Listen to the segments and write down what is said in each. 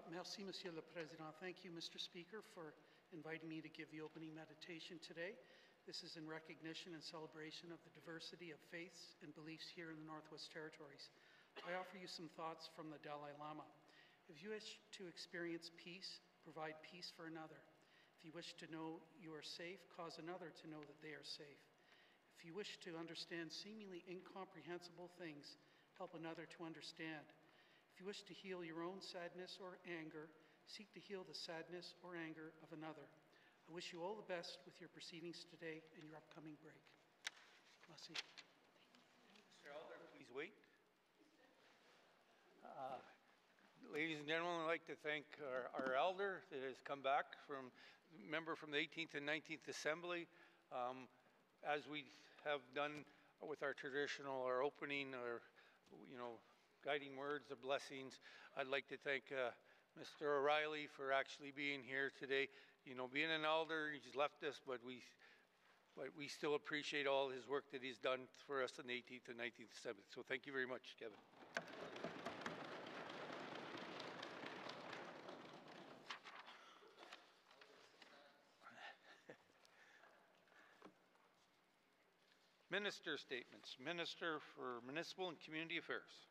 Merci, Monsieur le Président. Thank you, Mr. Speaker, for inviting me to give the opening meditation today. This is in recognition and celebration of the diversity of faiths and beliefs here in the Northwest Territories. I offer you some thoughts from the Dalai Lama. If you wish to experience peace, provide peace for another. If you wish to know you are safe, cause another to know that they are safe. If you wish to understand seemingly incomprehensible things, help another to understand. If you wish to heal your own sadness or anger, seek to heal the sadness or anger of another. I wish you all the best with your proceedings today and your upcoming break. Merci. Mr. Elder, please wait. Ladies and gentlemen, I'd like to thank our elder that has come back member from the 18th and 19th Assembly. As we have done with our traditional, our opening, our, guiding words, the blessings, I'd like to thank Mr. O'Reilly for actually being here today. Being an elder, he's left us, but we still appreciate all his work that he's done for us on the 18th and 19th Assembly. So thank you very much, Kevin. Minister statements. Minister for Municipal and Community Affairs.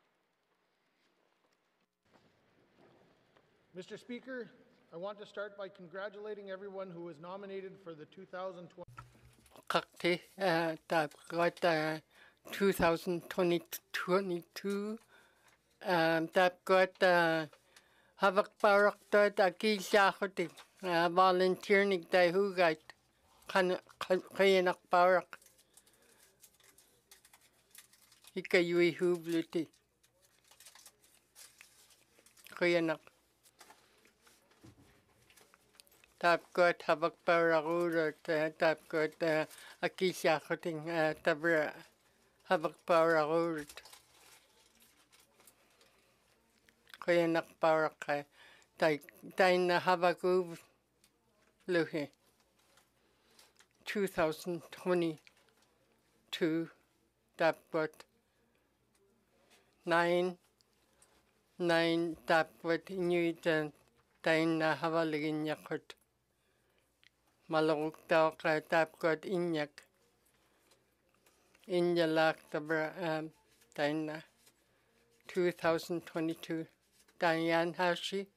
Mr. Speaker, I want to start by congratulating everyone who was nominated for the 2020. 2022 Havak Barak Aki Shahoti volunteering day who got Kayanak Barak Ikayui Hubluti Kayanak Tap got Havak Barak Tap got Aki Shahoting Tabra Havak Barak Kayanak Barak Daina Havakub Luhi 2022 Tapot 9 Tapot Inuvialuktun Daina Havaligin Yakut Malok Tauka Tapot Inyak Inyalak Tabra Daina 2022 Diane Hashi,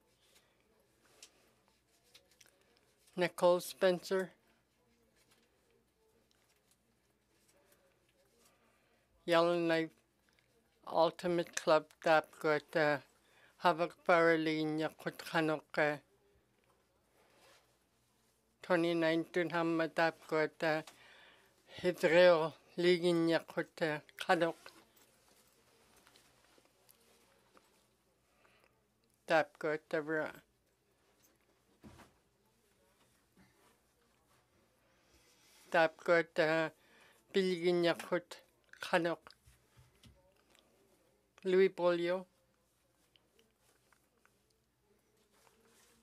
Nicole Spencer, Yellowknife Ultimate Club Tapgot Havak Paralin Yakutkanok 2019 Hamma Tapgot Hidril Ligin Yakut Kanok Tapgot Tabra Tapgot Bilgin Yakut Kanok Louis Bolio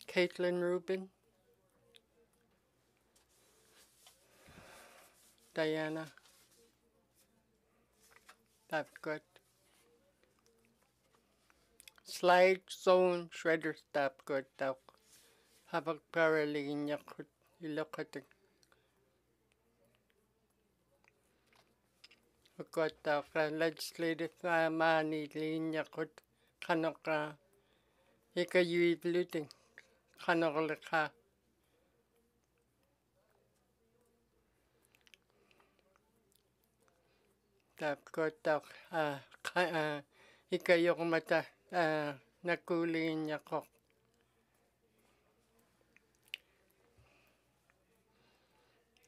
Caitlin Rubin Diana Tapgot Slide Zone Shredder Stop Good Dog Havak Paraligin Yakut Ilokatik Got Dog Legislative Mani Lin Yakut Kanoka Inuvialuktun Kanorlaka Tap Got Dog Ikayomata Nakulin Yakok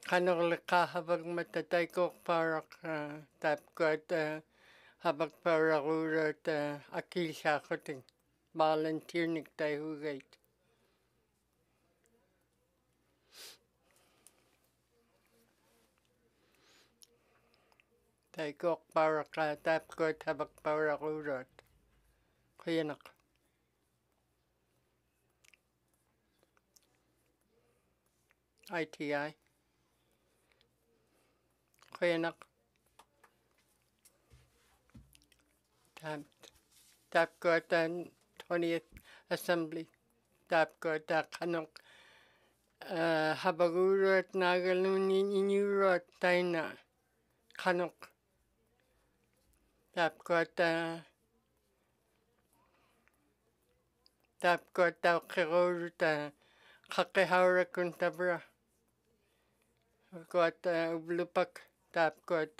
Kanorlaka Havak Matataiko Parak Tap Got Havak Paragurat Akil Shakoting Volunteering Day who gate Taiko Paraka Tap Got Havak Paragurat Kayanak ITI Kayanak Tap got 20th Assembly tapko ta kanok habagurot nagalunin inyurot taina kanok tapko ta kirorta kakehaurakun tabra got ublupak tapkot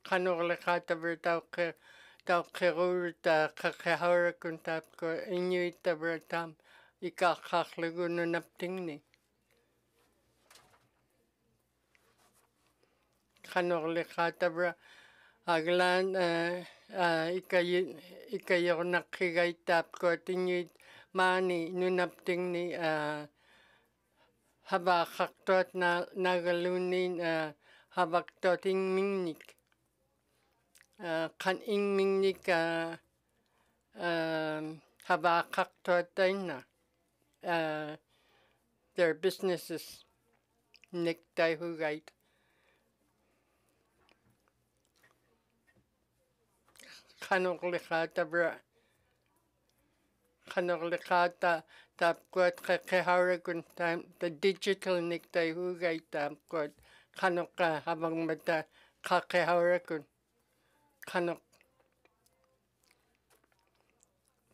kanorlekatabra tau kirurta kakehaurakun tapko inuitabra tam ikakaklagun naptingni kanorlekatabra aglan ikayornakigai tapko inuit mani nunaptingni habakaktot nagalunin habaktot ingmingnik kan ingmingnik habakaktot taina their businesses niktai hugait kanorlikata tapkot kakehaurakun tam the digital niktai hugait tapkot kanok habang mata kakehaurakun kanok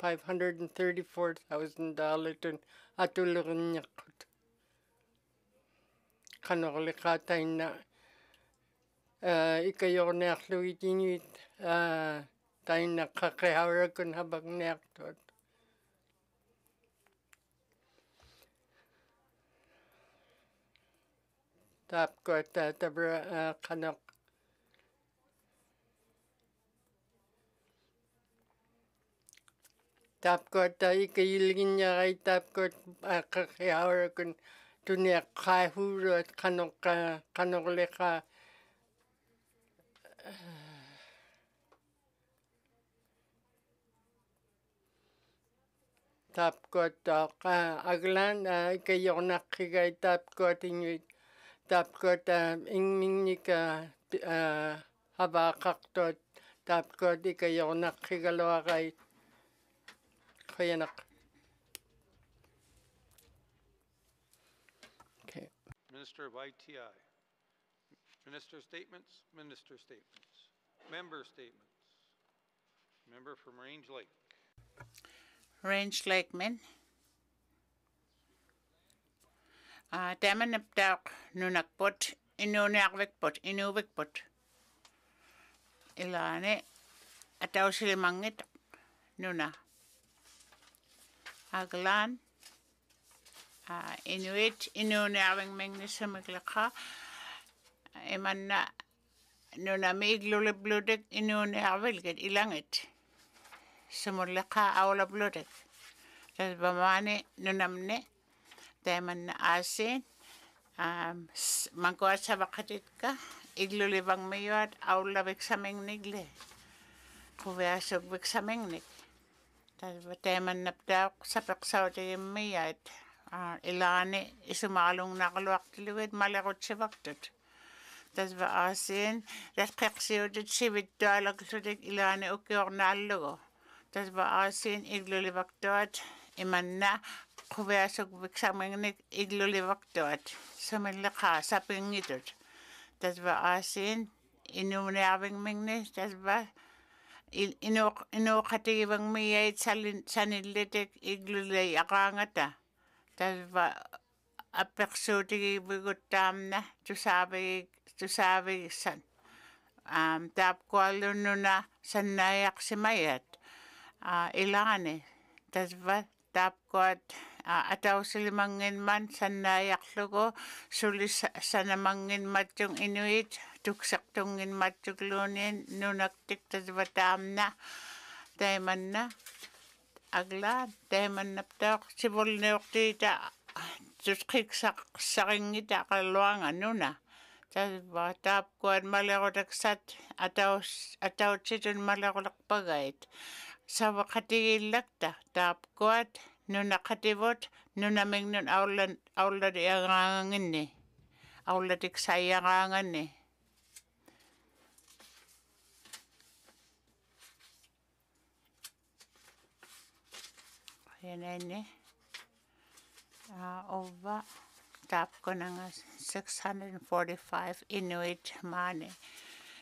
$534,000 tun atulurun yakut kanorlikata ina ikayorneakluitinit taina kakehaurakun habang neaktot tapkot tabra kanok tapkot ikayilginyagai tapkot kakehaurakun tuniak kahurot kanokleka tapkot aglan ikayornakigai tapkot inuit tapkot ingmingnik habakaktot tapkot ikayornakigaloagai kayanak. Okay. Minister of ITI. Minister statements, Member statements. Member from Range Lake. Range Lakeman. Tämän näptää nunakpot, inuvikpot. Ilane, atausilimangit nuna. Aglan, inuit, inuneaving mengnisamiklaka. Emanna nuna miiglulle bludek inuneavilget ilangit. Sumullaka aula bludek. Tasbamani nunamne. Tämän asin mangkuat sabakatika iglulibang mayuat aula viksamengnigle kuviasog viksamengnik tämän naptaak sapaksaute mayat ilani isumalung nakaluaktiluit malakutsevaktut tasva asin rasqeqsiutit sivittualaklutik ilani ukiornaallugo tasva asin iglulibaktuat imanna kuviasog viksamengnik iglulivaktuat samillaka sapingitut tasva asin inuneavingmingni tasva inuqatigivang miyait sanilletek iglulei aqaangata tasva appeqsuutigiviguttaamna tusaavigissan taapkuallununa sannaayaqsimayat ilaani tasva taapkuat atausilimangin man sannaayaqlugu suli sanamangin matjung inuit tuksaqtungin matjugluunin nunaktik tasvataamna taimanna agla taimannaptaaq sivulniuqtiita tusqiksaqsaringita qalluanga nuna tasva taapkuat malequtaksat atautsitun malequlaqpagait savaqatigillakta taapkuat nunaqativut nunamingnun auladi agaanganni aulatik sayagaanganni Tienene. Over tap ko na nga 645 Inuit mani.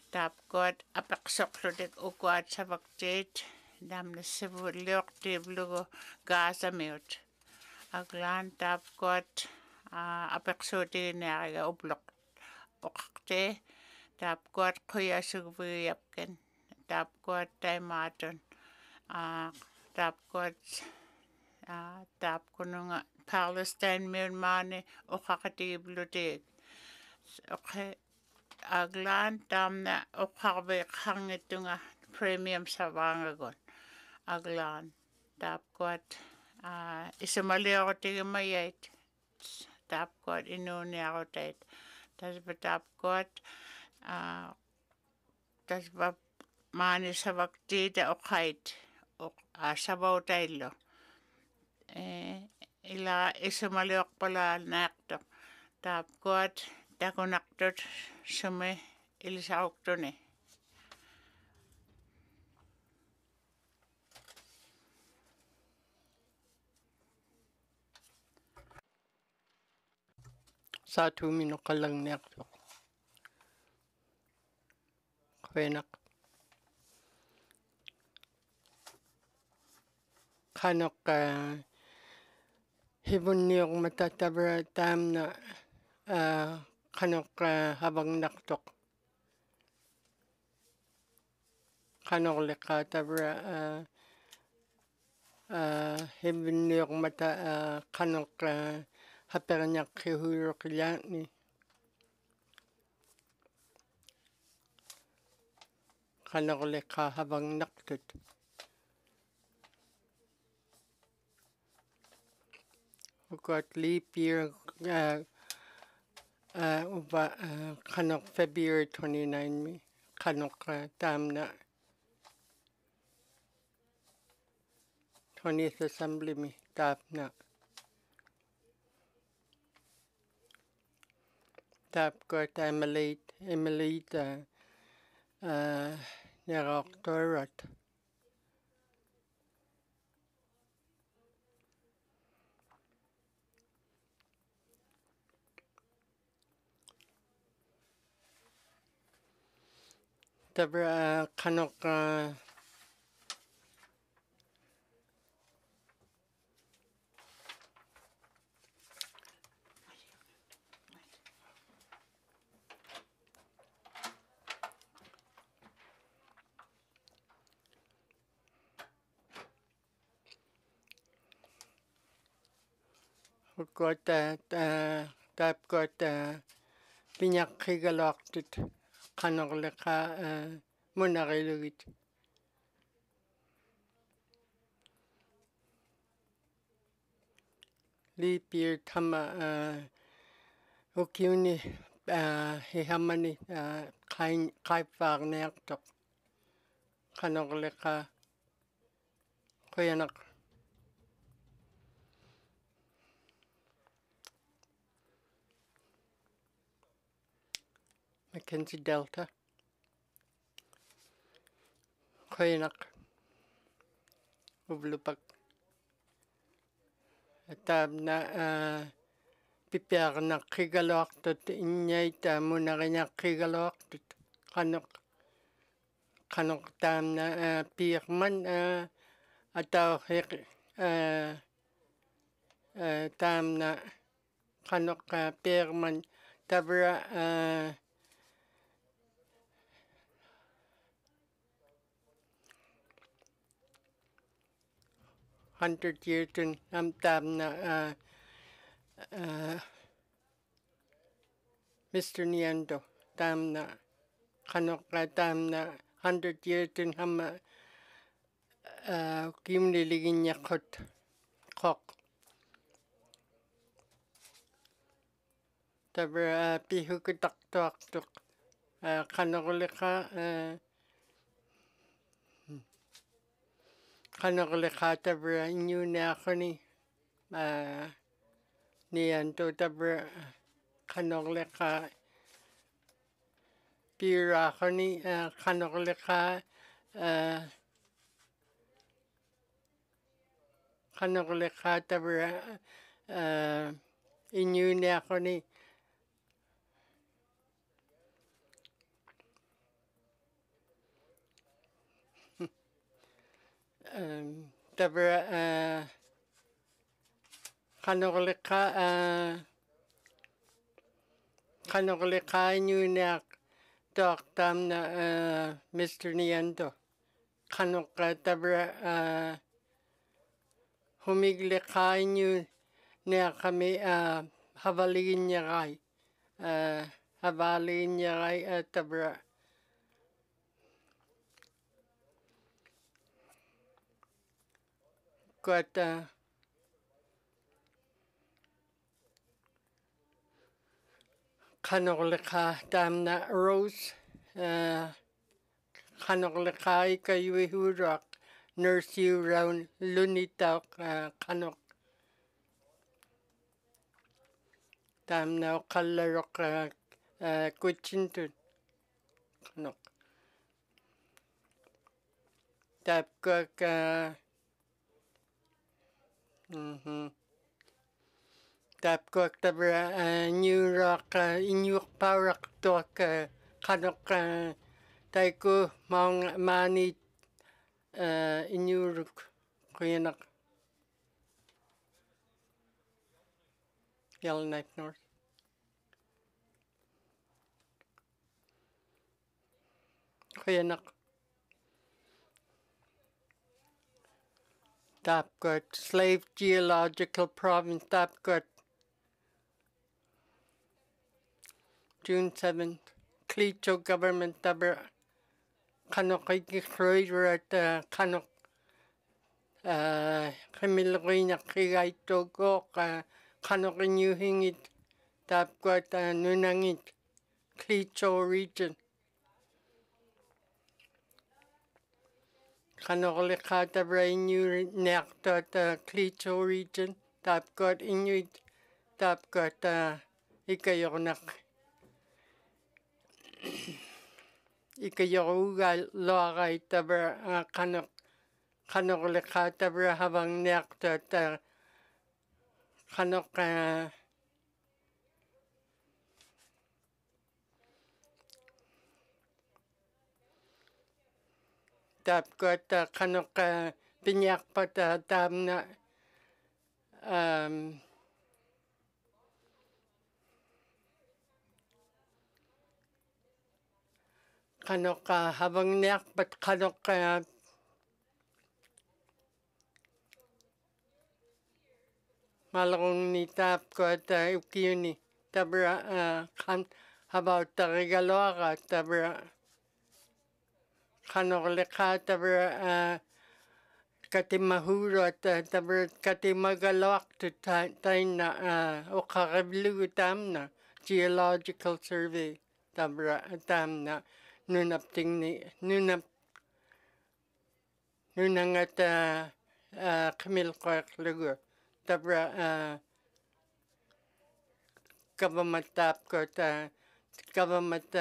Tap ko at apaksoklodik ukwat sa baktit. Dam na sibuliok tiblugo gasa miut. Aglan tap ko at apaksoti na kaya ublok. Okte tap ko at kuya sugviyapken. Tap ko at taimaton. Tap ko at tap ko nga Palestine Myanmar o kakatiblutik. Okay, aglan tam na o kakabay kangit nga premium sa bangagon. Aglan tap ko at isamali ako tigamayait. Tap ko at inuni ako tait. Tas ba tap ko at tas ba mani sa baktita o kait o sabaw tayo. Ila isamaliok pala nakto. Tap ko at dako naktot sume ilisa oktone. Satu mino kalang nakto. Kwenak. Kanok hibon niyong matatabra tam na kanok habang naktok. Kanok leka tabra hibon niyong mata kanok haperanyak kihurok ni. Kanok leka habang naktot. Got leap year kanok February 29 mi kanok tam na 20th Assembly mi tap na tap got Emily Neroktorat. Tabra kanok got tap got pinyak kigaloktit kanok leka munakilugit. Leap year tama ukiuni hihamani kaipag nektok kanok leka kuyanak. Mackenzie Delta. Kuyanak. Ublupak. Tab na pipiak na kigaloktot inyay ta munakanyak kigaloktot kanok tam na piakman ataw tam na kanok piakman tabra 100 years in tam na Mr. Niendo tam na kanok tam na 100 years in hama kimniligin niya kok tabra pihukutak tok kanok leka kanok leka tabra inyo na ako ni Niento tabra kanok leka pira ako ni kanok leka kanoklikha tabra Inuvialuktun tabra kanoklikha Inuvialuktun tamna Mr. Niendo kanokka tabra humiglikha kami havaliginyagai tabra kuat kanoklikha tamna Rose kanoklikha ikayuhurak nurse you round lunitauk kanok tamna kallarok kuchintun kanok tapkak tapkak tabra nyurak inyuk parak tok kanok taiku maung mani inyuruk kuyanak Yellowknife North kuyanak Tapkot Slave Geological Province Tapkot June 7th Clicho Government Tabra kanok ikikroirat kanok Kamilrinak Kigaitogok kanok inyuhingit Tapkot Nunangit Clicho region kanoklikha tabra Inuvialuktun Clicho region Tapkot Inuit Tapkot ikayornak ikayorugal loagai tabra kanoklikha tabra havangniaktut kanok Tapkot kanok pinyakpat tamna kanok havangniakpat kanok malung ni Tapkot ukiuni tabra kan about tarigaloaga tabra kanoklikha tabra katimahurot tabra katimagaloaktut taina ukariblu tamna geological survey tabra tamna nunangat kamilqoaqlugu tabra government Tapkot government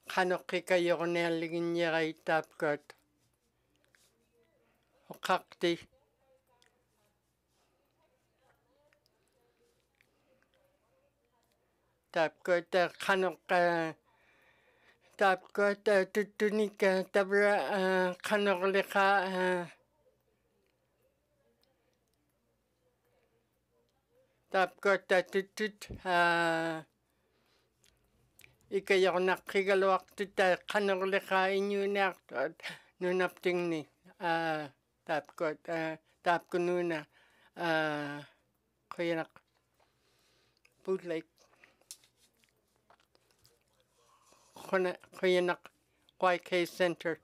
kanok ikayornialiginyagai Tapkot uqaqti Tapkot kanok Tapkot tutunik tabra kanoklikha Tapkot tutut ikayornak kigaluaktut kanoklikha Inuvialuktun nunaptingni Tapkot tapkununa kuyanak Boot Lake kuyanak YK Center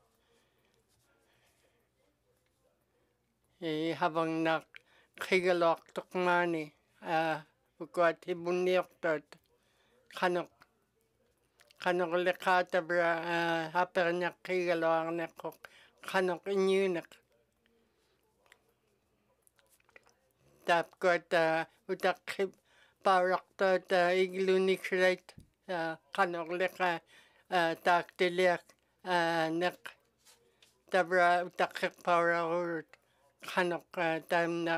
havangnak kigaluaktuk mani ukwat hibuniaktut kanoklikha tabra hapernak kigaluarnakok kanok inyunak Tapkot utak paraktot iglunikrait kanoklikha taktiliak nak tabra utakik para urut kanok tam na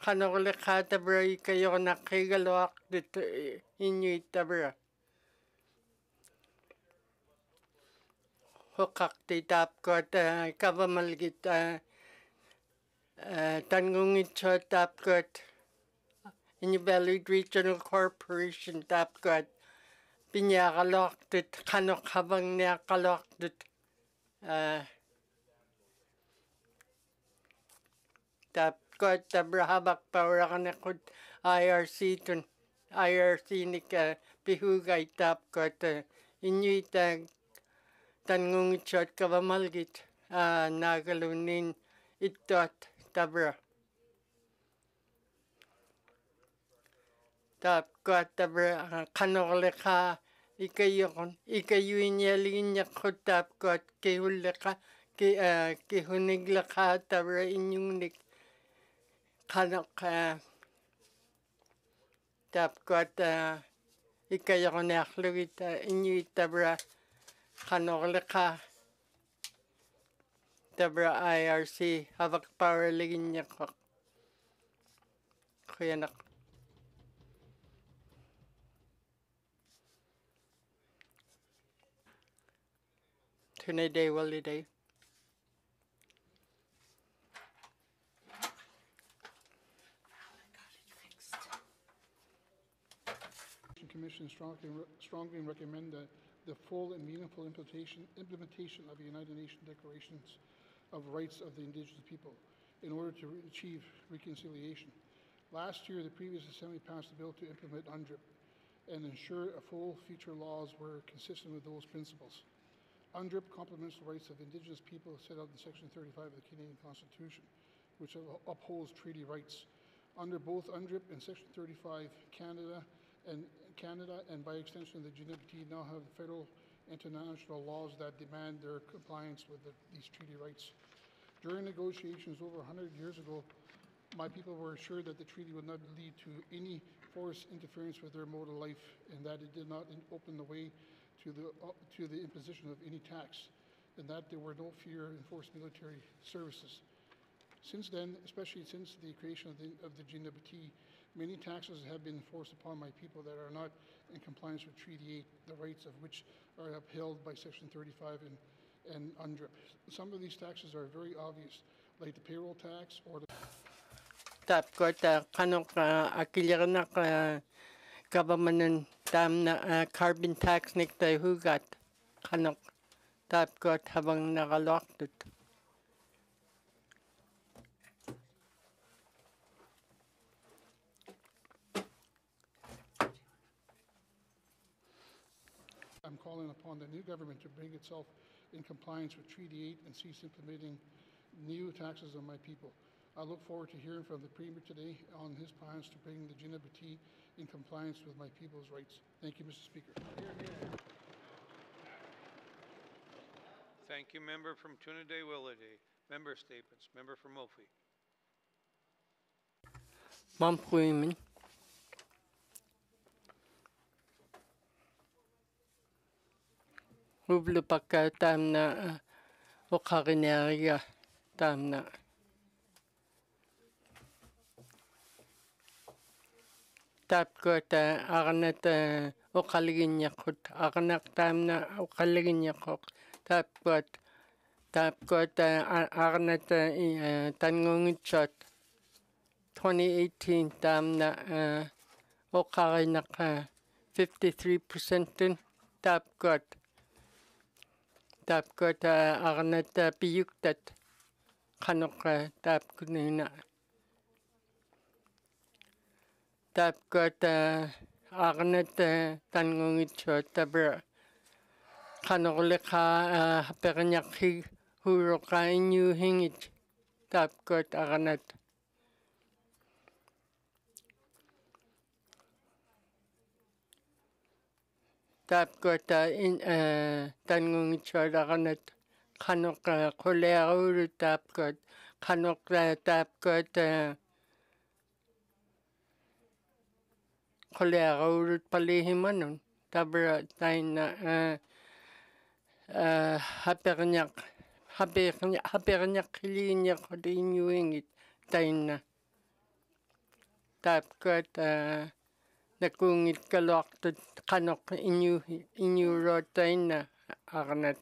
kanok lekha tabra ikayo nakigalwak dito Inuit tabra hokak ti tap kot kavamalgit tangungit sa tap kot Inuvialuktun Regional Corporation tap kot pinyakalok dit kanok habang niyakalok dit tap kot tabra habak para kanakot IRC tun IRC nik pihugay tap kot Inuit tangungit sa kavamalgit nagalunin itot tabra tap kot tabra kanok ikayuin yalin yakot tap kot kehuleka kehunig leka tabra inyong nik kanok tap kot ikayo naklugit Inuit tabra kanok leka tabra IRC habak para ligin yakok kuyanak Tunay waliday Commission strongly recommend the full and meaningful implementation of the United Nations Declarations of Rights of the Indigenous People in order to achieve reconciliation. Last year, the previous Assembly passed a bill to implement UNDRIP and ensure a full future laws were consistent with those principles. UNDRIP complements the rights of Indigenous people set out in Section 35 of the Canadian Constitution, which upholds treaty rights. Under both UNDRIP and Section 35, Canada and by extension the GNPT now have federal international laws that demand their compliance with these treaty rights. During negotiations over 100 years ago, my people were assured that the treaty would not lead to any forced interference with their mode of life and that it did not open the way to the imposition of any tax, and that there were no fear of enforced military services. Since then, especially since the creation of the GNPT, many taxes have been enforced upon my people that are not in compliance with Treaty 8, the rights of which are upheld by Section 35 and UNDRIP. Some of these taxes are very obvious, like the payroll tax or the tap kot kanok akilirnak government tam na carbon tax nik tay hugat kanok tap kot habang nakalok dut I'm calling upon the new government to bring itself in compliance with Treaty 8 and cease implementing new taxes on my people. I look forward to hearing from the Premier today on his plans to bring the GNPT in compliance with my people's rights. Thank you, Mr. Speaker. Thank you, member from Inuvialuktun. Member statements. Member from Mofi. mampuimin hublu pakka tam na okarinariya tam na tap kot aganat okaligin yakut aganak tam na okaligin yakok tap kot aganat tangungit shot 2018 tam na okarinak 53% tun tap kot aganat piyuktat kanok tap kunina tap kot aganat tangungit shot tabra kanok lekha pekanyak huroka inyu hingit tap kot aganat tap kot tangungit shot aganat kanok koleauru tap kot kanok tap kot koleauru palihimanon tabra taina haperniak hiliiniak inuingit tainna taapkat nakungit kaluartut qanoq inuroot tainna arnat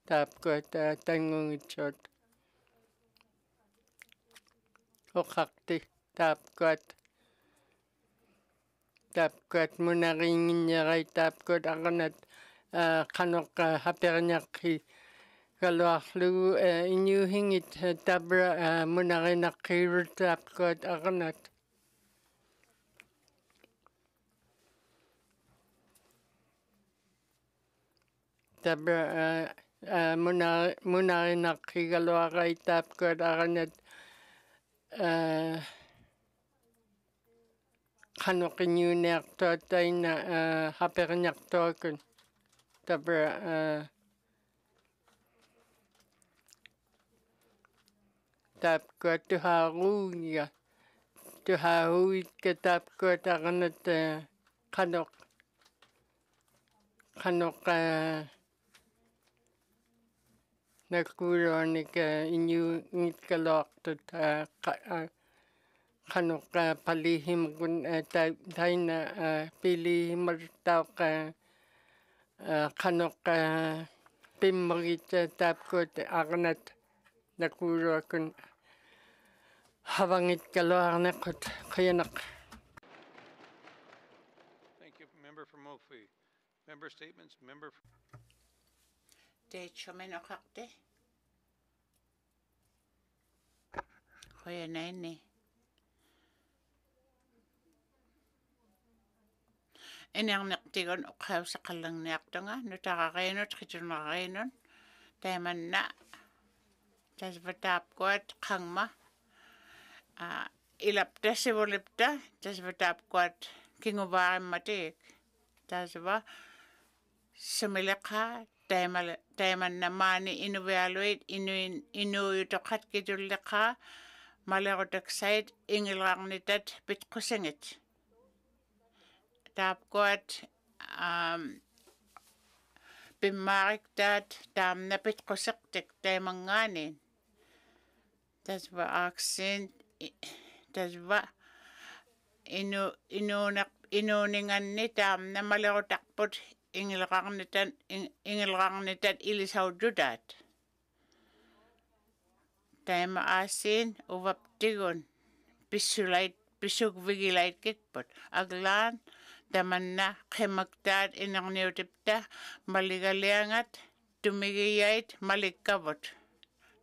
taapkat tangungitsuut oqarti taapkat munariinginniarai taapkat arnat qanoq haperniaqqi kaluarlugu inuhingit tabra munarinaqqirut taapkat arnat tabra munarinaqqi taapkat arnat qanoq inuuniartuat tainna haperniartuakun tabra taapkat tuharuitka taapkat arnat qanoq nakuuruanik inuingit kaluartut qanoq palihimakun tainna pilihimartauq qanoq pimmagit taapkat arnat nakuuruakun havangit kaluarnaqut qiyanaq. Thank you, Member from Mofi. Member statements, Member. Te chomenoqaqte. Qoyanaini. Enarneqtigun uqausaqallangniartunga nutaqaqiinut qituneraqiinun taimanna tasvataapkuat qangma ilapta sivulipta tasvataapkuat kinguvaarimmatigik tasva sumileqa taimanna maani inuvialuit inuyutoqat kitulleqa maleruteksait ingilrarnitat pitqusingit taapkuat pimmaariktaat taamna pitqusiqtik taimangaaniin tasva aaksin tasva inuuninganni taamna malerutaqput ingilrarnitat ilisaututaat taima aasiin uvaptigun pisukvigilaitkitput aglaan tamanna qimaktaat inerniutipta maligaliangat tumigiyait malikkavut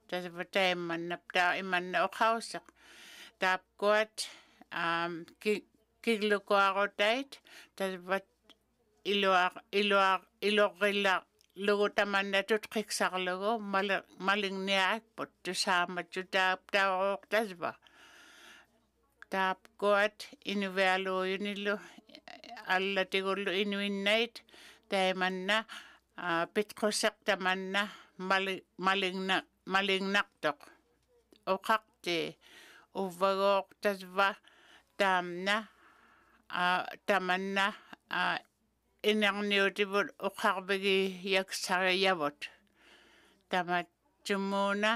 tasva taimannaptaa imanna uqauseq taapkuat kiglukuarutait tasva iluqilla lugu tamanna tutqiksarlugu malingniaakput tusaamatsu taaptauruuq tasva taapkuat inuvialuuyunillu allatigullu inuinnait taimanna pitquseq tamanna malignaqtoq uqaqti uvvaguuq tasva taamna tamanna inerniutivut uqarvigi yaksariyavut tamatsumuuna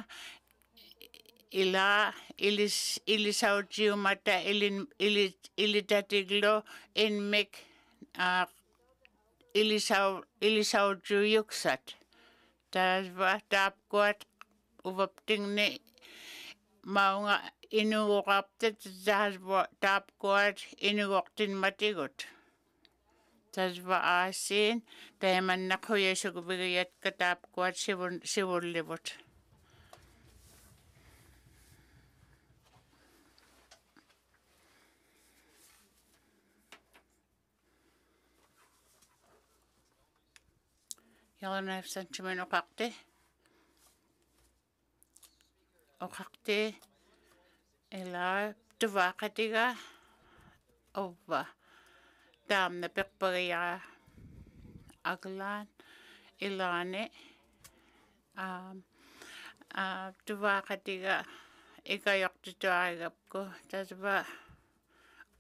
ilisautiumata ilitatiglu inmik ilisautiuyuksat tasva taapkuat uvaptingni maunga inuuqarptat tasva taapkuat inuuqtinmatigut tasva aasiin taimanna quyasukvigiyatka taapkuat sivullivut Yalanayfsanchumin uqaqti ila tuvaqatiga ovva taamna piqpagiya aglaan ilaani tuvaqatiga ikayortituarigapku tasva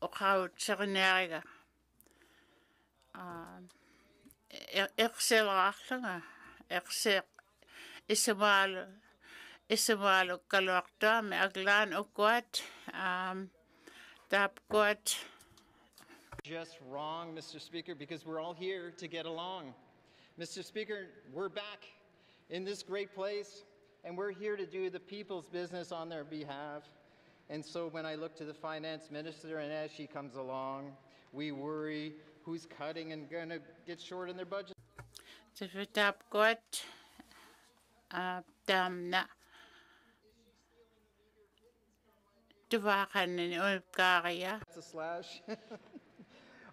uqautseqiniariga iqsileraarlunga Eksik Isimalu kalwakta me aglan ukwat tapkwat Just wrong, Mr. Speaker, because we're all here to get along. Mr. Speaker, we're back in this great place, and we're here to do the people's business on their behalf. And so when I look to the finance minister, and as she comes along, we worry who's cutting and going to get short in their budget. tapkwat tamna tuwakan ni ulkaya. That's a slash.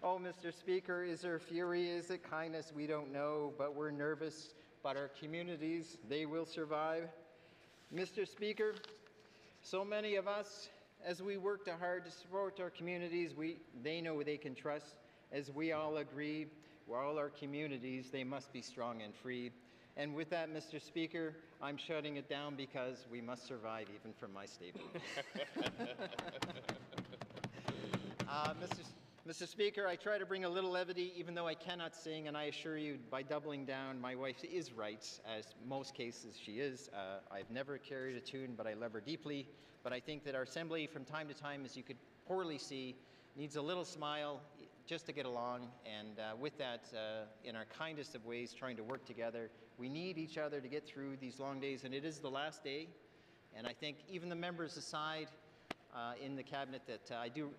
Oh, Mr. Speaker, is there fury? Is it kindness? We don't know, but we're nervous. But our communities, they will survive. Mr. Speaker, so many of us, as we work hard to support our communities, they know they can trust. As we all agree, all our communities, they must be strong and free. And with that, Mr. Speaker, I'm shutting it down because we must survive even from my statement. Mr. Speaker, I try to bring a little levity, even though I cannot sing, and I assure you, by doubling down, my wife is right, as most cases she is. I've never carried a tune, but I love her deeply. But I think that our assembly, from time to time, as you could poorly see, needs a little smile just to get along. And with that, in our kindest of ways, trying to work together. We need each other to get through these long days, and it is the last day. And I think even the members aside, in the cabinet that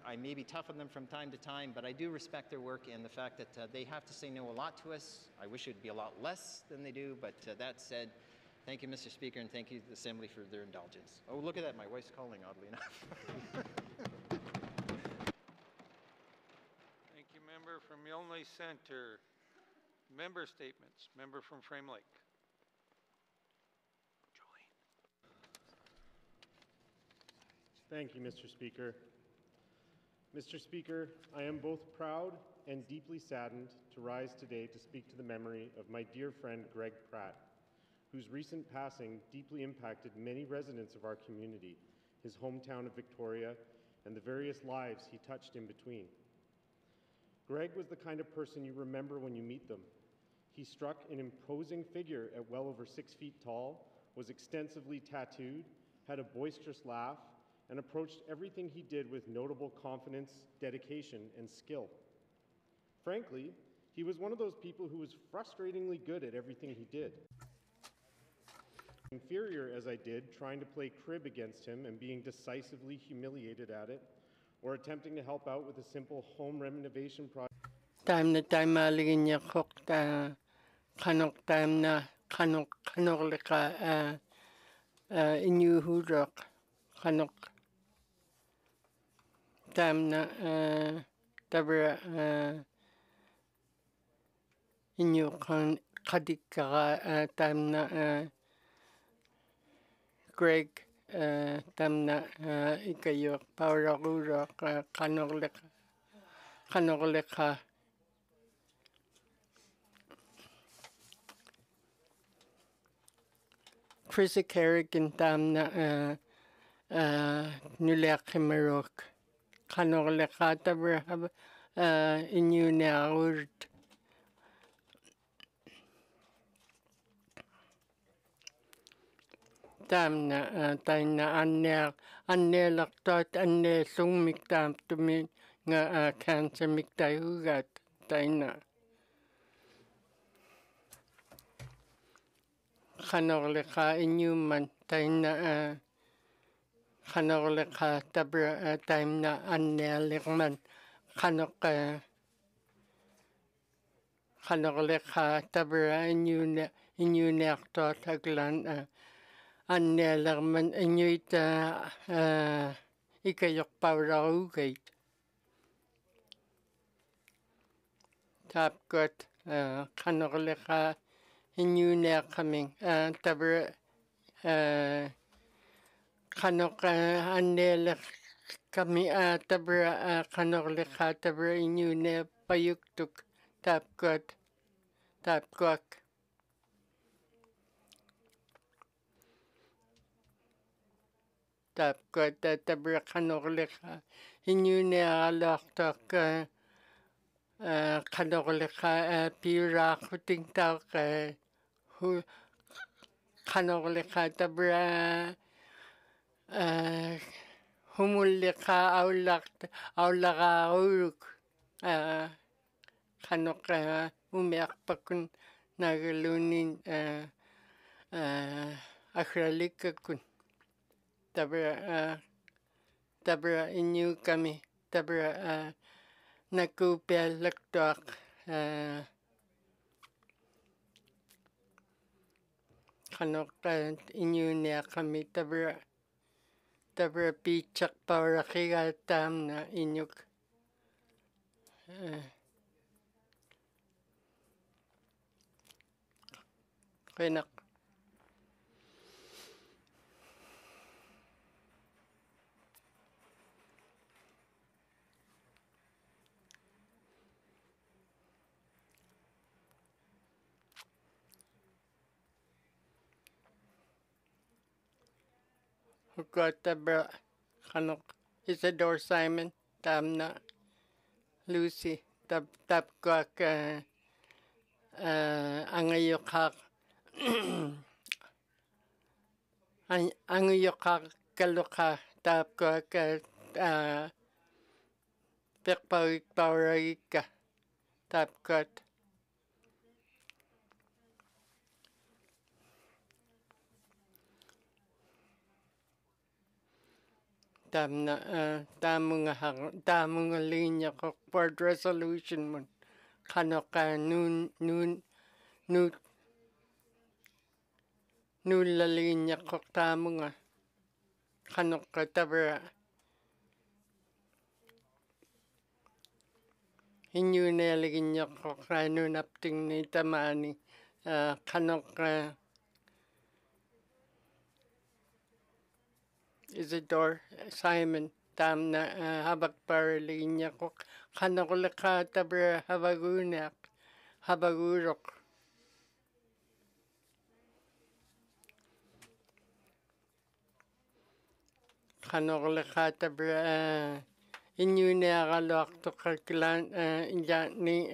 I may be tough on them from time to time, but I do respect their work and the fact that they have to say no a lot to us. I wish it would be a lot less than they do, but that said, thank you, Mr. Speaker, and thank you to the Assembly for their indulgence. Oh, look at that, my wife's calling, oddly enough. Thank you, member from Milne Centre. Member statements. Member from Frame Lake. Thank you, Mr. Speaker. Mr. Speaker, I am both proud and deeply saddened to rise today to speak to the memory of my dear friend Greg Pratt, whose recent passing deeply impacted many residents of our community, his hometown of Victoria, and the various lives he touched in between. Greg was the kind of person you remember when you meet them. He struck an imposing figure at well over 6 feet tall, was extensively tattooed, had a boisterous laugh, and approached everything he did with notable confidence, dedication, and skill. Frankly, he was one of those people who was frustratingly good at everything he did. Inferior as I did, trying to play crib against him and being decisively humiliated at it, or attempting to help out with a simple home renovation project. Time na time maligin niya kok ta kanok time na kanok leka inuhurok kanok time na tabra inyo kan kadika time na Greg time na ikayo paurok kanok leka Chris Carrigan tam na nulek Marok kanok tabra inyo na urd tam na tayo na anne laktot anne sumik tam tumin nga cancer mik tayo hugat tayo na kanok inyo man tayo na kanok tabra tayo na anne man kanok tabra inyo na aktot aglan anne man inyo ita ikayok paura ugay tapgot kanok inyo na kaming tabra kanok anne kami tabra kanok tabra inyo na payuktuk tapgot tabra kanok inyo na alaktok kanok pira kuting tao kanolika tabra humulika aulaga uruk kanoka umiakpakun nagalunin akralikakun tabra inyu kami tabra nakupialaktuak kanoka inyu niya kami tabra pichak paurakiga tamna inyuk kenak tabra kanok Isidore Simon tamna Lucy tapkak angayokak angayokak kaluka tapkak pekpawik tapkat tamunga linya ko board resolution mun kanoka nula linya ko tamunga kanoka tabra inyu neliginya ko kanun apting ni tamani kanoka Isidore Simon tamna habak paralinya ko kanoklaka tabra habagurok kanoklaka tabra inyu niagalok to kakilan ni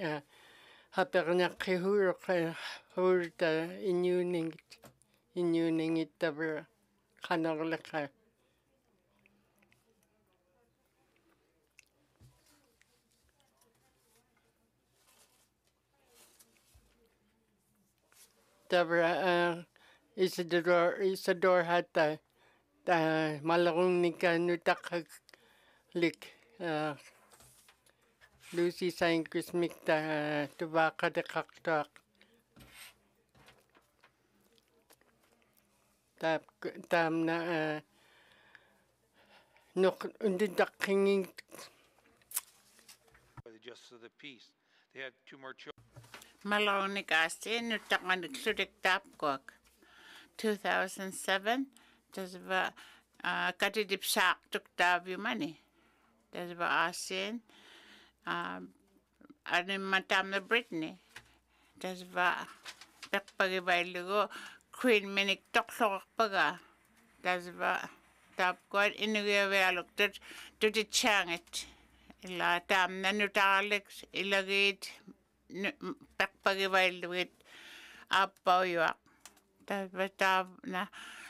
hapernyakihurok hurta inyu ningit tabra kanoklaka tabra Isidore hata malakong nikanutaklik Lucy Saint Christmas tubaka de kaktak tamna nuk undidakinging For the justice of the peace. They had 2 more children. Malone Gastin, Nutakan Kludik Tapkok. 2007, das war Katidip Sak tuk Tavi money. Das war Asien, Anim Matam Brittany. Das war Pekpagibailugo, Queen Minik Toklokpaga. Das war Tapkot Inuvialuktun to the Changit. Ila Tam Nanutalex, Ilagate. Pekpagibailuit Apoyak. Tav na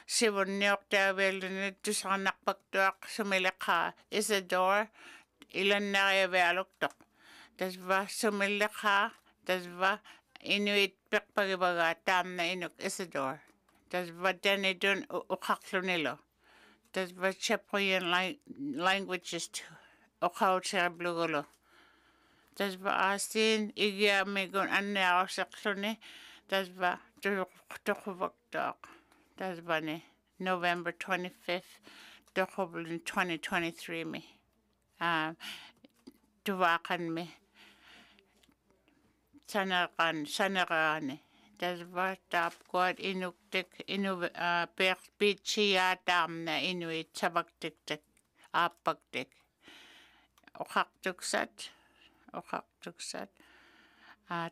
Sivon York Tavel to Sanakpaktok Sumilaka Isidore Inuvialuktuk. Das war Sumilaka, das war Inuit Pekpagibaga Tamna Inuk Isidore. Das war Denidun Ukaklunilo. Das war Chapoyan languages Okaucher Blugolo. Das war Asin Igia Megon Anna Saklune. Das war Dochuvok. Das war November 25th, Dochuvok in 2023 me. Tuvakan me. Sanarane. Das war Tapquad Inuktik Perpichia Damna Inuit Sabaktik Apaktik. Okaktuksat.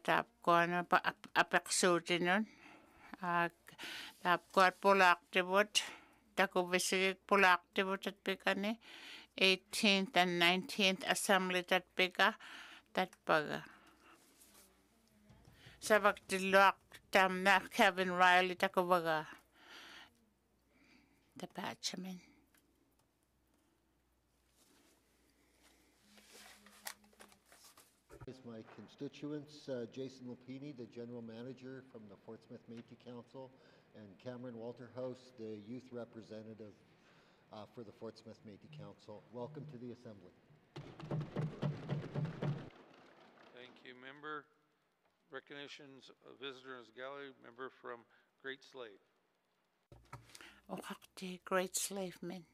Tapquad Apexutinun. Tapquad Polaktivut. Takuvisik Polaktivut at Picani. 18th and 19th Assembly at Pica. That Paga. Sabak Damna Kevin Riley Takovaga. The Batchaman. My constituents, Jason Lupini, the General Manager from the Fort Smith Métis Council, and Cameron Walterhouse, the Youth Representative for the Fort Smith Métis Council. Welcome to the Assembly. Thank you, member. Recognitions of visitors gallery, member from Great Slave. Oakakti Great Slave Men.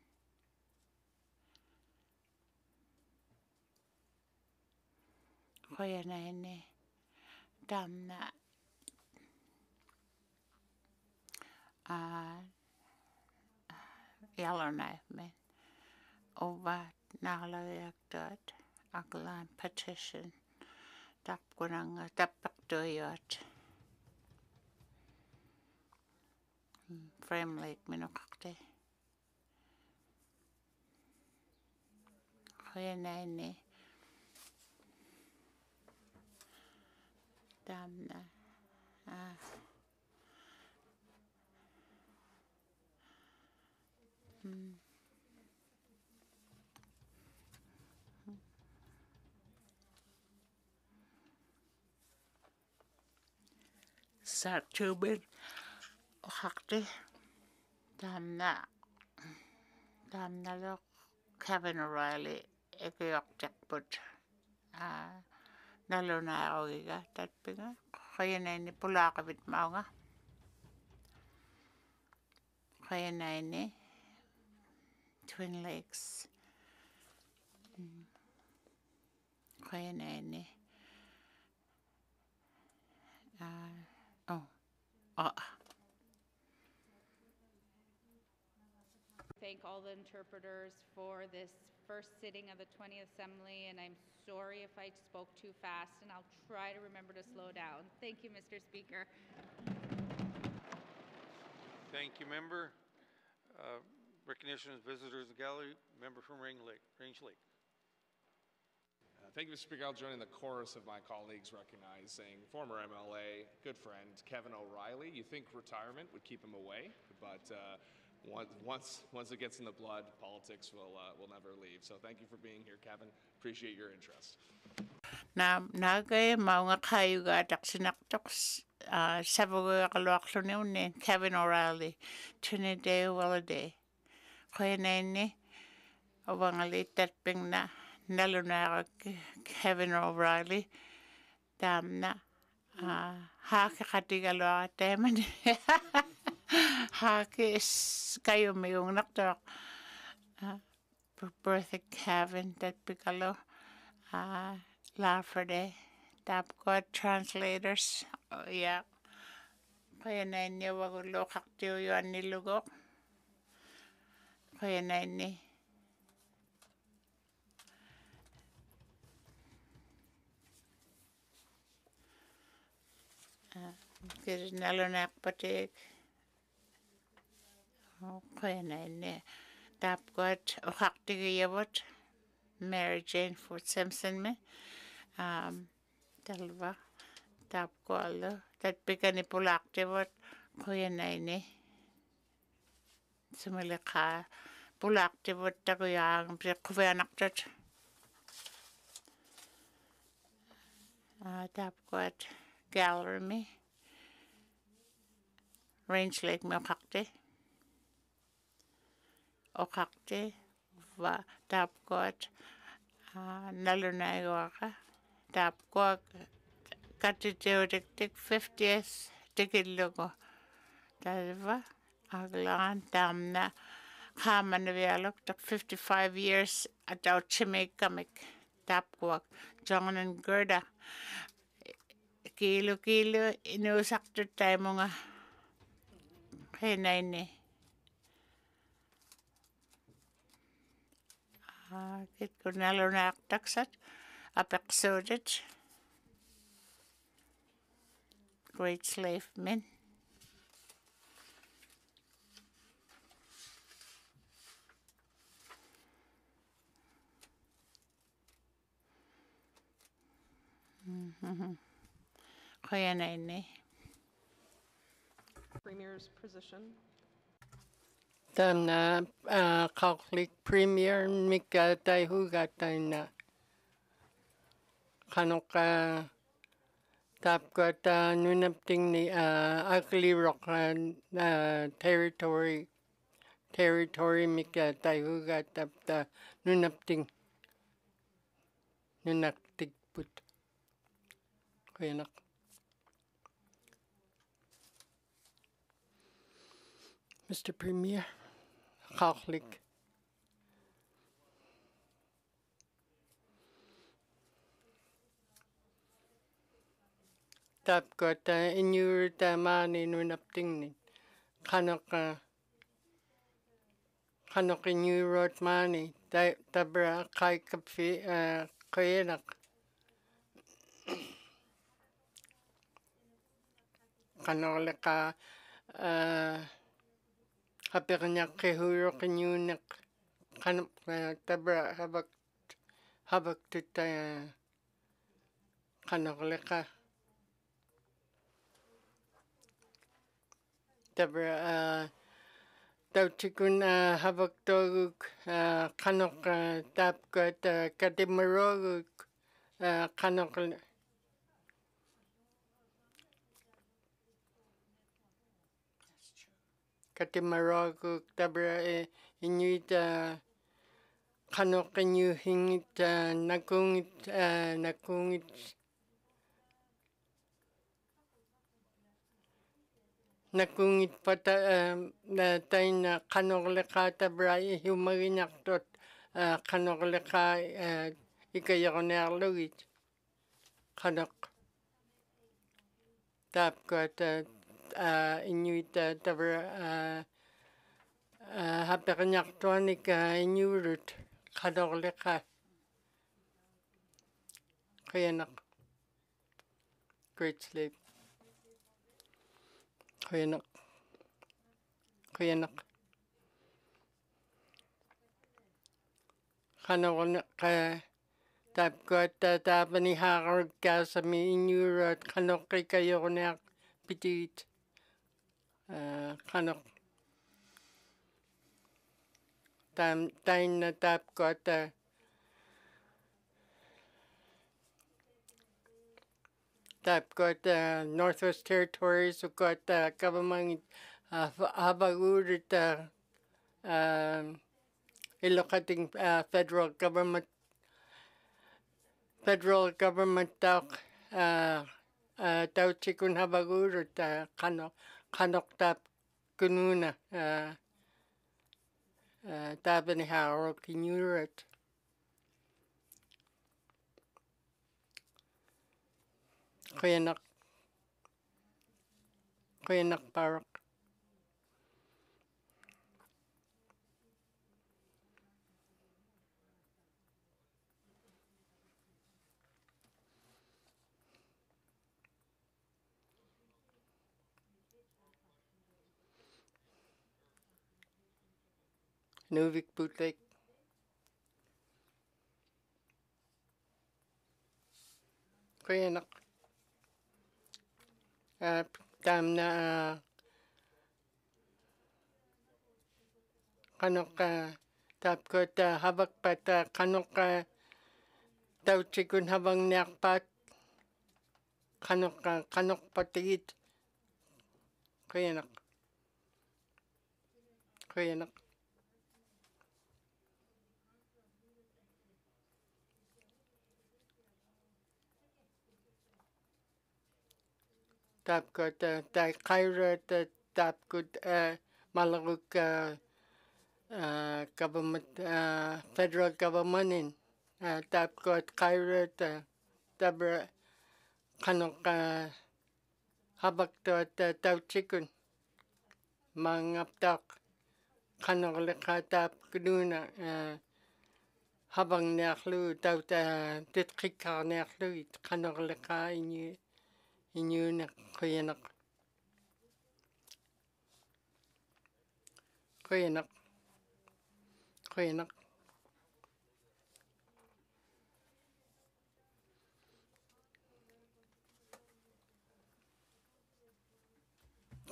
Koyanaine Damna Yellowknife Men. Over Inuvialuktun Aglan petition. Tapkunanga Tapakdoyot. Frame Lake Minokakti. Koyanaine Damna Sartubin Hakti Damna Look Kevin O'Reilly Ekiok Jackpot Naluna Ogiga Tatpinga Koyanaine Pulakavit Maunga Koyanaine Twin Lakes Koyanaine Thank all the interpreters for this first sitting of the 20th Assembly, and I'm sorry if I spoke too fast, and I'll try to remember to slow down. Thank you, Mr. Speaker. Thank you, member. Recognition of visitors gallery, member from Range Lake. Thank you, Mr. Speaker. I'll join in the chorus of my colleagues recognizing former MLA, good friend, Kevin O'Reilly. You think retirement would keep him away, but once it gets in the blood, politics will never leave. So thank you for being here, Kevin. Appreciate your interest. Nagay Maunga Kayuga Daxinaktox Savaluaklunin, Kevin O'Reilly, Trinidad Walladay. Koyanaine Owangali Tatpingna. Nalunara Kevin O'Reilly Damna Haka Katigaloa Damon Haka is kayo mayong nakto birthday Kevin that Picalo Laferde Tapgot translators yeah Koyanaine Wagulo Kaktiyo Yuan Nilugo Koyanaine Nalonak patik. Koyanaine Tapgot Oaktigiyabot Mary Jane Fort Simpson me Talva Tapgolo that began Pulaktivot Koyanaine Sumilaka Pulaktivot Tagoyang Kuvanaktot Tapgot Gallery me Range Lake Milkakte Okakte Va Tapgot Nalunaiwaka Tapgot Katiteodik 50th ticket logo Talva Aglan Damna Inuvialuktun 55 years at Chimikamik Tapgot John and Gerda Kilo inusakto tayo mga Koyanaine kit ko nalonak taksat apeksodit Great Slave Men Koyanaine Premier's position? Tam na Catholic Premier Mika Taihuga Taina Kanoka Tapgot Nunapting ni Ugly Rock territory Mika Taihuga Tapta Nunapting Nunaktig Put Kuyanak. Mr. Premier, Catholic. Tapgot Inuvialuktun mani Nunapting ni Kanok Inuvialuktun mani Tabra Kai Kapi Kuyanak. Kanoleka Hapernya Kehuro Kenyunak Kanok Tabra Habak Tuta Kanoleka Tabra Tauchikun Habak Toguk Kanok Tapgot Katimaroguk Kanok Katimaroguk Tabra Inuit Kanok Inuhingit Nakungit Nakungit pata tain Kanoleka Tabra Humaginaktot Kanoleka Ikayagonerlugit Kanok Tapgot Inuit Tabra Hapernyaktuanik Inuvialut Kanoleka Kuyanak Great Slave Kuyanak Kanoleka Tapgot Tapani Harag Kasami Inuvialut Kanok Ikayagoner Petit Kanok Tain Tapgot Northwest Territories who got government Habagurit ilokating federal government talk Tauchikun Habagurit Kanok Tap Kununa Tabani Haro Kinurit Kuyanak Parak Nuvik Butek Kuyanak tam na Kanok Tapgot Habak Pat Kanok Tauchikun Habang Nakpat Kanok Patigit Kuyanak Tapgot Kairat Tapgot Malaguk government federal government in Tapgot Kairat Tabra Kanok Habak Tauchikun Mangaptak Kanok Leka Tap Kuduna Habang Naklu Tauta Titkikar Naklu Kanok Leka Inunak Kuyanak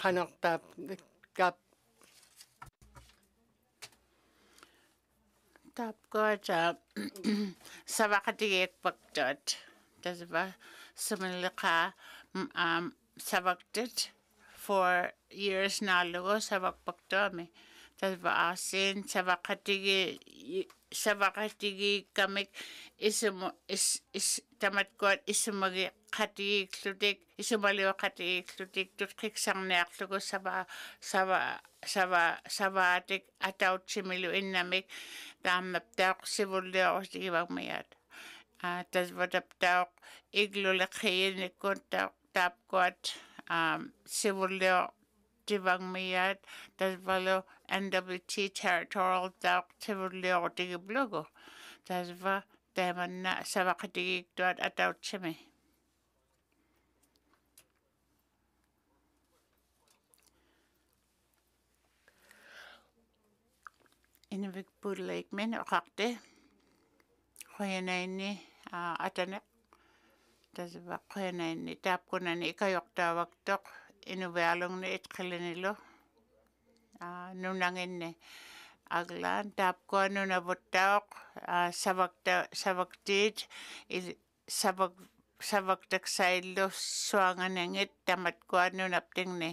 kanok tap kap Tap God savakatigek bakdot. Tasba sumalika savakdit for years na lugo savak bakdome. Tasba asin savakatigi kamik is tamat God isumagi katigi kludik isumaliwa katigi kludik tutkik sang neak lugo savatik ataut chimilu innamik taamaptaaq sivulliorustigivagmayat tasvataptaaq iglulaqhiyinikun taapkuat sivulliortivagmayat tasvalu NWT territorial taaq sivulliortigiblugu tasva tamanna savaqatigiktuat atautchimi Inuvialuktun men oqaqti qoyanaini ataneq tasva qoyanaini taapkunani ikayortaavaktoq Inuvialungni itqilinilu nunanginni aglaan taapkua nunavuttaoq savaktiit savaktaksaillu suanganangit tamatkua nunaptingni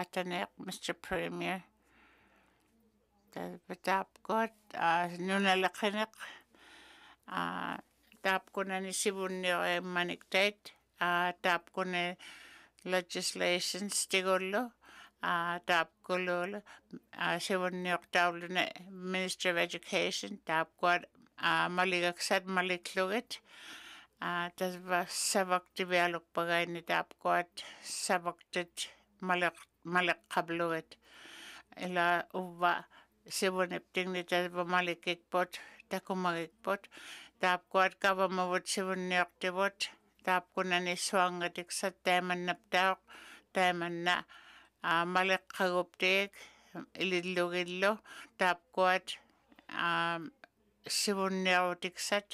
Ataneq, Mr. Premier. Taapkut nunalaqineq taapkunani sivunniore maniktait taapkuni legislations tigullu taapkululu sivunniortauluna Minister of Education taapkuat maligaksat maliklugit tasva savaktivialukpagaini taapkuat savaktit maliqqabluit ila uva sivuniptingni tasva malikikput takumagikput taapkuat kavamavut sivunniortivut taapkunani suangatiksat taamannaptaoq taamanna maliqqaguptiik ilillugillu taapkuat sivunniarutiksat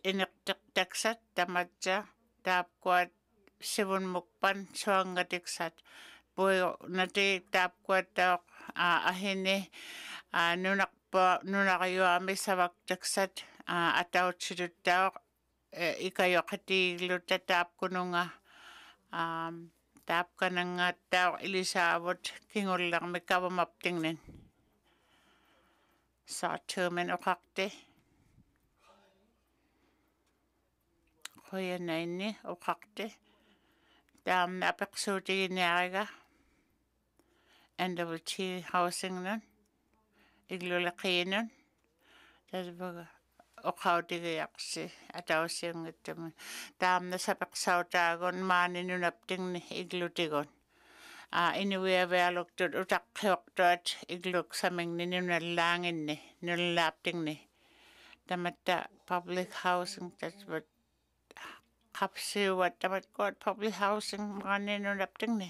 ineqtiqtaksat tamatsa taapkuat sivunmukpan suangatiksat puyo nati taapkuat taoq ahini nunaqayuami savaktaksat atautsituttaoq ikayoqatiigluta taapkununga taapkananngaattaoq ilisaavut kingullarmi kavamaptingnin saatumin oqaqti qoyanaini oqaqti taamna apeqsuutiginiariga NWT housing nun iglulaqiinun tasvaga oqautigiaqsi atausiungittamun taamna sapeqsautaagun maaninunaptingni iglutigun Inuvialuktun utaqqiortuat igluk samingni nunallaanginni nunallaaptingni tamatta public housing tasvat qapsiuat tamatkuat public housing maaninunaptingni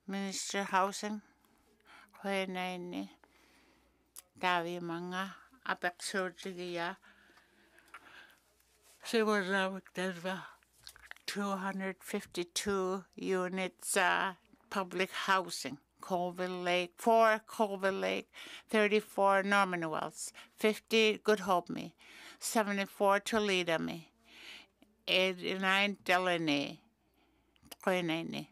Minister Housing qoyanaini taavimanga apeqsuutigia sivunnaavik tasva 252 units public housing Colville Lake, 4 Colville Lake, 34 Norman Wells, 50 Good Hope Me, 74 Toledo Me, 89 Delaney, qoyanaini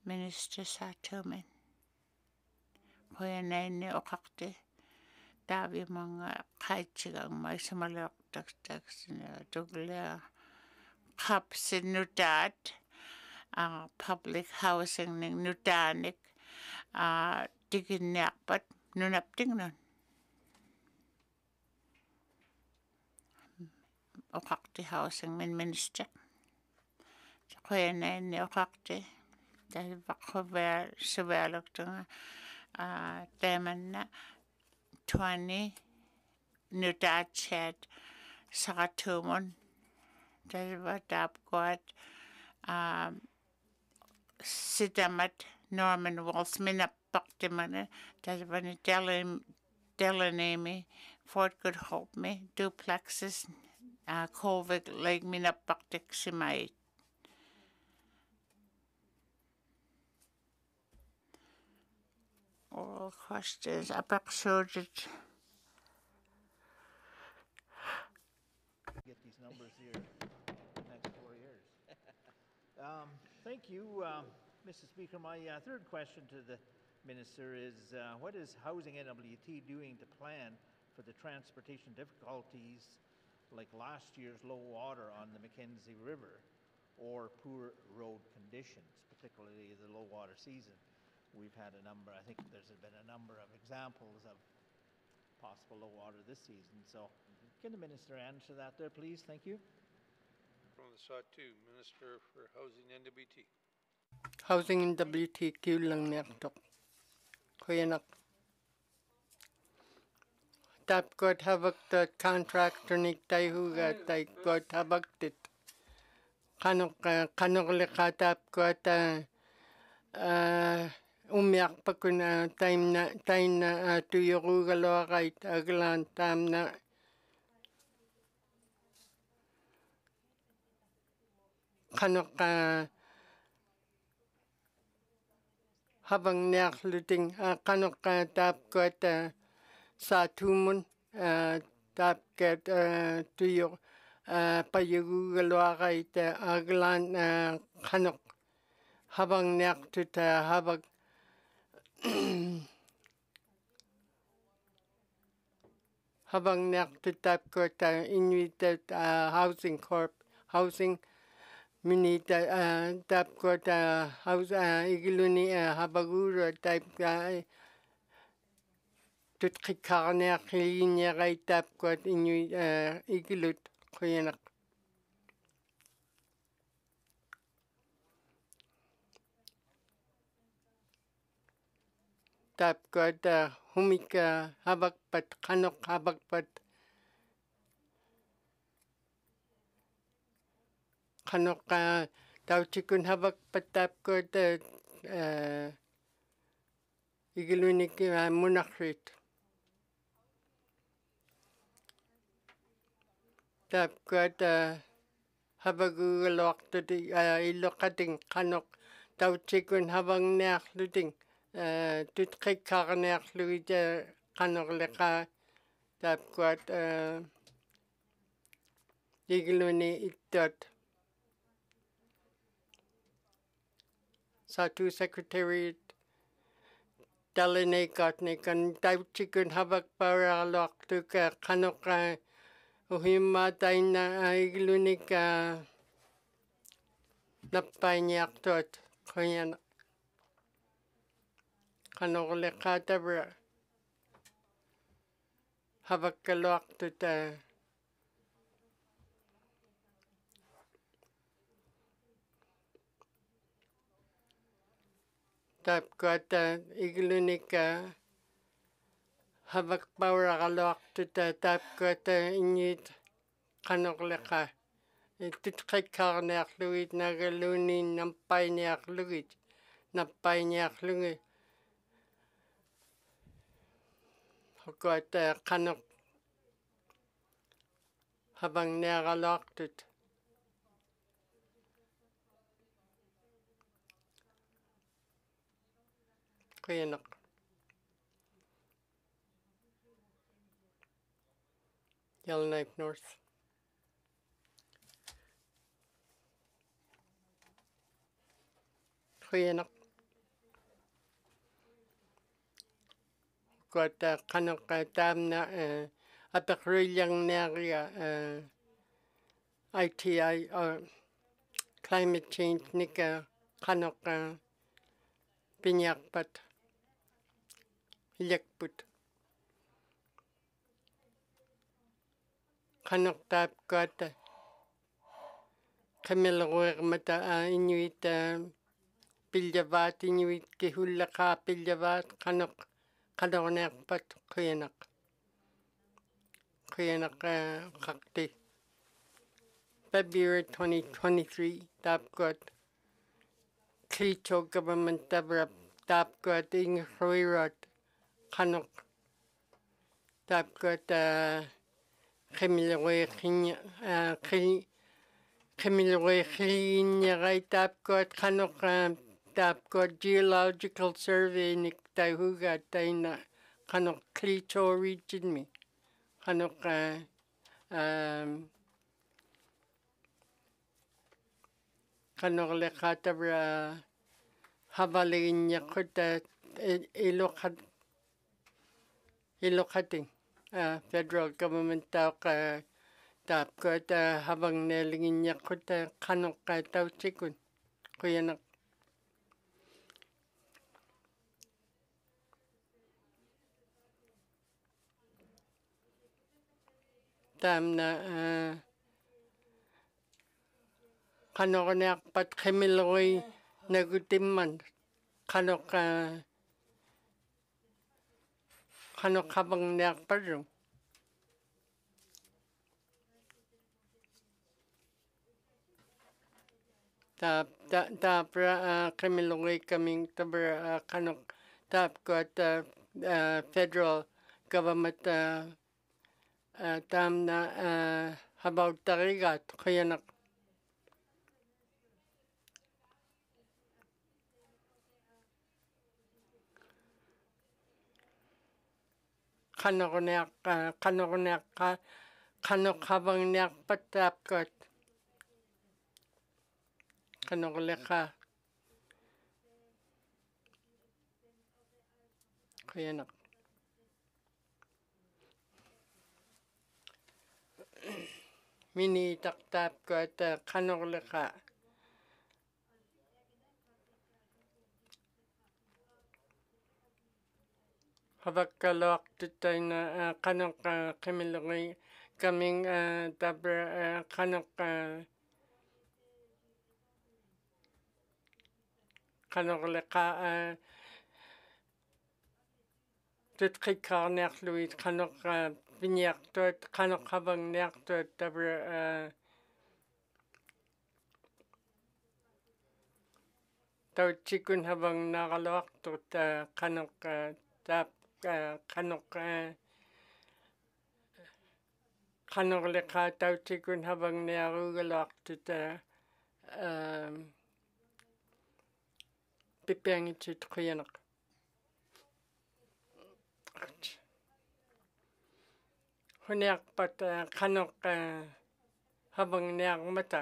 Minister Satumin qoyanaini oqaqti taavimanga qaitsigaangmai samaliortaksina tuglea qapsinutaat public housing ning nutaanik tiginniarpat nunaptingnun oqaqti housing minister qoyanaini oqaqti Inuvialuktun taamanna 20 nutaatsiat saqatumun tasva taapkuat Sidamat Norman Walls Minapaktimana Tasvani Delanemi Fort Good Hope Me Duplexes Kovic Lake Minapaktik Simai. Oral questions approximated. Get these numbers here next 4 years. Thank you, Mr. Speaker. My third question to the Minister is, what is Housing NWT doing to plan for the transportation difficulties like last year's low water on the Mackenzie River or poor road conditions, particularly the low water season? We've had a number, I think there's been a number of examples of possible low water this season. So can the Minister answer that there, please? Thank you. From the Satu, Minister for Housing NWT. Housing NWT lang niyaktok. Kuyanak. Tap got habak the contractor nik tayo huga tay got habak tit. Kanok leka tap got umiyak pa kun time na tuyo galo kahit aglan tam na kanok habang nakluting kanok tap got sa tumun tap got tuyo payugalo kahit aglan kanok habang naktuta habang habang naktutap got housing minita tap got house igiluni habaguro type tutkikane klinya gai tap got igilut kuyanak tap got humika habakpat kanok habakpat kanok tau chikun habakpat tap got igilunik munakrit tap got habagulok tadi ilokating kanok tau chikun habang nakluting tutkikane luita kanok leka tap got igiluni itot Satu Secretariat Dalene got nikan tau chikun habak paralok tuka kanok uhima taina iglunik napanyak tot kuyan kanok leka tabra habak kalok tuta tap got iglunik habak paralok tuta tap got inyit kanok leka tutkikane luit nagaluni nampainya luit nampainya luit got kanok habang nagalok tut kuyanak Yellowknife North kuyanak got kanok tam na apakrilyang naria ITI climate change nika kanok pinyakpat yakput kanok tap got kamilawag mata inuit piljavat inuit kihulaka piljavat kanok nakpat kuyanak kakti February 2023 tap got Clito government tabra tap got in Huirot Kanok tap got Camille Camille tap got Kanok tap got geological survey Nick Tahuga Taina Kanok Clito region me Kanok Kanok Lekatabra Habalin Yakuta Ilokating federal government tap got habang nelingin Yakuta Kanok Tau Chikun Kuyanak Tam na Kanok pat Kemiloy Nagutimman Kanok Kanok habang nakparong tap Kemiloy coming tabra Kanok tap got federal government tam na about tarigat kuyanak Kanok habang nakpatap got Kanok leka kuyanak mini tap got Kanok leka habakkalok tutayna Kanok Kemiloy coming tabra Kanok Kanok leka tutkikarniak Louis Kanok binyak tot Kanok habang niak tot tabra tau chikun habang nakalok tot Kanok tap Kanok Kanok leka tau chikun habang niarugalok tot pipiangit kuyanak Huniak pat Kanok habang niak mata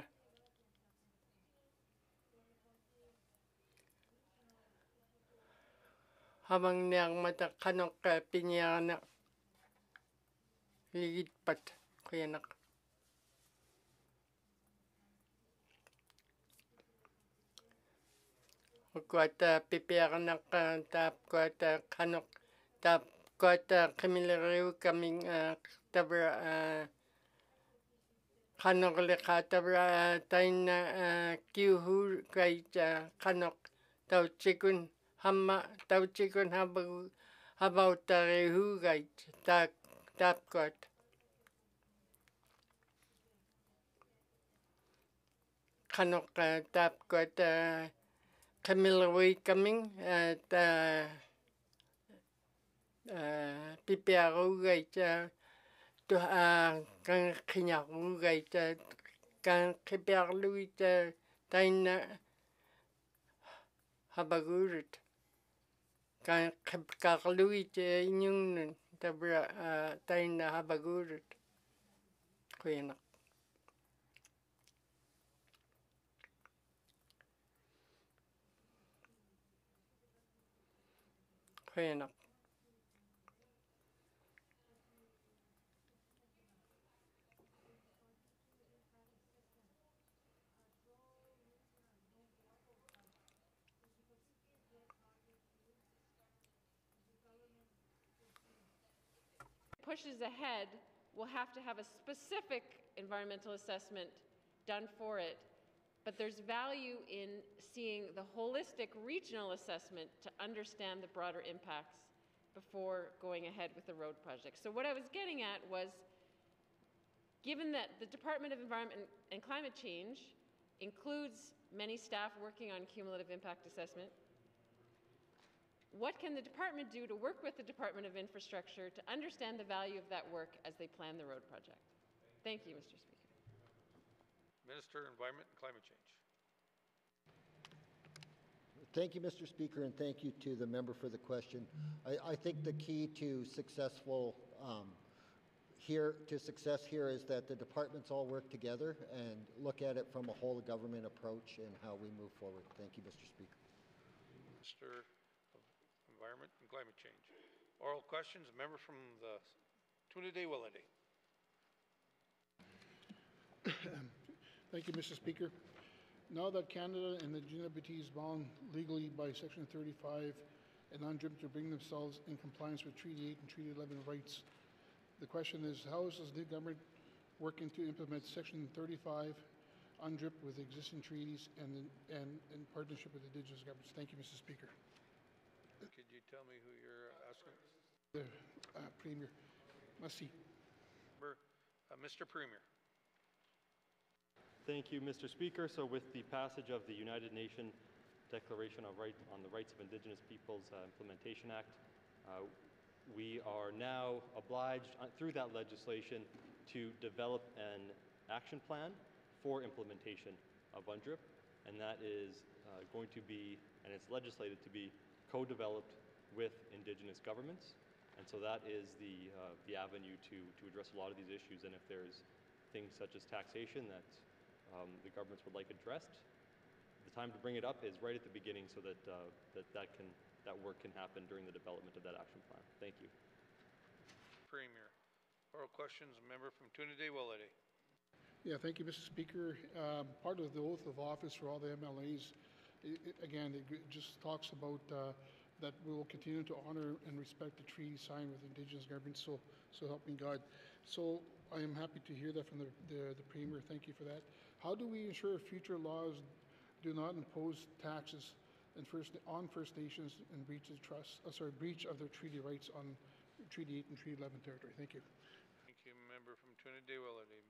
habang niak mata Kanok pinyanak ligit pat kuyanak Kuat pipianak tap kuat Kanok tap kuat Kemiloy coming tabra Kanok leka tabra taina kiuhu kait Kanok tau chikun hamma tau chikun habau tarehu gait tap kuat Kanok tap kuat Kemiloy coming pipiaru gait to kan kinyaru gait kan kipiarlu taina habagurit kan kipiarlu inyung tabra taina habagurit kuyanak kuyanak pushes ahead, we'll have to have a specific environmental assessment done for it. But there's value in seeing the holistic regional assessment to understand the broader impacts before going ahead with the road project. So what I was getting at was, given that the Department of Environment and Climate Change includes many staff working on cumulative impact assessment. What can the department do to work with the Department of Infrastructure to understand the value of that work as they plan the road project? Thank you, Mr. Speaker. Minister, Environment and Climate Change. Thank you, Mr. Speaker, and thank you to the member for the question. I think the key to success here is that the departments all work together and look at it from a whole government approach and how we move forward. Thank you, Mr. Speaker. Minister of Environment and Climate Change. Oral questions, a member from the Tune-a-Day-Willity. Thank you, Mr. Speaker. Now that Canada and the GNWT is bound legally by Section 35 and UNDRIP to bring themselves in compliance with Treaty 8 and Treaty 11 rights, the question is, how is the government working to implement Section 35 UNDRIP with existing treaties and in partnership with Indigenous governments? Thank you, Mr. Speaker. Could you tell me who you're asking? The Premier. Merci. Mr. Premier. Thank you, Mr. Speaker. So with the passage of the United Nations Declaration on the Rights of Indigenous Peoples Implementation Act, we are now obliged through that legislation to develop an action plan for implementation of UNDRIP, and that is going to be, and it's legislated to be, co-developed with Indigenous governments. And so that is the avenue to address a lot of these issues. And if there's things such as taxation that the governments would like addressed, the time to bring it up is right at the beginning so that that work can happen during the development of that action plan. Thank you. Premier. Oral questions, a member from Tune-a-Day-Willity. Yeah, thank you, Mr. Speaker. Part of the oath of office for all the MLAs, again, it just talks about that we will continue to honor and respect the treaty signed with Indigenous governments, so help me God. So I am happy to hear that from the Premier. Thank you for that. How do we ensure future laws do not impose taxes on First Nations and breach of their treaty rights on Treaty 8 and Treaty 11 territory? Thank you. Thank you, member from Tune-a-Day-Willity.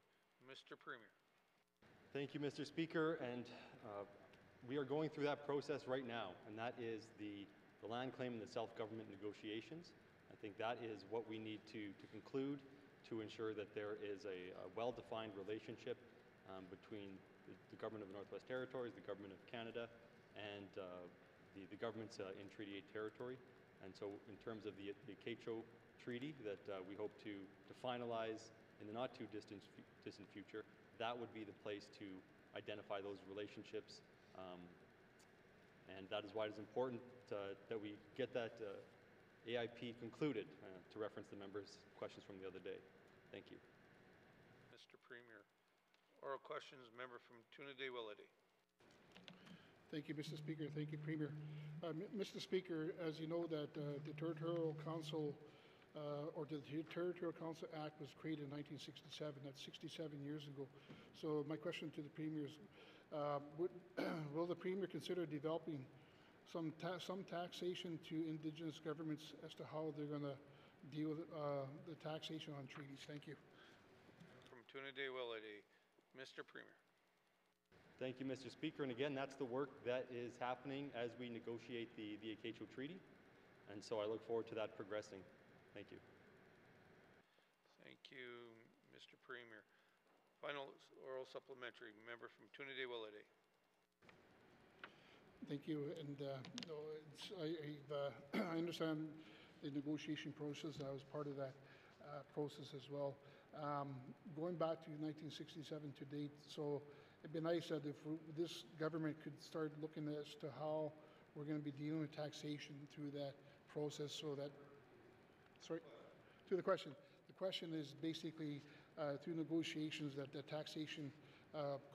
Mr. Premier. Thank you, Mr. Speaker. And we are going through that process right now, and that is the land claim and the self-government negotiations. I think that is what we need to conclude to ensure that there is a well-defined relationship between the government of the Northwest Territories, the government of Canada, and the governments in Treaty 8 territory. And so in terms of the Akecho Treaty that we hope to finalize in the not too distant future, that would be the place to identify those relationships. And that is why it is important that we get that AIP concluded, to reference the member's questions from the other day. Thank you. Mr. Premier. Oral questions, member from Tune-a-Day-Willity. Thank you, Mr. Speaker. Thank you, Premier. Mr. Speaker, as you know that the Territorial Council or the Territorial Council Act was created in 1967. That's 67 years ago. So my question to the Premier is, will the Premier consider developing some taxation to Indigenous governments as to how they're going to deal with the taxation on treaties? Thank you. From Tune-a-Day-Willity, Mr. Premier. Thank you, Mr. Speaker. And again, that's the work that is happening as we negotiate the Akecho Treaty. And so I look forward to that progressing. Thank you. Thank you, Mr. Premier. Final oral supplementary, member from Tune-a-Day-Willity. Thank you. And I understand the negotiation process. I was part of that process as well. Going back to 1967 to date, so it'd be nice that if this government could start looking as to how we're going to be dealing with taxation through that process, so that, sorry, to the question. The question is basically through negotiations that the taxation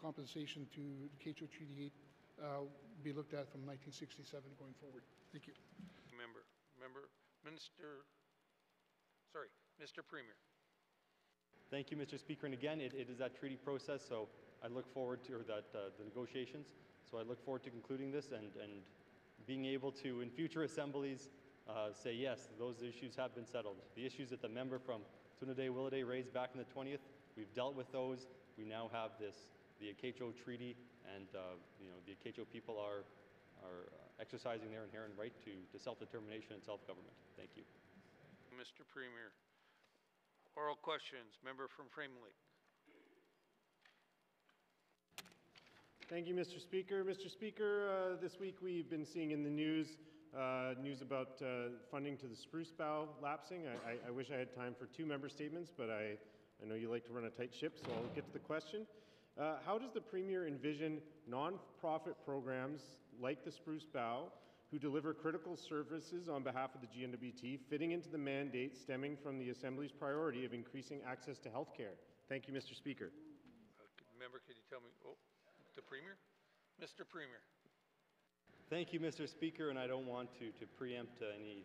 compensation to the Akecho Treaty 8 be looked at from 1967 going forward. Thank you. Mr. Premier. Thank you, Mr. Speaker. And again, it is that treaty process, so I look forward to the negotiations. So I look forward to concluding this and being able to, in future assemblies, say, yes, those issues have been settled. The issues that the member from Tune-a-Day-Willity raised back in the 20th, we've dealt with those. We now have the Akecho Treaty, and the Akecho people are exercising their inherent right to self-determination and self-government. Thank you. Mr. Premier. Oral questions. Member from Frame Lake. Thank you, Mr. Speaker. Mr. Speaker, this week we've been seeing in the news about funding to the Spruce Bough lapsing. I wish I had time for 2 member statements, but I know you like to run a tight ship, so I'll get to the question. How does the Premier envision non-profit programs like the Spruce Bough, who deliver critical services on behalf of the GNWT, fitting into the mandate stemming from the Assembly's priority of increasing access to health care? Thank you, Mr. Speaker. Member, could you tell me, the Premier? Mr. Premier. Thank you, Mr. Speaker, and I don't want to preempt any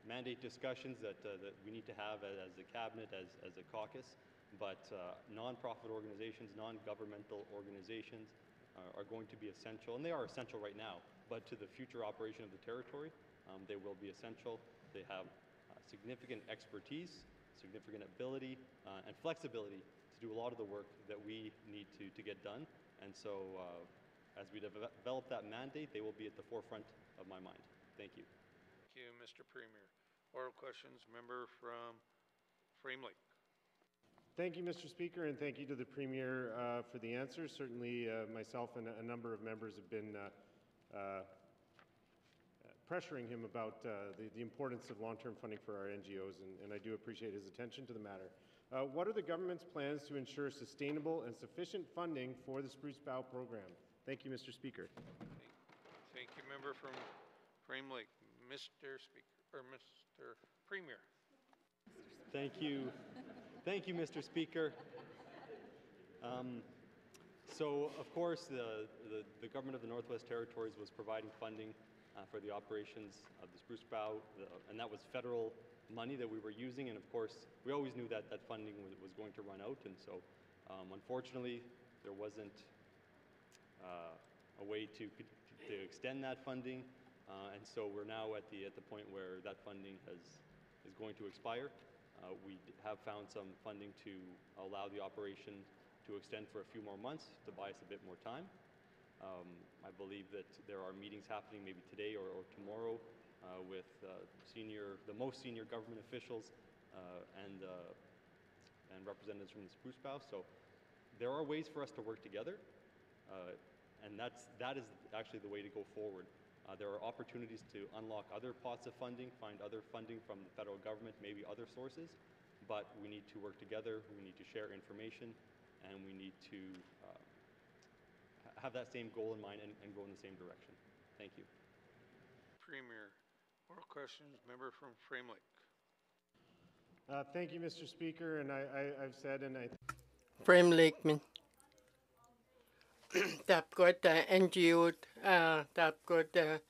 mandate discussions that we need to have as a cabinet, as a caucus, but non-profit organizations, non-governmental organizations are going to be essential, and they are essential right now, but to the future operation of the territory, they will be essential. They have significant expertise, significant ability, and flexibility to do a lot of the work that we need to get done, and so as we develop that mandate, they will be at the forefront of my mind. Thank you. Thank you, Mr. Premier. Oral questions. Member from Frame Lake. Thank you, Mr. Speaker, and thank you to the Premier for the answer. Certainly, myself and a number of members have been pressuring him about the importance of long-term funding for our NGOs, and I do appreciate his attention to the matter. What are the government's plans to ensure sustainable and sufficient funding for the Spruce Bough program? Thank you, Mr. Speaker. Thank you, member from Frame Lake. Mr. Speaker, or Mr. Premier. Thank you. Thank you, Mr. Speaker. So, of course, the government of the Northwest Territories was providing funding for the operations of the Spruce Bough, and that was federal money that we were using, and of course, we always knew that that funding was going to run out, and so, unfortunately, there wasn't a way to extend that funding, and so we're now at the point where that funding is going to expire. We have found some funding to allow the operation to extend for a few more months to buy us a bit more time. I believe that there are meetings happening maybe today or tomorrow with the most senior government officials and representatives from the Spruce Bough. So there are ways for us to work together, and that is actually the way to go forward. There are opportunities to unlock other pots of funding, find other funding from the federal government, maybe other sources, but we need to work together, we need to share information, and we need to have that same goal in mind and go in the same direction. Thank you. Premier, oral questions, member from Frame Lake. Thank you, Mr. Speaker, and I've said, and I... Frame Lake, man. Tapgot NGO tapgot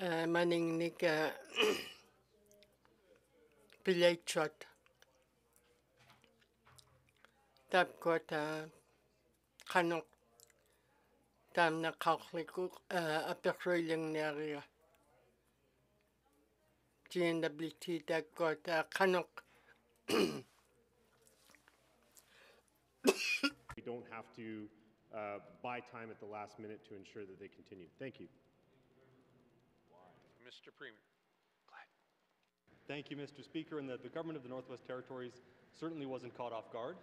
maningnik pilaichot tapgot kanok tam na kaklikuk apekroiling naria GNWT tapgot kanok. We don't have to buy time at the last minute to ensure that they continue. Thank you. Mr. Premier. Glad. Thank you, Mr. Speaker. And the government of the Northwest Territories certainly wasn't caught off guard.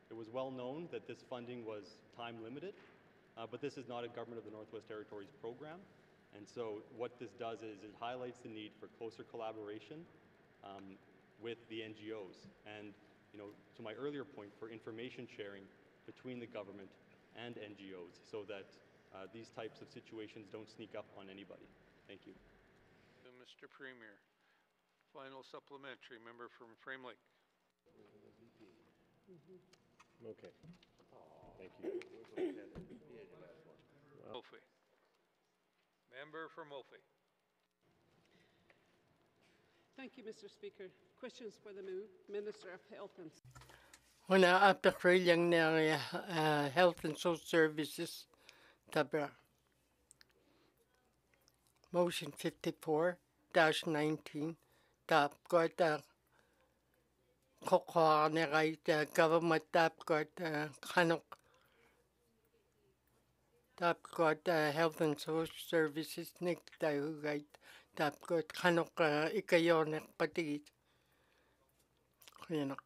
It was well known that this funding was time limited, but this is not a government of the Northwest Territories program. And so what this does is it highlights the need for closer collaboration with the NGOs. And to my earlier point, for information sharing between the government and NGOs so that these types of situations don't sneak up on anybody. Thank you. Mr. Premier, final supplementary, member from Frame Lake. Okay. Thank you. Mophie. Member from Mophie. Thank you, Mr. Speaker. Questions for the Minister of Health and Huna apekroiling naria Health and Social Services tabra. Motion 54-19 tapgot kokwa nerai government tapgot kanok tap got health and social services nik tayo tap got kanok ikayonek patigit kuyanak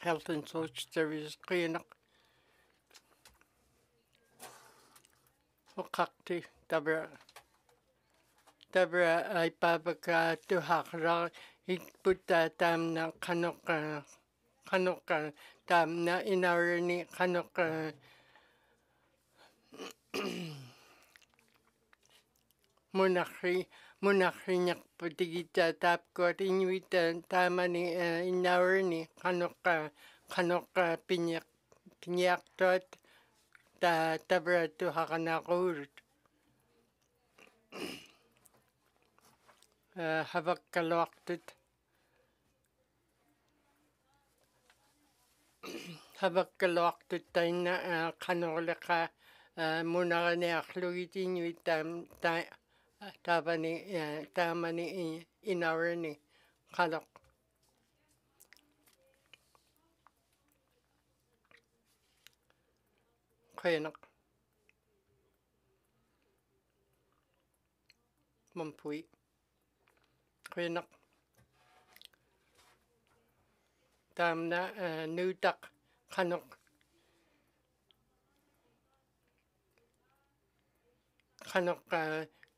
health and social services kuyanak okakti tabra ay papaka tuhakra ikputa tam na kanok tam na inarani kanok Munakri nyak patigita tap ko inuita tamani inarani kanok pinyak tot tabra tu hakanakurut havak kaloktut taina kanoleka munarani aklugit inuita tamani inarani kalok kuyanak mampui kuyanak tamna nutak kanok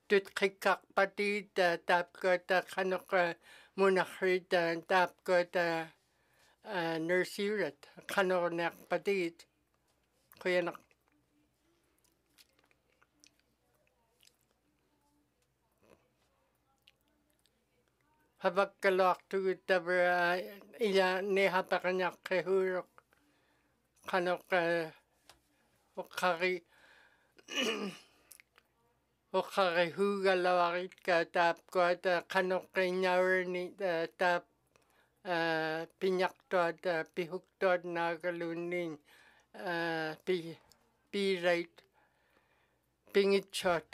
tut kikak pati tap ko kanok munakri tap ko nursirat kanok nak pati kuyanak havak kalok tu tabra ila ne hapakanyak kehurok kanok okari hugalawarit ka tap ko kanok inarani tap pinyak tot pihuk tot nagalunin pirait pingitshot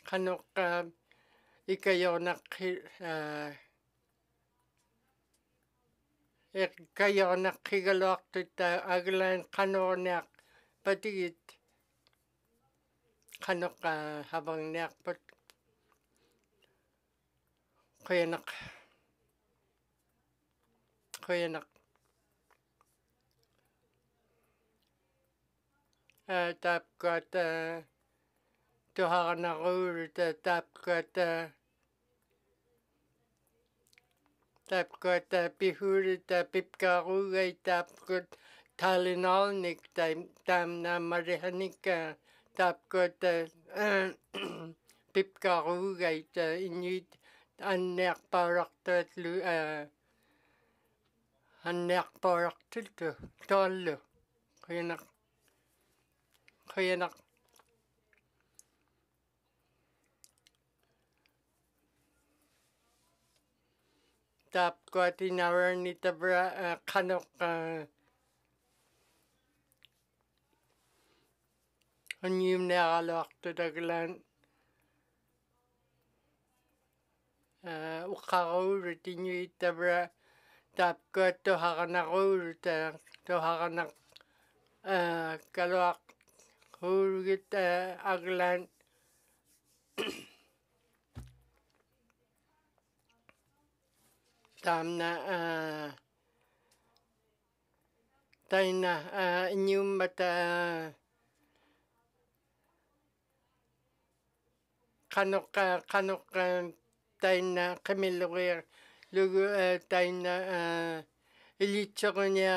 kanok ikayonak higalok tuta aglan kanonak patigit kanok habang nek pat kuyanak tap got tuhanakur tap got pihur pipkarugay tap got talinalnik tam na marihanik tap got pipkarugay inuit annek parak tollu kuyanak tap got inarani tabra kanok anyum negalok tutaglan ukagur inuit tabra tap got tuhakanakur tuhakanak kalok hurgit aglan tamna taina inyumata kanok taina kamiluger lugu taina ilitsogonya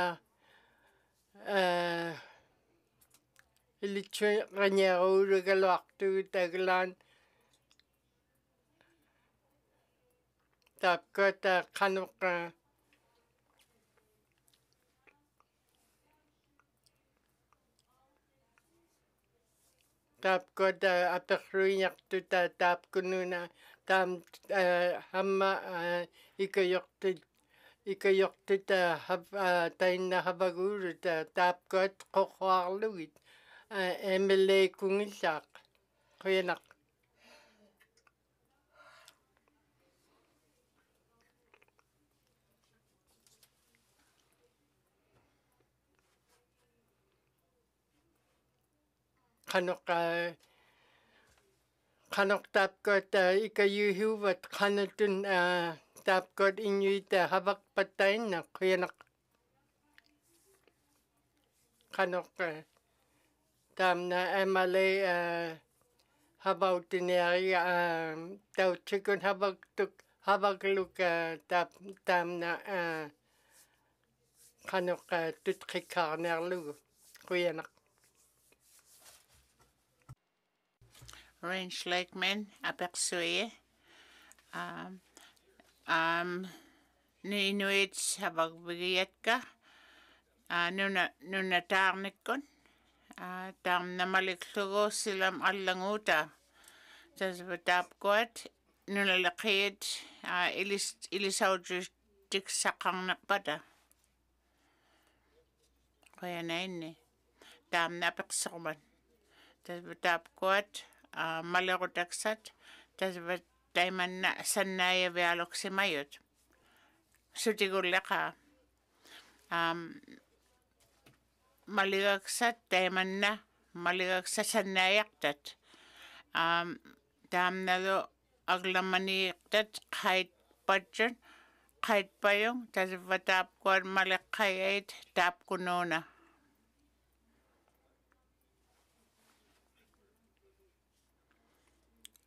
urugalok tu taglan tap got kanok tap got apakruyak tu tap kununa tam hamma ikayoktu taina habagur tap got kokwarluit emele kungisak kuyanak kanok kanok tapkot ikayuhuvat kanatun tapkot Inuit habak patain na kuyanak kanok tam na MLA habautineri tau chikun habak luk tam na kanok tutkikarnerlu kuyanak. Range Lakeman, Apexuye. Ni Inuit habagbigiyetka. Nuna tarnikon. Tam na maliklugo silam allanguta. Tasbatapkwat. Nuna lakid. Ilisaudris tiksakang nakpada. Kaya na ini. Tam na apexoman. Tasbatapkwat. Malirutaksat. Tasbat daiman na sanaya Inuvialuktumayut. Sutigulaka. Maligaksat daiman na maligaksat sanayaktat. Dam na do aglamaniyaktat kait padjan kait payong tasbatapkwat malikayait tap kunona.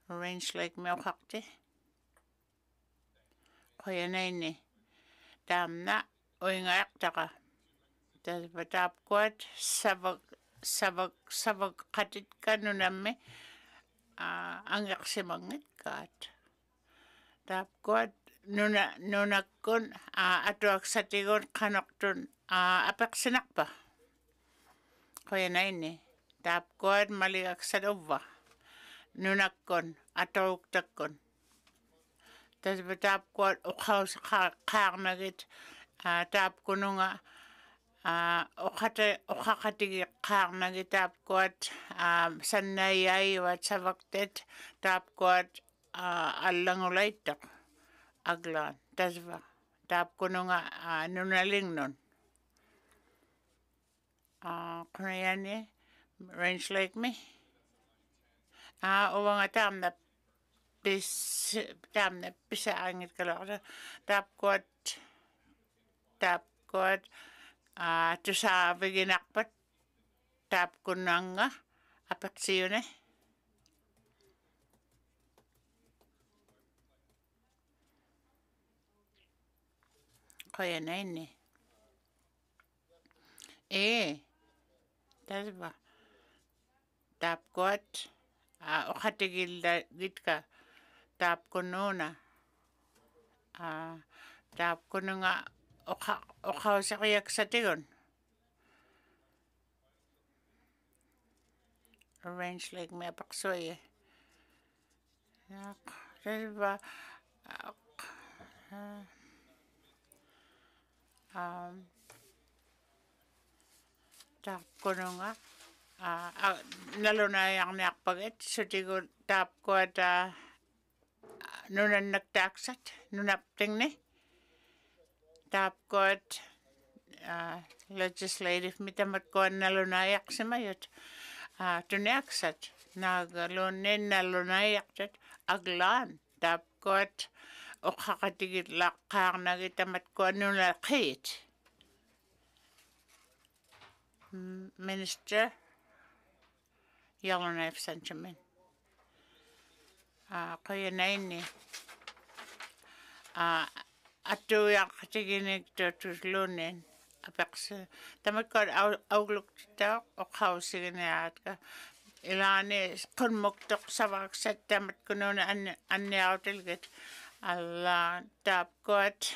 Range like Melhakti. Koyanaini. Damna oingaktaka. Tasbatapkwat savag katit kanuname angaksimangit kat. Tapkwat nunakun atuaksatigon kanoktun apeksinakpa. Koyanaini. Tapkwat maligaksadova. Nunakon atauktakon. Tasbatapkwat ukhaus karnagit tapkununga ukakatigi karnagit tapkwat sanayay wat savaktet tapkwat allangulaitak aglan tasva tapkununga nunalingnon. Kunayani range like me. Uwanga tamna pisa angit kalakta tapkwat tusa viginakpat tapkunanga apeksiyone. Kaya na ini. Tasba tapkwat ukatigil gitka tapkununa tapkununga ukausakiyak sa tigon. Arrange like me apaksoye. Tasba tapkununga nalunayang nakpaget sutigo tapkwat nunan nagtaksat nunaptingni tapkwat legislative mitamatkuan nalunayak simayut tuniaksat nagalunin nalunayaktat aglan tapkwat ukakatigit lakar nagitamatkuan nunakit. Minister Yellowknife Sentiment. Kaya na ini. Ato yang katiginig tutulunin. Apeksa. Tamat ko augluk tita o kausigin na atka. Ilani kunmuktok sa wakset tamat ko noon anyautilgit. Ala tapkot.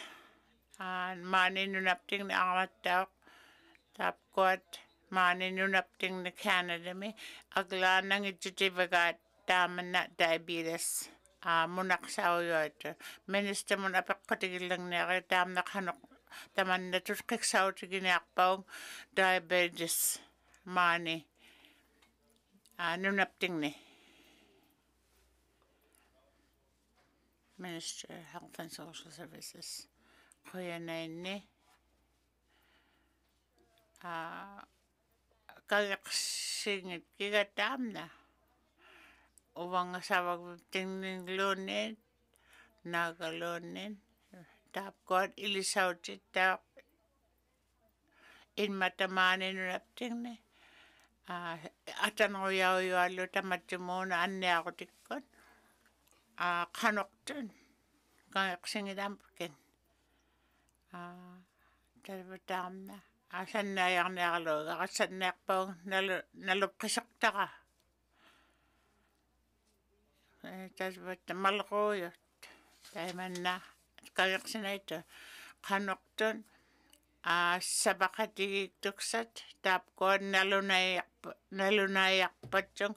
Mani nunapting na angat tao. Tapkot. Mani nunapting na Canada mi agla nang itutivagat taman na diabetes munak sa uyot minister mun apakatigil lang na tam na kanok taman na tutkik sa utiginiakpaw diabetes mani nunapting ni Minister Health and Social Services kuya na ini kagaks singit kiga tamna. Uvanga sabag tingning lunin, nagalunin. Tap God ilisautit tap in matamanin raptingne. Atano yao yalo tamatimona anneagotikon. Kanokton. Kayak singidamkin. Talvatamna. Asanayarnearlo. Akasannearpong nalupkisaktaqa. Talvatamalquyut. Taimanna. Kayak sinaita. Kanokton. Sabakatigik tuksat. Tapkon nalunayakpatjong.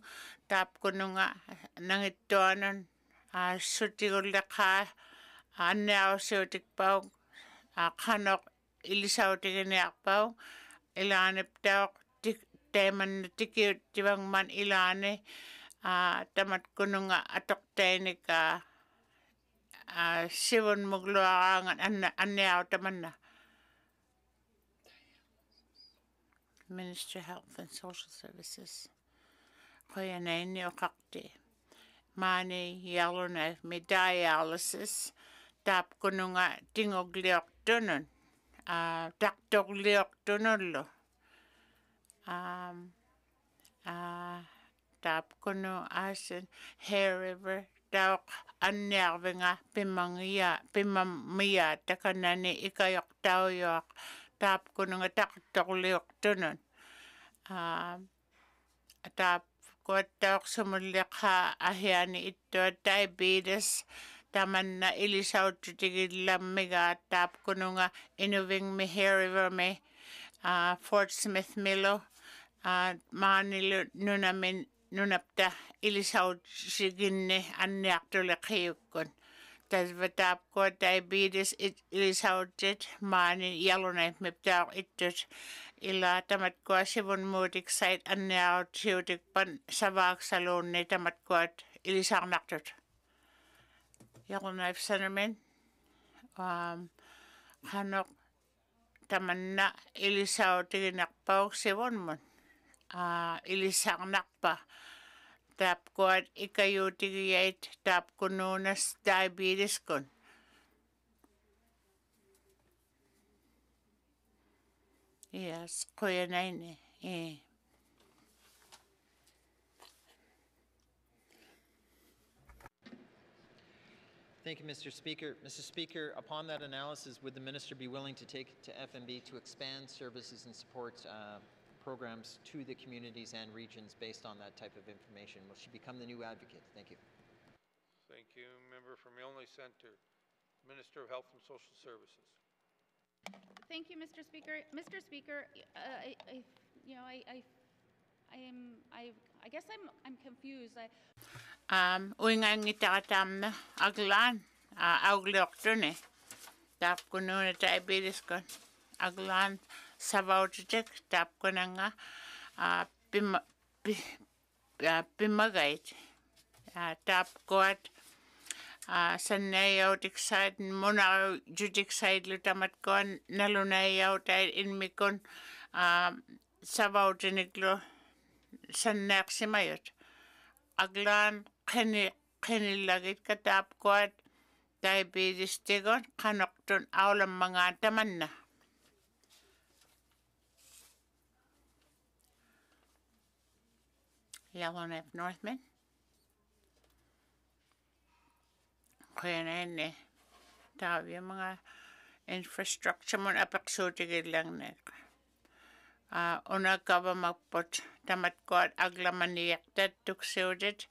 Tapkonunga nangituanon. Sutigullaka. Anneausiutikpaung. Kanok ilisautiginiarpau. Ilaaniptauq taiman tikiut tivangman ilaane. Tamat kununga atoktenik sivun mugluarangan anneautamanna. Minister of Health and Social Services. Koyanaini okakti. Mani yalunay mi dialysis. Tap kununga tingoglioktunun. Taktoglioktunullo. Tap kunu asin hair river. Tauk annervinga pimamia takanani ikayoktauyoak. Tap kununga taktoglioktunun. Tap kuattauk sumulliqa ahiani ittua diabetes. Tamanna ilisaututigillammiga tap kununga Inuving hair river me Fort Smith Milo maanilu nunapta ilisautsiginne anniartuleqiukkun. Tasvatap ko diabetes ilisautit maani yalunay miptauq ittut ila tamat ko sivun muutik sait anniartiutik pan savaaksaluunni tamat koat ilisarnartut. Yalunay Senamen kanok tamanna ilisautiginiarpauq sivunmun. Ilisarnarpa. Tap koat ikayutigiyait tap kununas diabetes kun. Yes, kuyanaini. Thank you, Mr. Speaker. Mr. Speaker, upon that analysis, would the minister be willing to take to FMB to expand services and support programs to the communities and regions based on that type of information? Will she become the new advocate? Thank you. Thank you. Member from Milne Centre, Minister of Health and Social Services. Thank you, Mr. Speaker. Mr. Speaker, I guess I'm confused. Uingangitaqatamna aglaan augliortuni tapkununa diabeteskun aglaan savautitik tapkunanga pimagait tapkuat sannayautiksaat munarjutiksaat lutamatkuan nalunayautait inmikun savautiniklu sanneaqsimayut aglaan qenillagit katapkuat diabetes tigon qanoqtun aulammangaan tamanna. Yellowknife Northman. Qenenne taavia mga infrastructure mun apaqsuutigillangne. Una kavamaqput tamatkuat aglamaniaqtat tuksiutit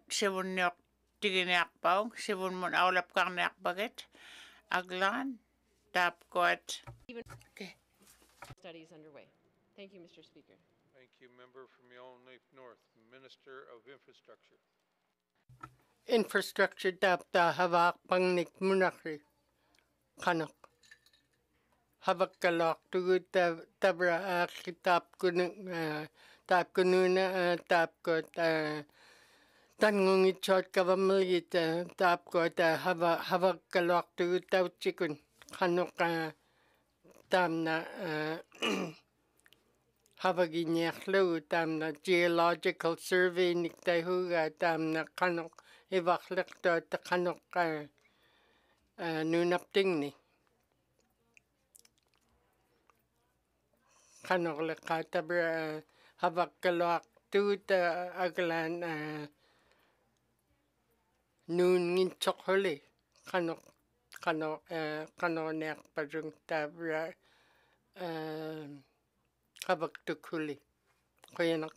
sivunniuq tiginiaqpaung sivunmun aulapqarniaqpagit aglaan tapkuat. Okay. Studies underway. Thank you, Mr. Speaker. Thank you. Member from Yellowknife North, Minister of Infrastructure. Infrastructure tapta havaq pangnik munakri kanok. Havakkalaq tugut tabra tapkununa tapkot tangungitchot kavamaligit tapkot havakkalaq tugut tautsikun kanok tamna Havaginiachlu tamna geological survey niktahuga tamna kanok ivaklekto ta kanok nunaptingni. Kanok lekatabra havakaloak tuta aglan nun nginchokholi kanok kanonek parung tabra habaktukuli koyanak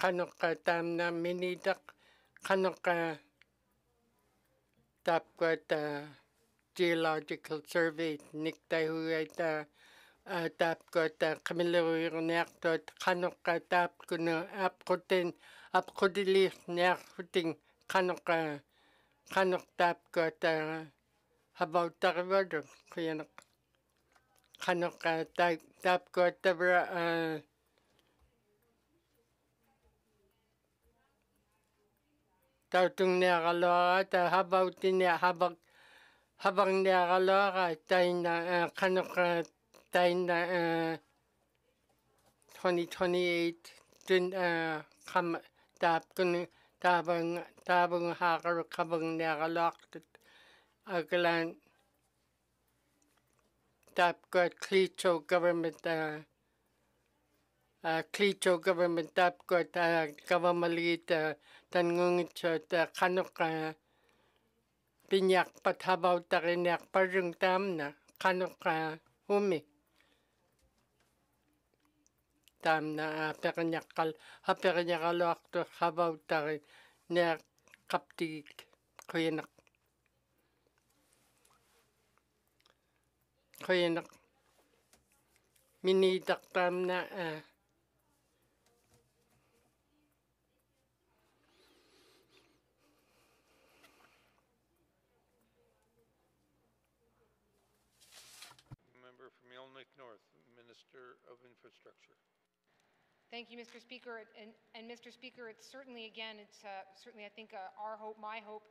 kanok tamna minidak kanok tapkwat geological survey niktahuaita tapkwat kamiluirnek tot kanok tapkuna apkodili nerhuting kanok tapkwat habautarvado koyanak kanok tapkwat tabra tautung neraloa ta habautin habang neraloa taina kanok taina 2028 dun kam tapkun tabung hakar kabang neraloa aglan tapkwat Klito government tapkwat government tangungit kanok pinyak pathabaw tarinak parung tamna kanok humi tamna apernyakalok to habaw tari ner kaptik koyanak minidak tamna Member from Yellowknife North, Minister of Infrastructure. Thank you, Mr. Speaker. And Mr. Speaker, it's certainly, again, it's certainly, I think, our hope, my hope,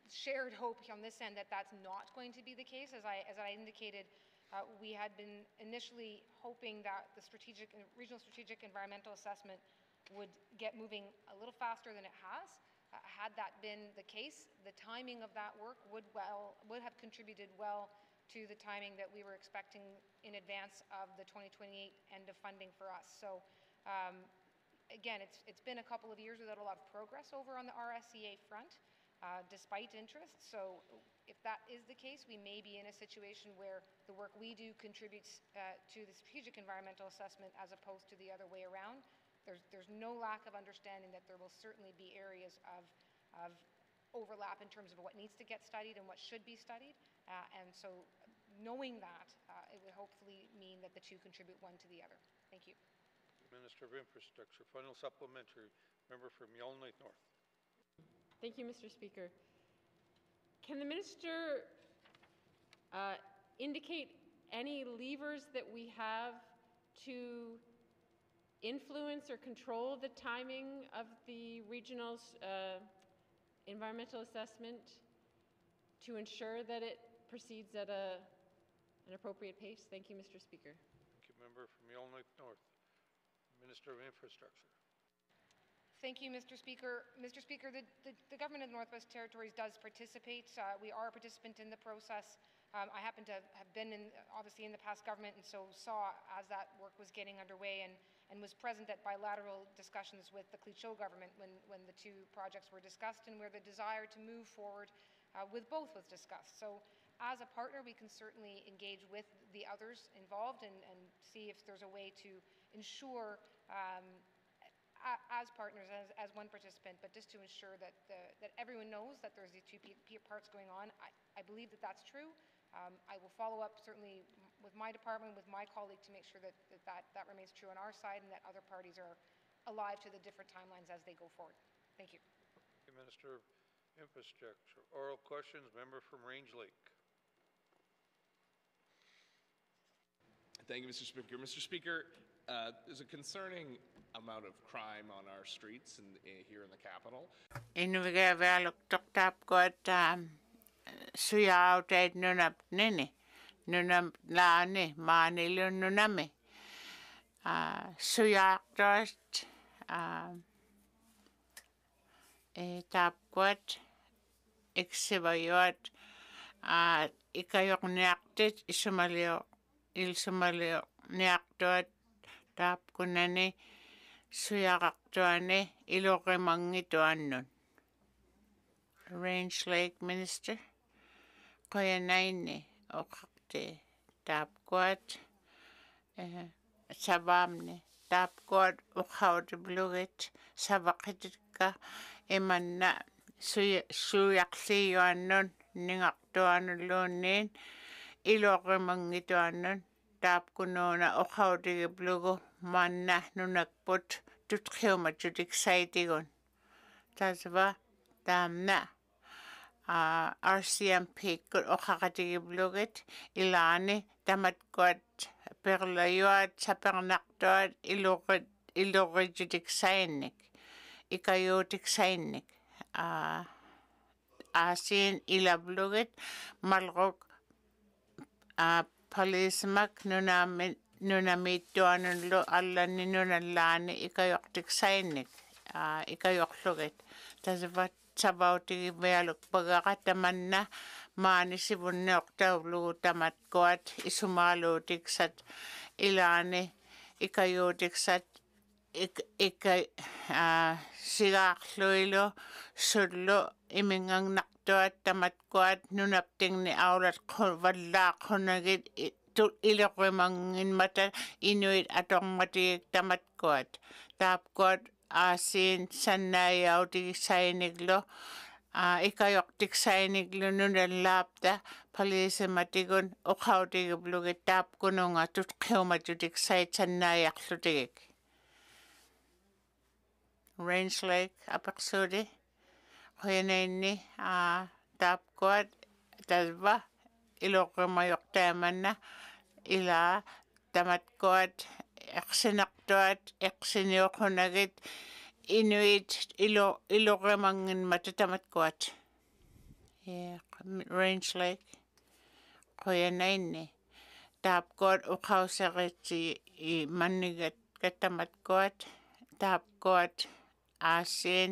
shared hope on this end that that's not going to be the case. As I indicated, we had been initially hoping that the regional strategic environmental assessment would get moving a little faster than it has. Had that been the case, the timing of that work would have contributed well to the timing that we were expecting in advance of the 2028 end of funding for us. So again, it's been a couple of years without a lot of progress over on the RSEA front, despite interest. So if that is the case, we may be in a situation where the work we do contributes to the strategic environmental assessment as opposed to the other way around. There's no lack of understanding that there will certainly be areas of overlap in terms of what needs to get studied and what should be studied. And so knowing that, it would hopefully mean that the two contribute one to the other. Thank you. Minister of Infrastructure, final supplementary, member from Yellowknife North. Thank you, Mr. Speaker. Can the minister indicate any levers that we have to influence or control the timing of the regional environmental assessment to ensure that it proceeds at an appropriate pace? Thank you, Mr. Speaker. Thank you, member from Yellowknife North, Minister of Infrastructure. Thank you, Mr. Speaker. Mr. Speaker, the Government of the Northwest Territories does participate. We are a participant in the process. I happen to have been obviously in the past government, and so saw as that work was getting underway and was present at bilateral discussions with the Klito government when the two projects were discussed and where the desire to move forward with both was discussed. So as a partner, we can certainly engage with the others involved and see if there's a way to ensure as partners, as one participant, but just to ensure that everyone knows that there's these two parts going on. I believe that that's true. I will follow up certainly with my department, with my colleague, to make sure that remains true on our side and that other parties are alive to the different timelines as they go forward. Thank you. Minister of Infrastructure. Oral questions, member from Range Lake. Thank you, Mr. Speaker. Mr. Speaker, there's a concerning amount of crime on our streets here in the capital. Inuvialuktun tapkwat suyautait nunapnini nunam laane maanilo nuname. Suyaqtoast tapquat iksivayuat ikayokniaqtit ilsumalio niaqtuat tapkunani suyaqaqtuani iloqimangituannun. Range Lake Minister qoyanaini oqaqti tapquat sabamni tapquat uqautibluget sabaqitikka imanna suyaqliyuannun ningaqtuanulluunniin iloqimangituannun tapkunuuna uqautigiblugu manna nunakput tutqiumatutiksaytigun tasva taamna RCMP kut oqaqatigibluget ilaani tamatkuat perlayuat sapernaqtuat iluqitutiksayinnik ikayuutiksayinnik aasiin ilabluget malquk policemak nunamiittuanullu allanni nunallaani ikayoqtiksayinnik ikayoqluget tasvat sabautigimialukpagaqa tamanna maani sivunneoqtauvlugu tamatkuat isumaaluutiksat ilaani ikayuutiksat sigaaqluilu sullu imingangnnaqtuat tamatkuat nunaptingni aulat vallaaqunagit iloqimanginmata inuit atoqmatigik tamatkuat taapkuat aasiin sannaayautikisayniklu ikayoqtiksayniklu nunallaapta paliisimatigun uqautigiblugi taapkununga tutqiumatutiksayit sannaayaqlutigik. Range Lake apeqsuudi qoyanainni taapkuat tasva iloqimayoqtaamanna ilaa tamatkuat eqsinaqtuat eqsiniuqunagit inuit iloqimanginmata tamatkuat. Range Lake qoyanainni taapkuat uqauseqitsi mannigat katamatkuat taapkuat aasiin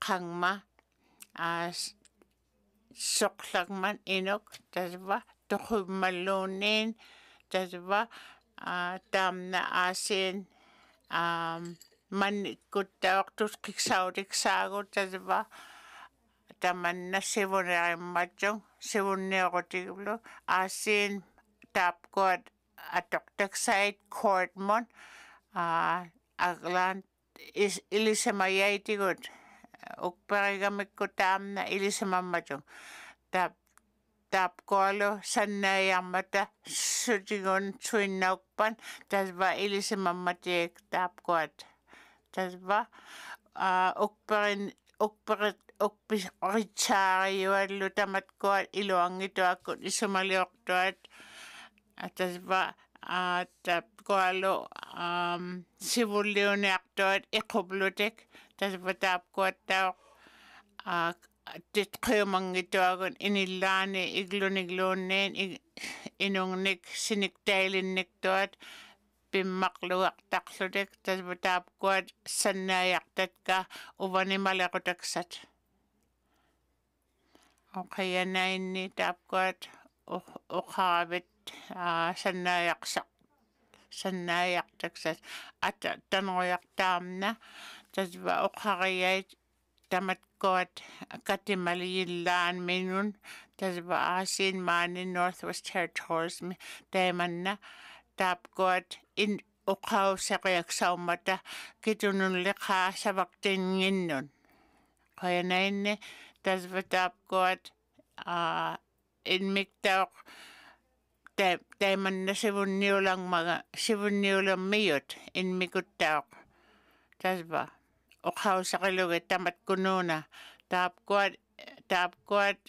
qangma soqlaqman inuk tasva tuqummalluunniin tasva taamna aasiin mannikkuttauq tutqiksautiksagu tasva tamanna sivunerimmatiung sivunniuqutiglu aasiin taapkuat atoqtaksait courtmon aglaan ilisamayaytigut ukperigamikku taamna ilisamammatung taapkualu sannaayarmata sutigun suinnaukpan tasva ilisamammatik taapkuat tasva ukperitsaariyuallu tamatkuat iluangituakut isumaliortuat tasva taapkualu sivulliuniartuat iquplutik tasva taapkuattauq titqiumangituagun inillaani iglunigluunniin inungnik siniktailinniktuat pimmaqluaqtaqlutik tasva taapkuat sannaayaqtatka uvanimalequtaksat oqayanainni taapkuat uqaravit sannaayaqtaksat taneruyartaamna tasva uqariyait tamatkuat katimaliyillaan minun tasva aasiin maani Northwest Territories taimanna taapkuat uqauseqiaksaummata kitununliqaa savaktinginnun qoyanainni tasva taapkuat inmiktauq taimanna sivunniulammiyut inmikuttauq tasva uqauseqilugit tamatkunuuna taapkuat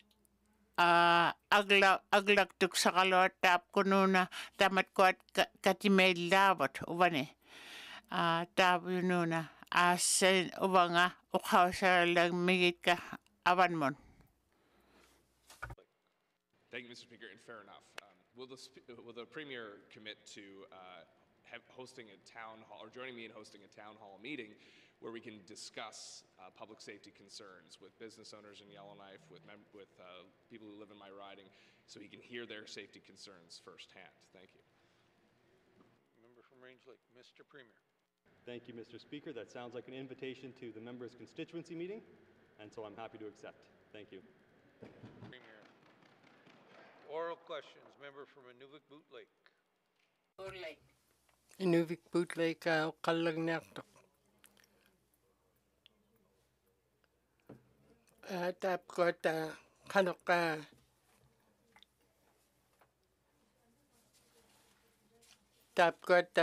aglaktuksaqaluat taapkunuuna tamatkuat katimaillaavut uvani taavunuuna aassaan uvanga uqauseqilagmigitka avanmun. Thank you, Mr. Speaker, and fair enough. will the Premier commit to hosting a town hall, or joining me in hosting a town hall meeting where we can discuss public safety concerns with business owners in Yellowknife, with people who live in my riding, so he can hear their safety concerns firsthand? Thank you. Member from Range Lake, Mr. Premier. Thank you, Mr. Speaker. That sounds like an invitation to the member's constituency meeting, and so I'm happy to accept. Thank you. Premier. Oral questions. Member from Inuvik-Boot Lake. Inuvik-Boot Lake, Kalagnerto. Tapgot, Kanoka. Tapgot,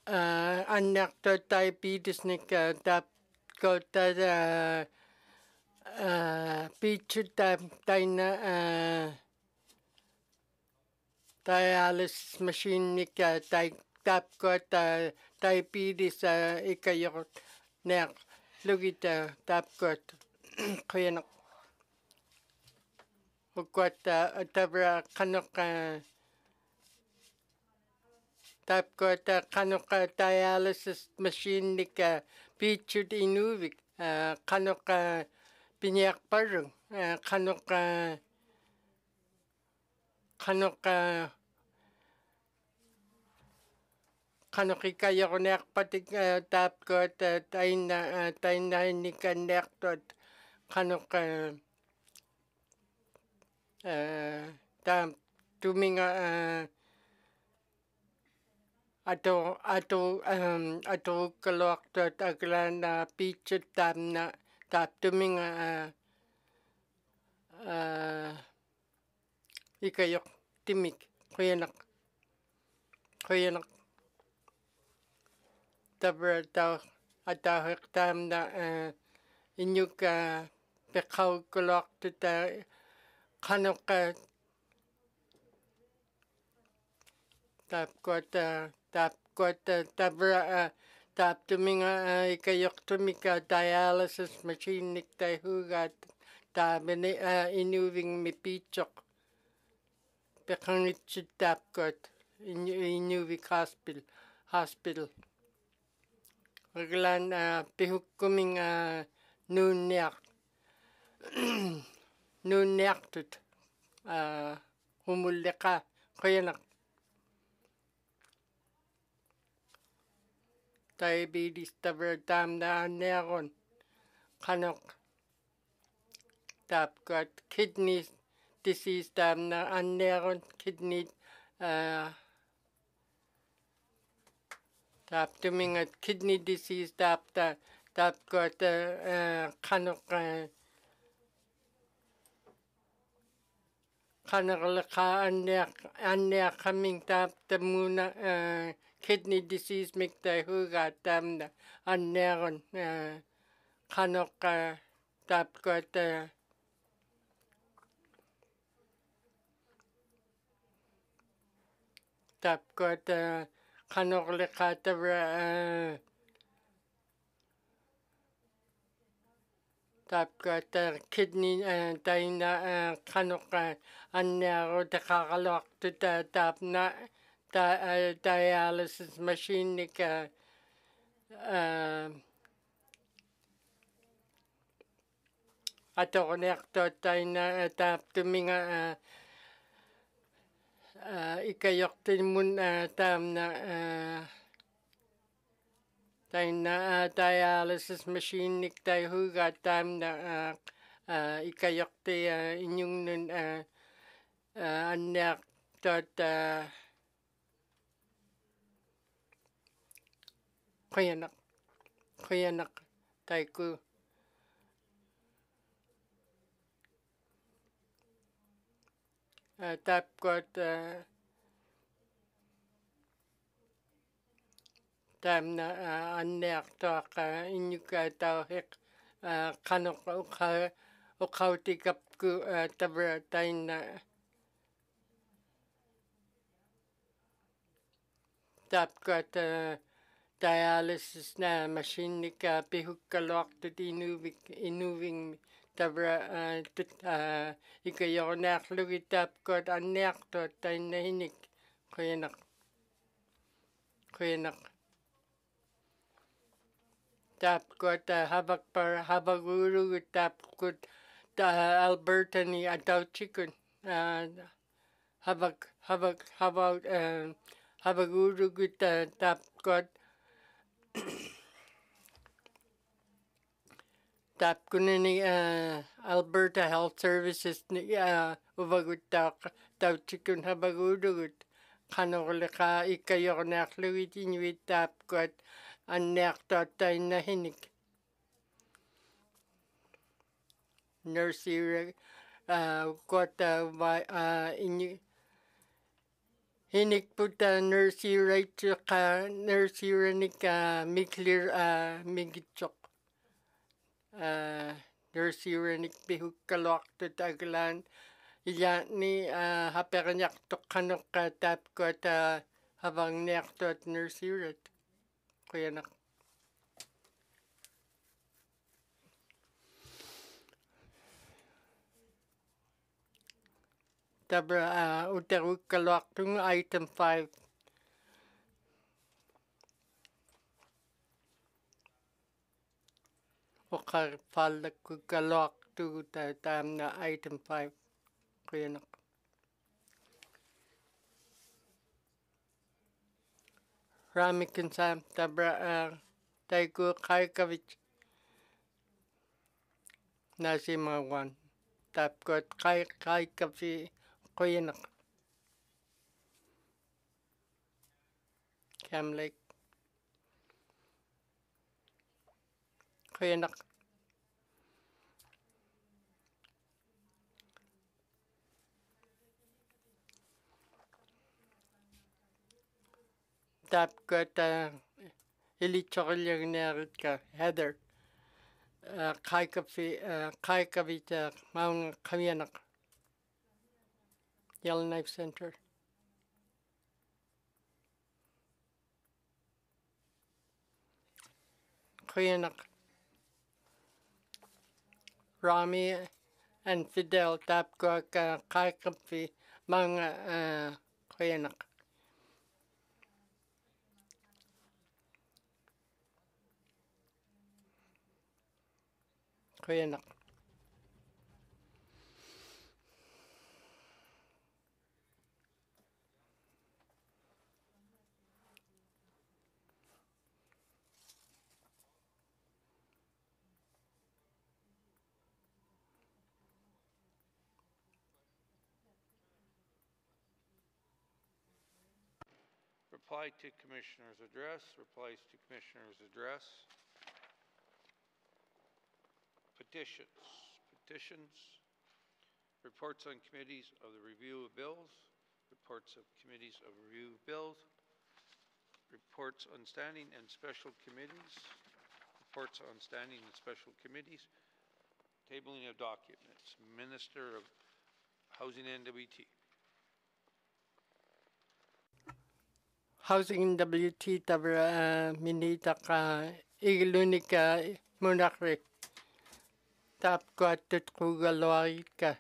Annerto diabetes nik, Tapgot, Pichu Taina, dialysis machine nik, Tapgot, diabetes, Ikayot, Ner, Lugita, Tapgot, Koyanak. Ugot, Tabra, Kanoka. Tapgot, Kanoka dialysis machine nika Pichut Inuvik, Kanoka Pinyak Parung, Kanoka Kanokika Yonek Patik, Tapgot, Taina Nika Nektot, Kanoka Tam Tuminga. Ato kalok tot aglan picture tam na tap tuming ikayok timik kuyanak tabra tao atahik tam na inyuk pekaw kalok tot kanok Tapgot tabra tap tuminga ikayok tumika dialysis machine nik tay hugat tabene inuving mi pichok pekangit tapgot inuvik hospital aglan pihukuming nun tut humuleka koyanak diabetes tabra tam na neron kanok tapgot kidney disease tam na neron kidney tap tumingat kidney disease tapgot kanok leka anner coming tap tamuna kidney disease mikta huga tamna anneron kanok tapgot kanok leka tabra tapgot kidney taina kanok annero takakalok tuta tapna dialysis machine nika atornerto taina tap tuminga ikayok timun tamna taina dialysis machine nik tay huga tamna ikayok ti inyong nun anner tot kuyanak taiku tapgot tamna anner tok inyuka tauhik kanok ukautikap ku tabra taina tapgot dialysis na machine nika pihukkalok tut inuving tabra ikayornak lugitap kot anak to tainahinik kuyanak tap kot habaguru tap kot Alberta ni atauchikun habaguru gut tap kot tap kunini Alberta Health Services ni uvagut tauchikun habaguru kanorleka ikayornak lugit inuit tap kot anak to tainahinik nursery got hinik puta nursery ka nursery nik miklir migichok nursery nik bihukkalok to taglan ni haperanyak to kanok tap got habang nek to nursery kuyanak tabra uterukkaloktung item 5 okar falakukkalok tu tam na item 5 kuyanak Ramikinsam tabra taiku kaikavich nasimawan tap got kaikavi kuyanak Cam Lake kuyanak tap got ilichorlyagnerika Heather kaikavita Mount Kuyanak Yellowknife Center Kuyanak Rami and Fidel tap got kaikavi Mount Kuyanak kuyanak Reply to Commissioner's address. Replies to Commissioner's address. Petitions. Reports on committees of the review of bills. Reports of committees of review of bills. Reports on standing and special committees. Reports on standing and special committees. Tabling of documents. Minister of Housing and NWT. Housing WT tabra minita ka ilunika munakri tap got ka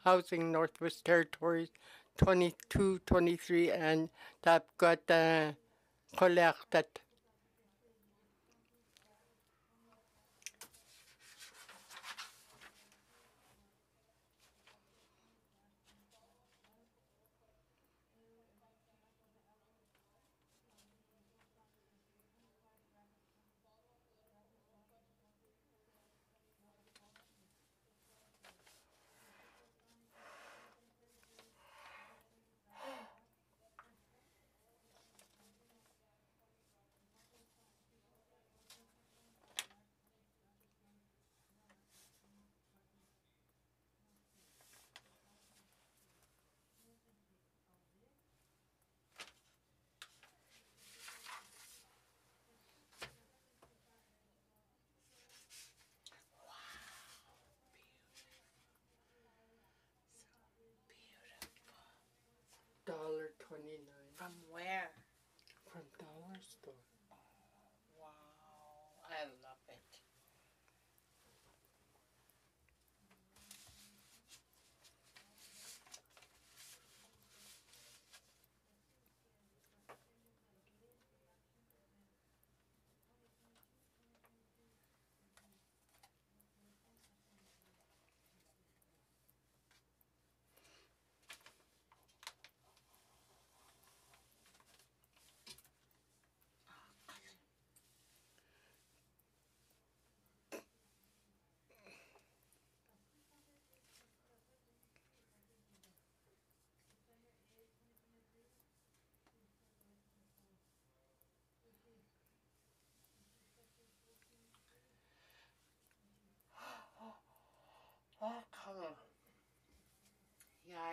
Housing Northwest Territories 22-23 and tap got collected $1.29 From where? from dollar store. Wow, I love it.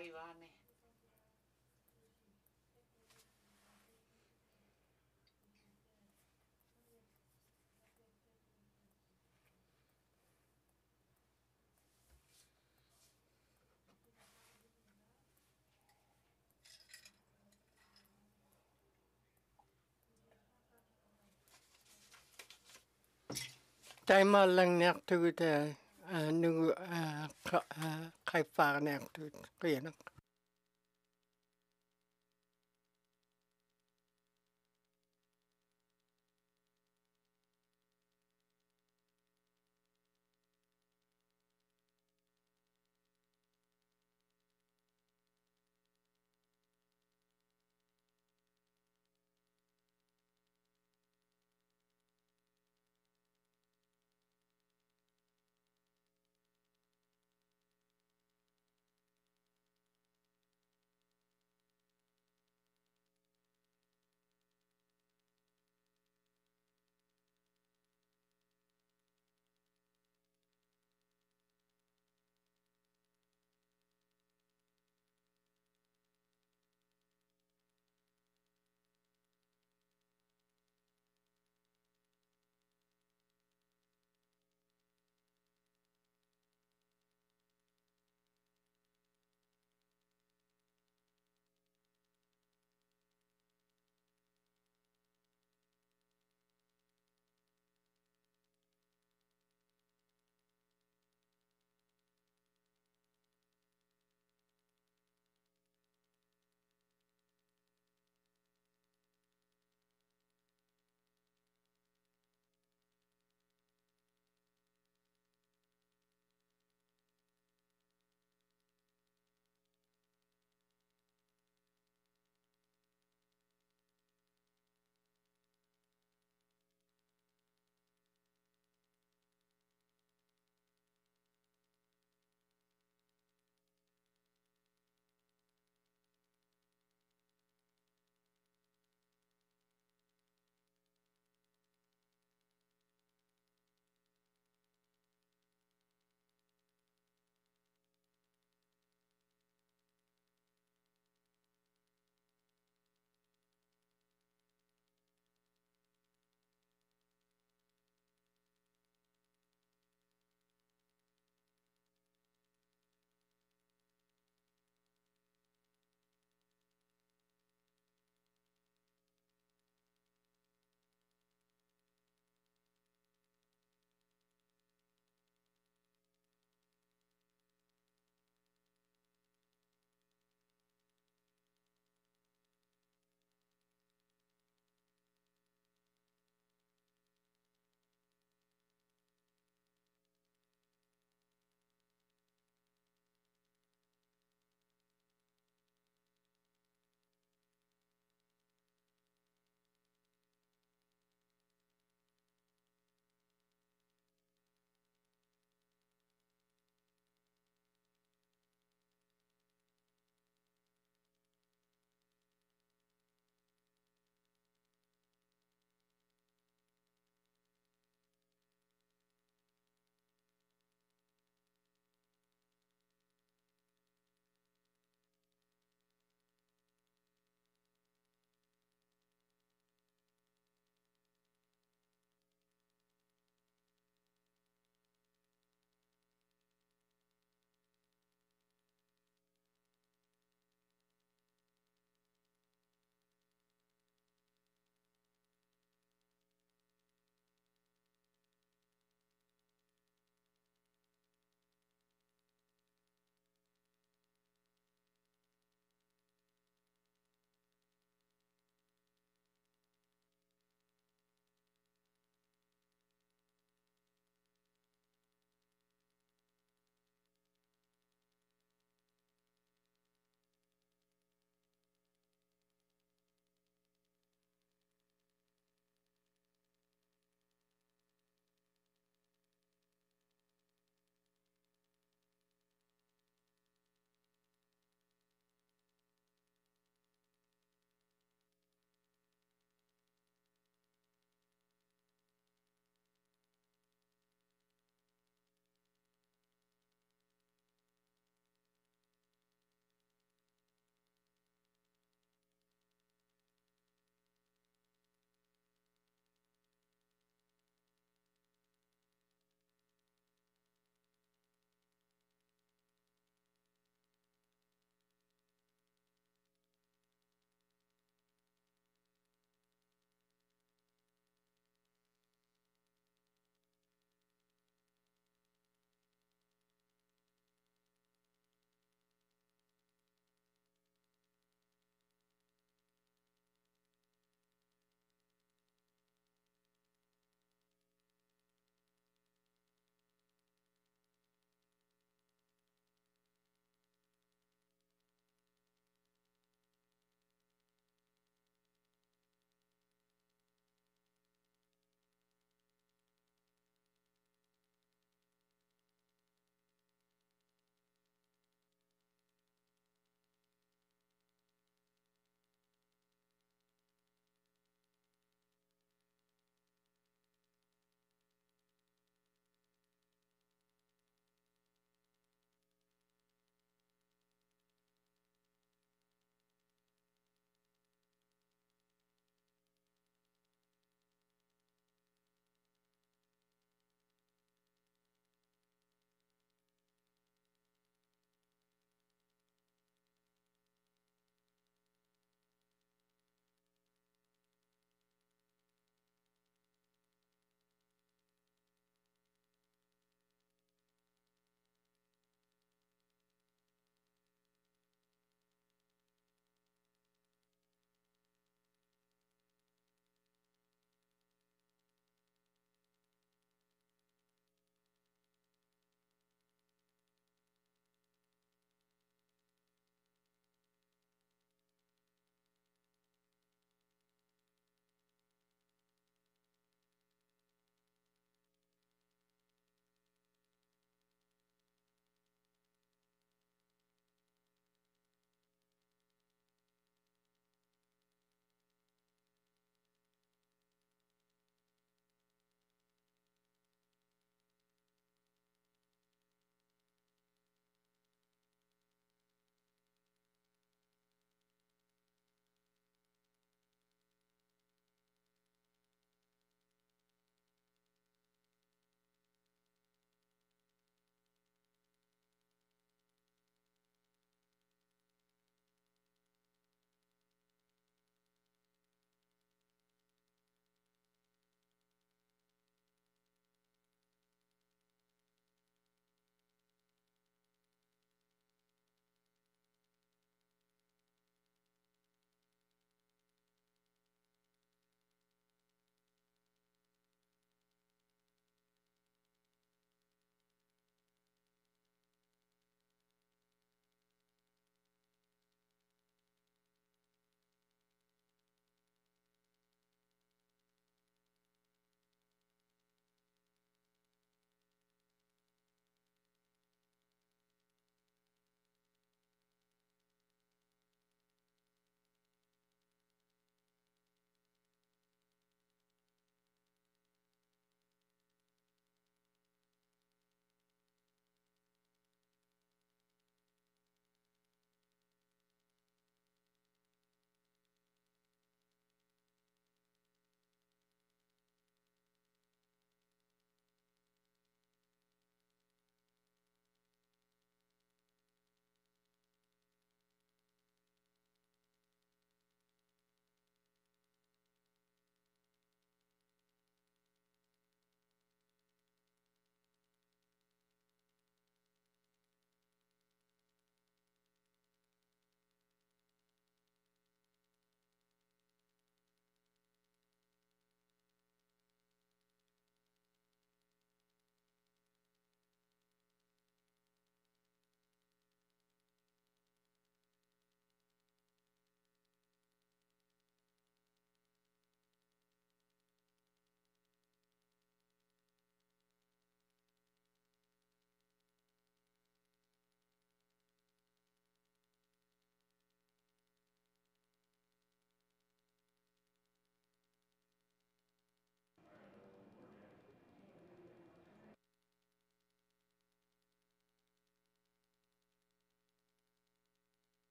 Taivane. Taima lang nek tu te nu kai fa nek tu kaya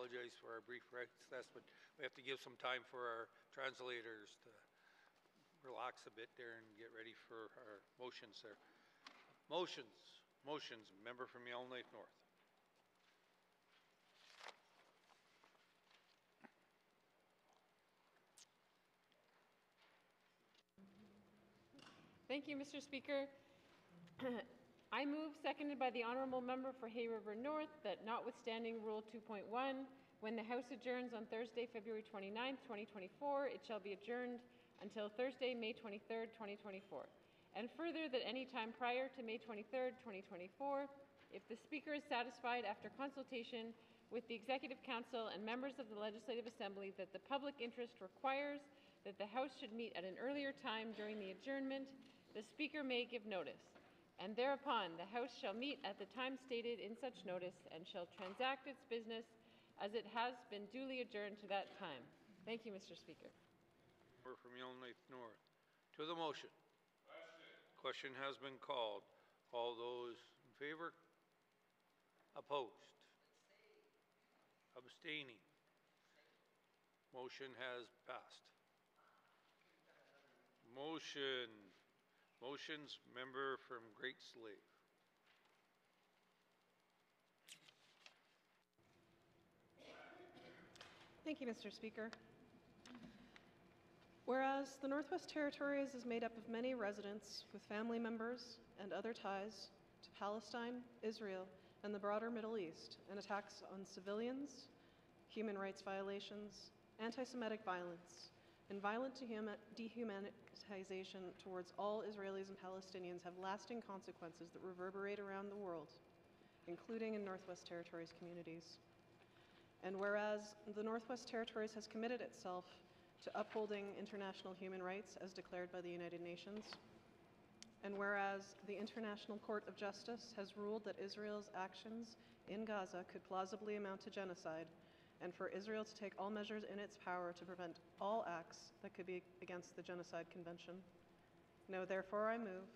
apologize for our brief recess, but we have to give some time for our translators to relax a bit there and get ready for our motions there. Motions, member from Yellowknife North. Thank you, Mr. Speaker. I move, seconded by the Honourable Member for Hay River North, that notwithstanding Rule 2.1, when the House adjourns on Thursday, February 29th, 2024, it shall be adjourned until Thursday, May 23rd, 2024. And further, that any time prior to May 23rd, 2024, if the Speaker is satisfied after consultation with the Executive Council and members of the Legislative Assembly that the public interest requires that the House should meet at an earlier time during the adjournment, the Speaker may give notice. And thereupon, the House shall meet at the time stated in such notice and shall transact its business as it has been duly adjourned to that time. Thank you, Mr. Speaker. Member from Yellowknife North. To the motion. Question has been called. All those in favor? Opposed? Abstaining? Motion has passed. Motions, member from Great Slave. Thank you, Mr. Speaker. Whereas the Northwest Territories is made up of many residents with family members and other ties to Palestine, Israel, and the broader Middle East, and attacks on civilians, human rights violations, anti-Semitic violence, and violent dehumanization towards all Israelis and Palestinians have lasting consequences that reverberate around the world, including in Northwest Territories communities. And whereas the Northwest Territories has committed itself to upholding international human rights as declared by the United Nations, and whereas the International Court of Justice has ruled that Israel's actions in Gaza could plausibly amount to genocide, and for Israel to take all measures in its power to prevent all acts that could be against the Genocide Convention. Now, therefore, I move,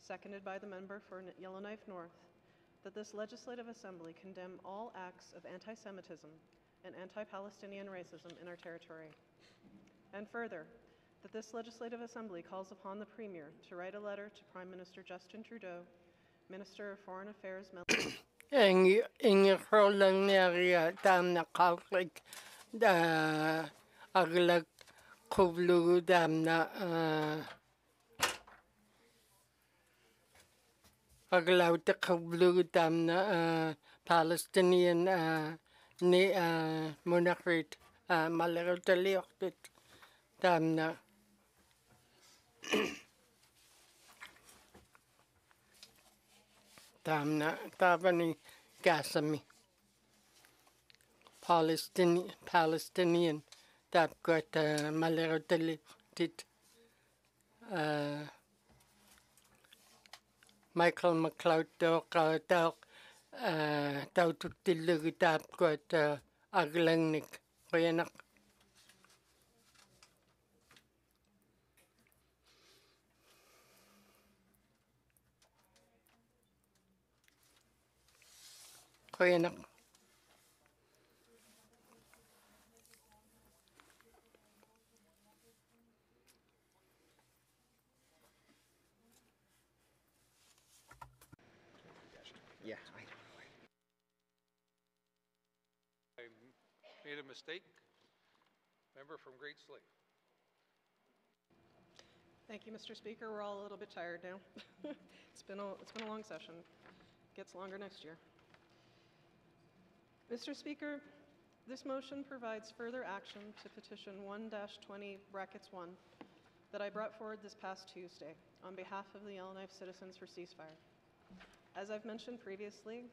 seconded by the member for Yellowknife North, that this Legislative Assembly condemn all acts of anti-Semitism and anti-Palestinian racism in our territory. And further, that this Legislative Assembly calls upon the Premier to write a letter to Prime Minister Justin Trudeau, Minister of Foreign Affairs Inge lang niya tam na kaulik da aglag kublu dam na aglaw ta kublu dam na Palestinian ni monakrit malero taliok dam na Tabani Gasami Palestinian that got Malerotali did Michael McLeod dog to the that got Aglenik Koyanak. Koyanak. Yeah, I made a mistake. Member from Great Slave. Thank you, Mr. Speaker. We're all a little bit tired now. It's been a long session. Gets longer next year. Mr. Speaker, this motion provides further action to petition 1-20(1) that I brought forward this past Tuesday on behalf of the Yellowknife Citizens for Ceasefire. As I've mentioned previously,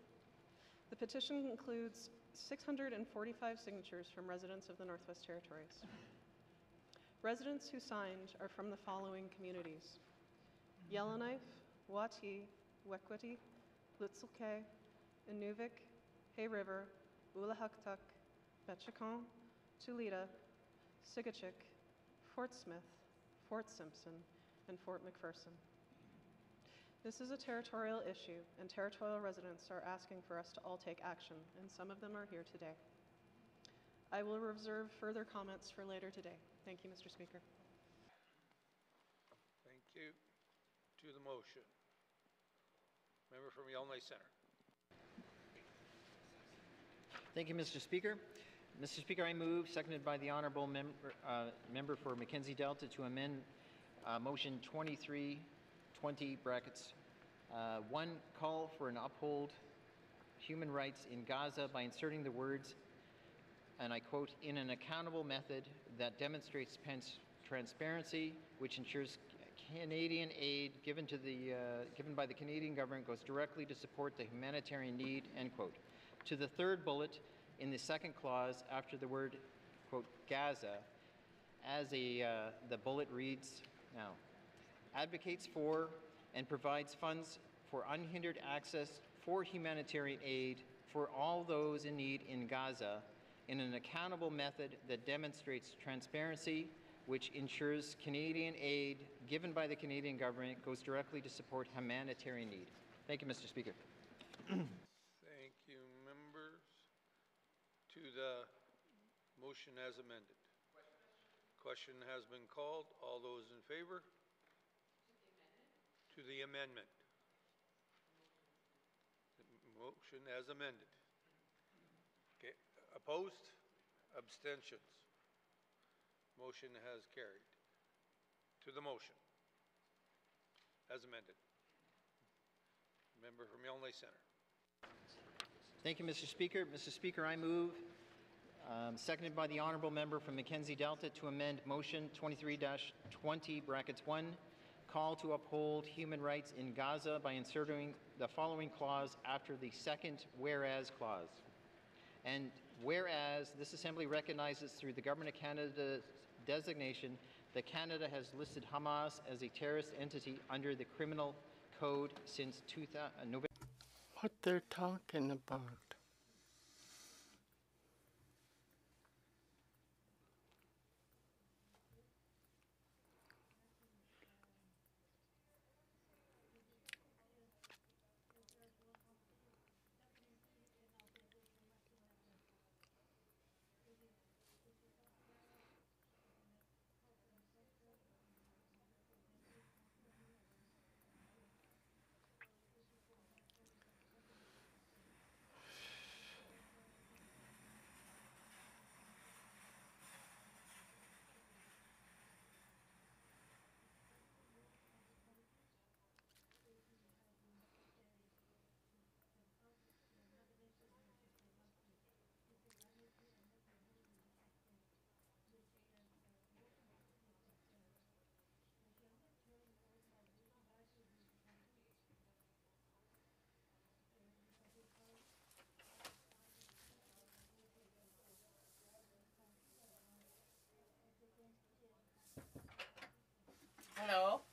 the petition includes 645 signatures from residents of the Northwest Territories. Residents who signed are from the following communities: Yellowknife, Wati, Wekwati, Litzelkay, Inuvik, Hay River, Inuvialuktun, Betchikon, Tulita, Sigachik, Fort Smith, Fort Simpson, and Fort McPherson. This is a territorial issue, and territorial residents are asking for us to all take action, and some of them are here today. I will reserve further comments for later today. Thank you, Mr. Speaker. Thank you. To the motion. Member from Yellowknife Centre. Thank you, Mr. Speaker. Mr. Speaker, I move, seconded by the honourable member for Mackenzie Delta, to amend motion 2320 brackets 1, call for an uphold human rights in Gaza by inserting the words, and I quote, in an accountable method that demonstrates transparency, which ensures Canadian aid given by the Canadian government goes directly to support the humanitarian need, end quote. To the third bullet in the second clause after the word, quote, Gaza, as the bullet reads now, advocates for and provides funds for unhindered access for humanitarian aid for all those in need in Gaza in an accountable method that demonstrates transparency, which ensures Canadian aid given by the Canadian government goes directly to support humanitarian need. Thank you, Mr. Speaker. Thank you, members. To the motion as amended. Question has been called. All those in favor? To the amendment. Motion as amended. Okay. Opposed? Abstentions? Motion has carried. To the motion as amended. Member from Yellowknife Centre. Thank you, Mr. Speaker. Mr. Speaker, I move, seconded by the honourable member from Mackenzie Delta, to amend motion 23-20 brackets 1, call to uphold human rights in Gaza by inserting the following clause after the second whereas clause. And whereas this Assembly recognizes through the Government of Canada's designation that Canada has listed Hamas as a terrorist entity under the Criminal Code since November. What they're talking about. Hello?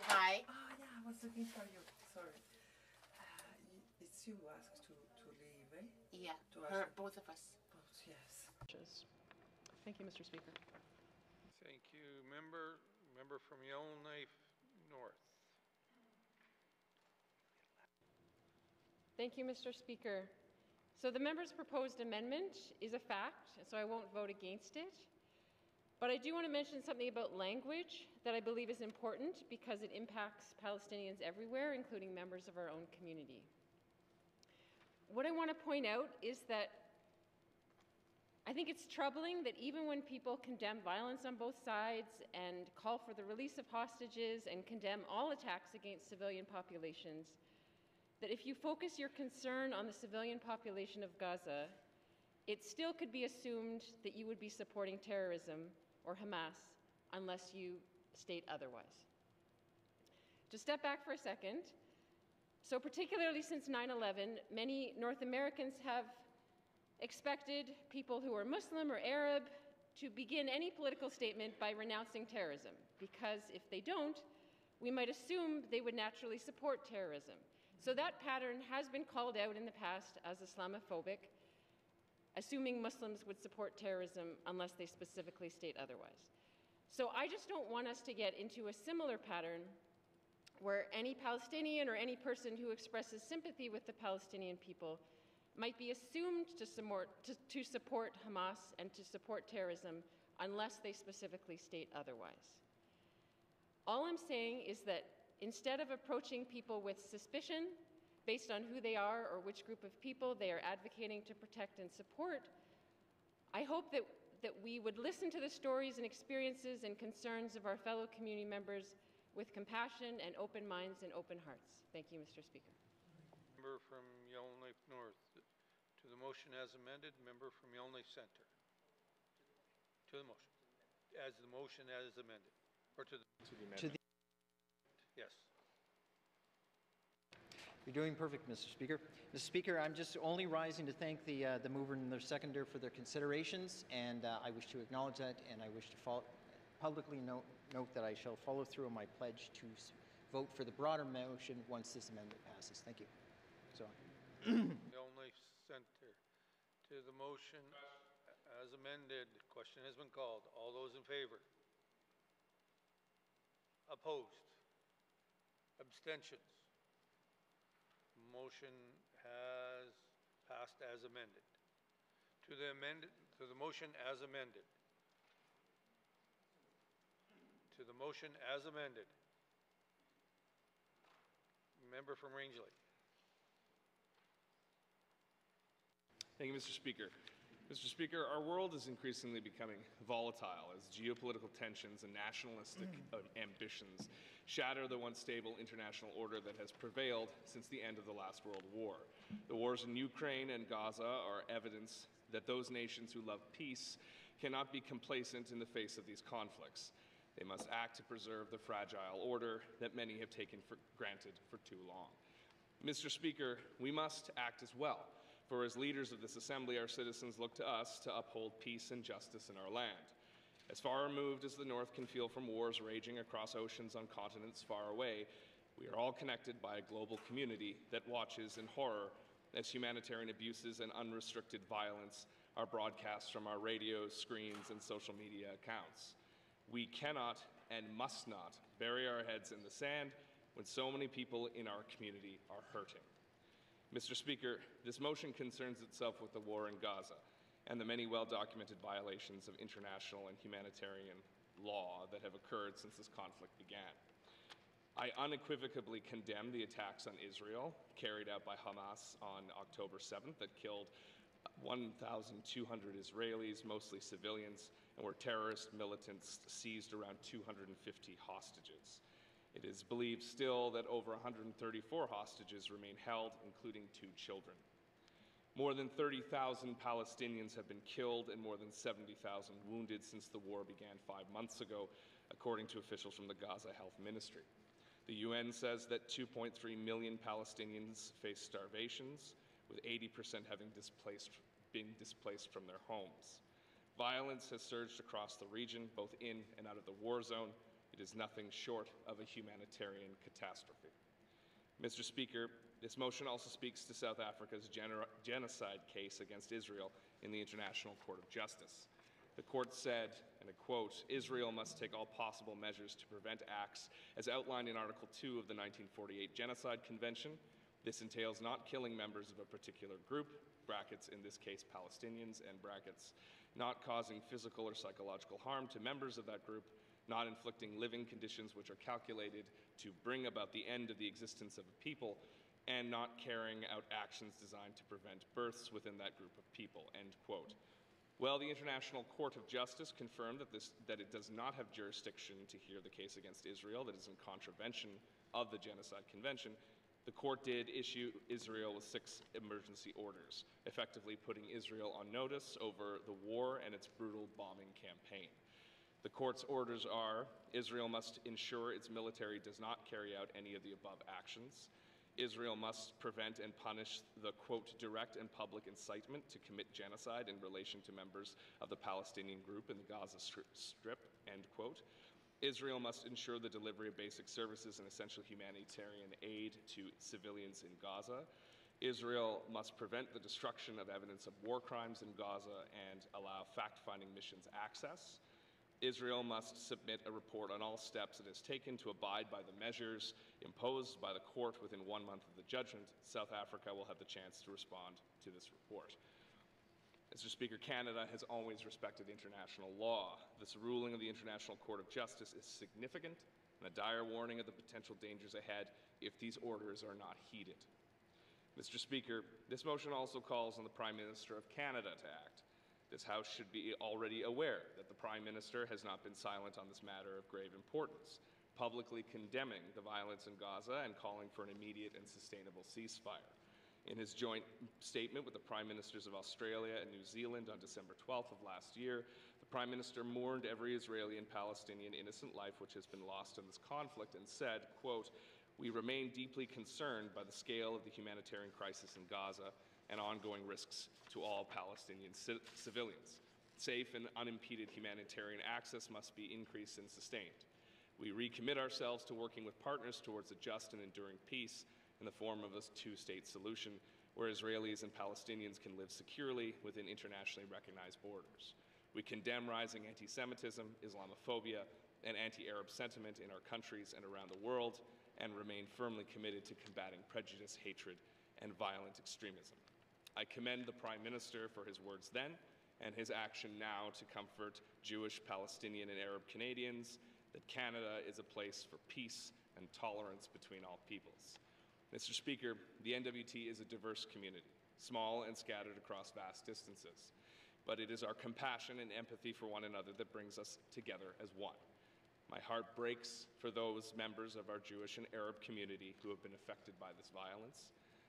Hi. Oh, yeah, I was looking for you. Sorry. It's you who asked to leave, eh? Yeah, both of us. Both, yes. Thank you, Mr. Speaker. Thank you, member. Member from Yellowknife North. Thank you, Mr. Speaker. So the member's proposed amendment is a fact, so I won't vote against it. But I do want to mention something about language that I believe is important because it impacts Palestinians everywhere, including members of our own community. What I want to point out is that I think it's troubling that even when people condemn violence on both sides and call for the release of hostages and condemn all attacks against civilian populations, that if you focus your concern on the civilian population of Gaza, it still could be assumed that you would be supporting terrorism or Hamas unless you state otherwise. To step back for a second, so particularly since 9/11, many North Americans have expected people who are Muslim or Arab to begin any political statement by renouncing terrorism, because if they don't, we might assume they would naturally support terrorism. So that pattern has been called out in the past as Islamophobic, assuming Muslims would support terrorism unless they specifically state otherwise. So I just don't want us to get into a similar pattern where any Palestinian or any person who expresses sympathy with the Palestinian people might be assumed to support Hamas and to support terrorism unless they specifically state otherwise. All I'm saying is that instead of approaching people with suspicion based on who they are or which group of people they are advocating to protect and support, I hope that we would listen to the stories and experiences and concerns of our fellow community members with compassion and open minds and open hearts. Thank you, Mr. Speaker. Member from Yellowknife North. To the motion as amended, member from Yellowknife Centre. To the motion. As the motion as amended. Or to the amendment. Yes. You're doing perfect, Mr. Speaker. Mr. Speaker, I'm just only rising to thank the mover and the seconder for their considerations, and I wish to acknowledge that, and I wish to publicly note that I shall follow through on my pledge to vote for the broader motion once this amendment passes. Thank you. So. Yellowknife Centre. To the motion as amended. Question has been called. All those in favor? Opposed? Abstentions? Motion has passed as amended. To the motion as amended. To the motion as amended. Member from Rangeley. Thank you, Mr. Speaker. Mr. Speaker, our world is increasingly becoming volatile as geopolitical tensions and nationalistic ambitions shatter the once stable international order that has prevailed since the end of the last World War. The wars in Ukraine and Gaza are evidence that those nations who love peace cannot be complacent in the face of these conflicts. They must act to preserve the fragile order that many have taken for granted for too long. Mr. Speaker, we must act as well. For as leaders of this assembly, our citizens look to us to uphold peace and justice in our land. As far removed as the North can feel from wars raging across oceans on continents far away, we are all connected by a global community that watches in horror as humanitarian abuses and unrestricted violence are broadcast from our radios, screens, and social media accounts. We cannot and must not bury our heads in the sand when so many people in our community are hurting. Mr. Speaker, this motion concerns itself with the war in Gaza and the many well-documented violations of international and humanitarian law that have occurred since this conflict began. I unequivocally condemn the attacks on Israel carried out by Hamas on October 7th that killed 1,200 Israelis, mostly civilians, and where terrorist militants seized around 250 hostages. It is believed still that over 134 hostages remain held, including 2 children. More than 30,000 Palestinians have been killed and more than 70,000 wounded since the war began 5 months ago, according to officials from the Gaza Health Ministry. The UN says that 2.3 million Palestinians face starvations, with 80% having been displaced from their homes. Violence has surged across the region, both in and out of the war zone. It is nothing short of a humanitarian catastrophe. Mr. Speaker, this motion also speaks to South Africa's genocide case against Israel in the International Court of Justice. The court said, and I quote, "Israel must take all possible measures to prevent acts as outlined in Article 2 of the 1948 Genocide Convention. This entails not killing members of a particular group, brackets in this case Palestinians, and brackets, not causing physical or psychological harm to members of that group, not inflicting living conditions which are calculated to bring about the end of the existence of a people, and not carrying out actions designed to prevent births within that group of people," end quote. Well, the International Court of Justice confirmed that it does not have jurisdiction to hear the case against Israel that is in contravention of the Genocide Convention. The court did issue Israel with 6 emergency orders, effectively putting Israel on notice over the war and its brutal bombing campaign. The court's orders are: Israel must ensure its military does not carry out any of the above actions. Israel must prevent and punish the, quote, direct and public incitement to commit genocide in relation to members of the Palestinian group in the Gaza Strip, end quote. Israel must ensure the delivery of basic services and essential humanitarian aid to civilians in Gaza. Israel must prevent the destruction of evidence of war crimes in Gaza and allow fact-finding missions access. Israel must submit a report on all steps it has taken to abide by the measures imposed by the court within 1 month of the judgment. South Africa will have the chance to respond to this report. Mr. Speaker, Canada has always respected international law. This ruling of the International Court of Justice is significant and a dire warning of the potential dangers ahead if these orders are not heeded. Mr. Speaker, this motion also calls on the Prime Minister of Canada to act. This House should be already aware that the Prime Minister has not been silent on this matter of grave importance, publicly condemning the violence in Gaza and calling for an immediate and sustainable ceasefire. In his joint statement with the Prime Ministers of Australia and New Zealand on December 12th of last year, the Prime Minister mourned every Israeli and Palestinian innocent life which has been lost in this conflict and said, quote, "We remain deeply concerned by the scale of the humanitarian crisis in Gaza and ongoing risks to all Palestinian civilians. Safe and unimpeded humanitarian access must be increased and sustained. We recommit ourselves to working with partners towards a just and enduring peace in the form of a two-state solution where Israelis and Palestinians can live securely within internationally recognized borders. We condemn rising anti-Semitism, Islamophobia, and anti-Arab sentiment in our countries and around the world and remain firmly committed to combating prejudice, hatred, and violent extremism. I commend the Prime Minister for his words then and his action now to comfort Jewish, Palestinian, and Arab Canadians that Canada is a place for peace and tolerance between all peoples. Mr. Speaker, the NWT is a diverse community, small and scattered across vast distances, but it is our compassion and empathy for one another that brings us together as one. My heart breaks for those members of our Jewish and Arab community who have been affected by this violence.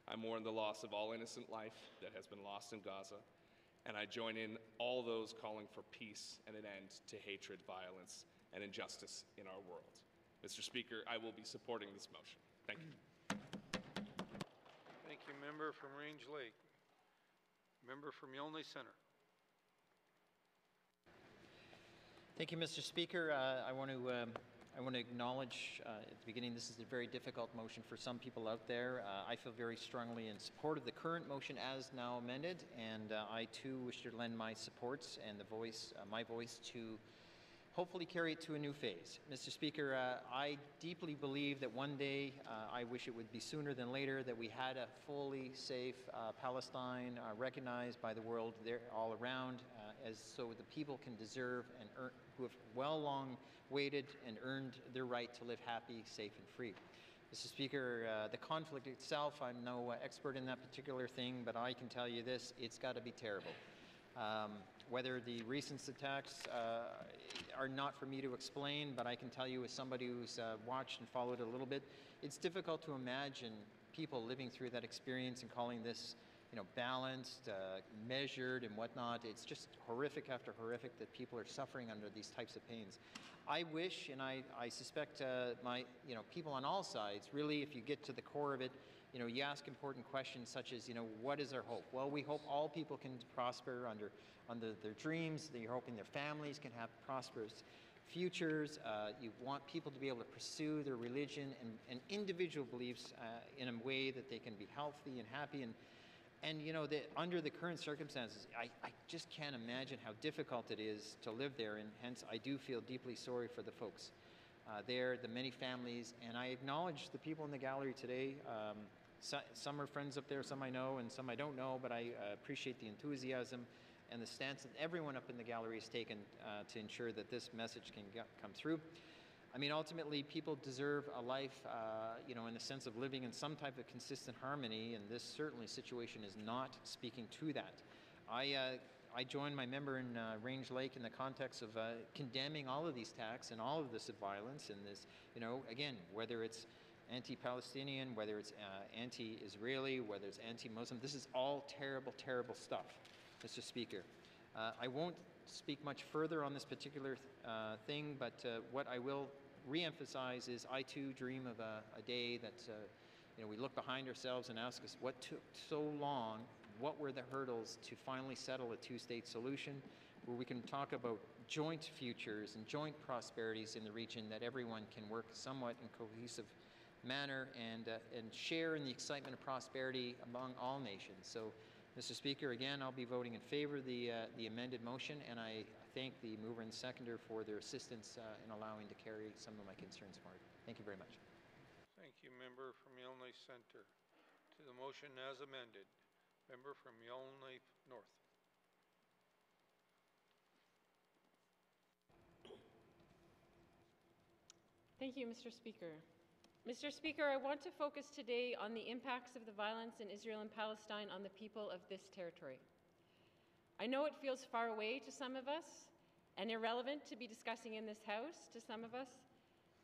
I mourn the loss of all innocent life that has been lost in Gaza, and I join in all those calling for peace and an end to hatred, violence, and injustice in our world. Mr. Speaker, I will be supporting this motion. Thank you. Thank you, member from Range Lake. Member from Yolney Center. Thank you, Mr. Speaker. I want to acknowledge at the beginning this is a very difficult motion for some people out there. I feel very strongly in support of the current motion as now amended, and I too wish to lend my supports and the voice, my voice, to hopefully carry it to a new phase. Mr. Speaker, I deeply believe that one day, I wish it would be sooner than later, that we had a fully safe Palestine recognized by the world there all around, as so the people can deserve and earn, who have well long waited and earned their right to live happy, safe, and free. Mr. Speaker, the conflict itself, I'm no expert in that particular thing, but I can tell you this, it's got to be terrible. Whether the recent attacks are not for me to explain, but I can tell you as somebody who's watched and followed it a little bit, it's difficult to imagine people living through that experience and calling this, you know, balanced, measured, and whatnot. It's just horrific after horrific that people are suffering under these types of pains. I wish, and I suspect people on all sides, really, if you get to the core of it, you know, you ask important questions such as, you know, what is our hope? Well, we hope all people can prosper under their dreams. That you're hoping their families can have prosperous futures. You want people to be able to pursue their religion and individual beliefs in a way that they can be healthy and happy. And you know, under the current circumstances, I just can't imagine how difficult it is to live there, and hence I do feel deeply sorry for the folks there, the many families, and I acknowledge the people in the gallery today. Some are friends up there, some I know, and some I don't know, but I appreciate the enthusiasm and the stance that everyone up in the gallery has taken to ensure that this message can come through. I mean, ultimately, people deserve a life, you know, in the sense of living in some type of consistent harmony, and this certainly situation is not speaking to that. I join my member in Range Lake in the context of condemning all of these attacks and all of this violence and this, you know, again, whether it's anti-Palestinian, whether it's anti-Israeli, whether it's anti-Muslim, this is all terrible, terrible stuff, Mr. Speaker. I won't speak much further on this particular thing, but what I will re-emphasize is I too dream of a day that you know, we look behind ourselves and ask us what took so long, what were the hurdles to finally settle a two-state solution, where we can talk about joint futures and joint prosperities in the region, that everyone can work somewhat in cohesive manner and share in the excitement of prosperity among all nations. So, Mr. Speaker, again, I'll be voting in favor of the amended motion, and I thank the mover and seconder for their assistance in allowing to carry some of my concerns forward. Thank you very much. Thank you, member from Yellowknife Centre. To the motion as amended, member from Yellowknife North. Thank you, Mr. Speaker. Mr. Speaker, I want to focus today on the impacts of the violence in Israel and Palestine on the people of this territory. I know it feels far away to some of us and irrelevant to be discussing in this House to some of us.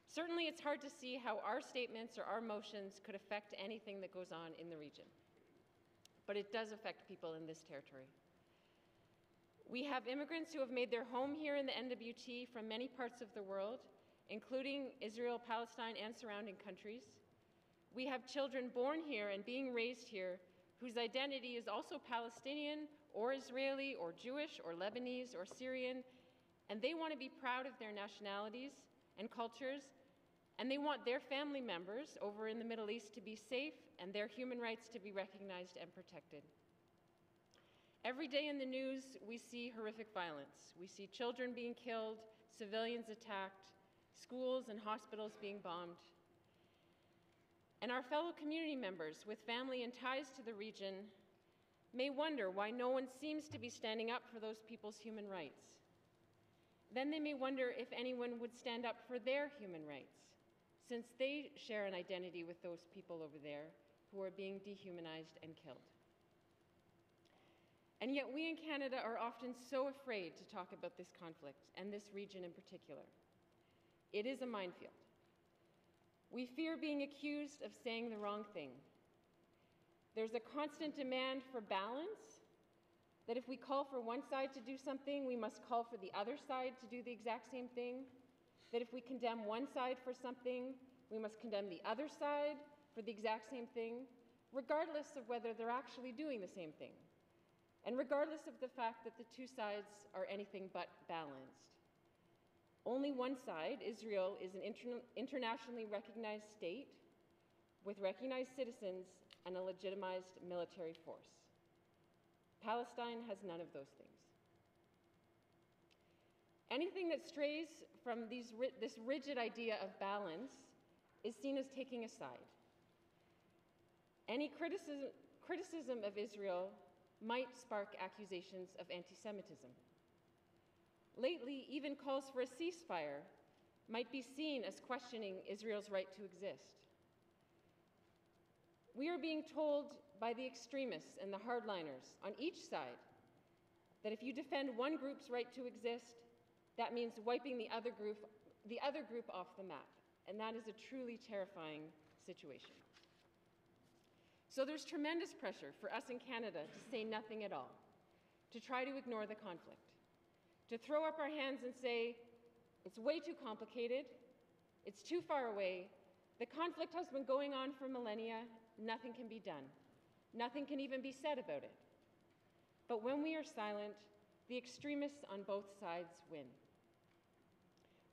Certainly, it's hard to see how our statements or our motions could affect anything that goes on in the region. But it does affect people in this territory. We have immigrants who have made their home here in the NWT from many parts of the world, including Israel, Palestine, and surrounding countries. We have children born here and being raised here whose identity is also Palestinian or Israeli or Jewish or Lebanese or Syrian, and they want to be proud of their nationalities and cultures, and they want their family members over in the Middle East to be safe and their human rights to be recognized and protected. Every day in the news, we see horrific violence. We see children being killed, civilians attacked, schools and hospitals being bombed. And our fellow community members with family and ties to the region may wonder why no one seems to be standing up for those people's human rights. Then they may wonder if anyone would stand up for their human rights, since they share an identity with those people over there who are being dehumanized and killed. And yet we in Canada are often so afraid to talk about this conflict, and this region in particular. It is a minefield. We fear being accused of saying the wrong thing. There's a constant demand for balance, that if we call for one side to do something, we must call for the other side to do the exact same thing. That if we condemn one side for something, we must condemn the other side for the exact same thing, regardless of whether they're actually doing the same thing, and regardless of the fact that the two sides are anything but balanced. Only one side, Israel, is an internationally recognized state with recognized citizens and a legitimized military force. Palestine has none of those things. Anything that strays from this rigid idea of balance is seen as taking a side. Any criticism of Israel might spark accusations of anti-Semitism. Lately, even calls for a ceasefire might be seen as questioning Israel's right to exist. We are being told by the extremists and the hardliners on each side that if you defend one group's right to exist, that means wiping the other group off the map. And that is a truly terrifying situation. So there's tremendous pressure for us in Canada to say nothing at all, to try to ignore the conflict, to throw up our hands and say, it's way too complicated, it's too far away, the conflict has been going on for millennia, nothing can be done. Nothing can even be said about it. But when we are silent, the extremists on both sides win.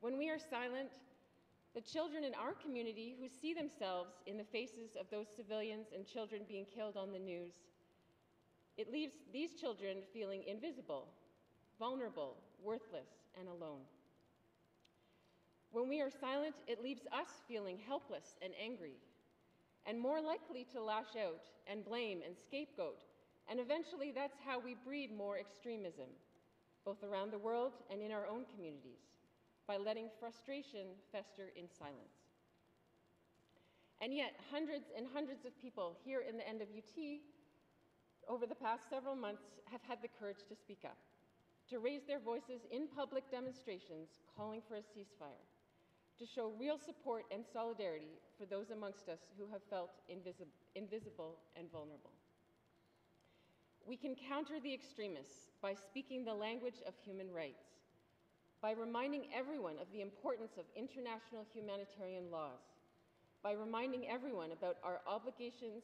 When we are silent, the children in our community who see themselves in the faces of those civilians and children being killed on the news, it leaves these children feeling invisible, vulnerable, worthless, and alone. When we are silent, it leaves us feeling helpless and angry, and more likely to lash out and blame and scapegoat. And eventually, that's how we breed more extremism, both around the world and in our own communities, by letting frustration fester in silence. And yet, hundreds and hundreds of people here in the NWT over the past several months have had the courage to speak up, to raise their voices in public demonstrations calling for a ceasefire, to show real support and solidarity for those amongst us who have felt invisible and vulnerable. We can counter the extremists by speaking the language of human rights, by reminding everyone of the importance of international humanitarian laws, by reminding everyone about our obligations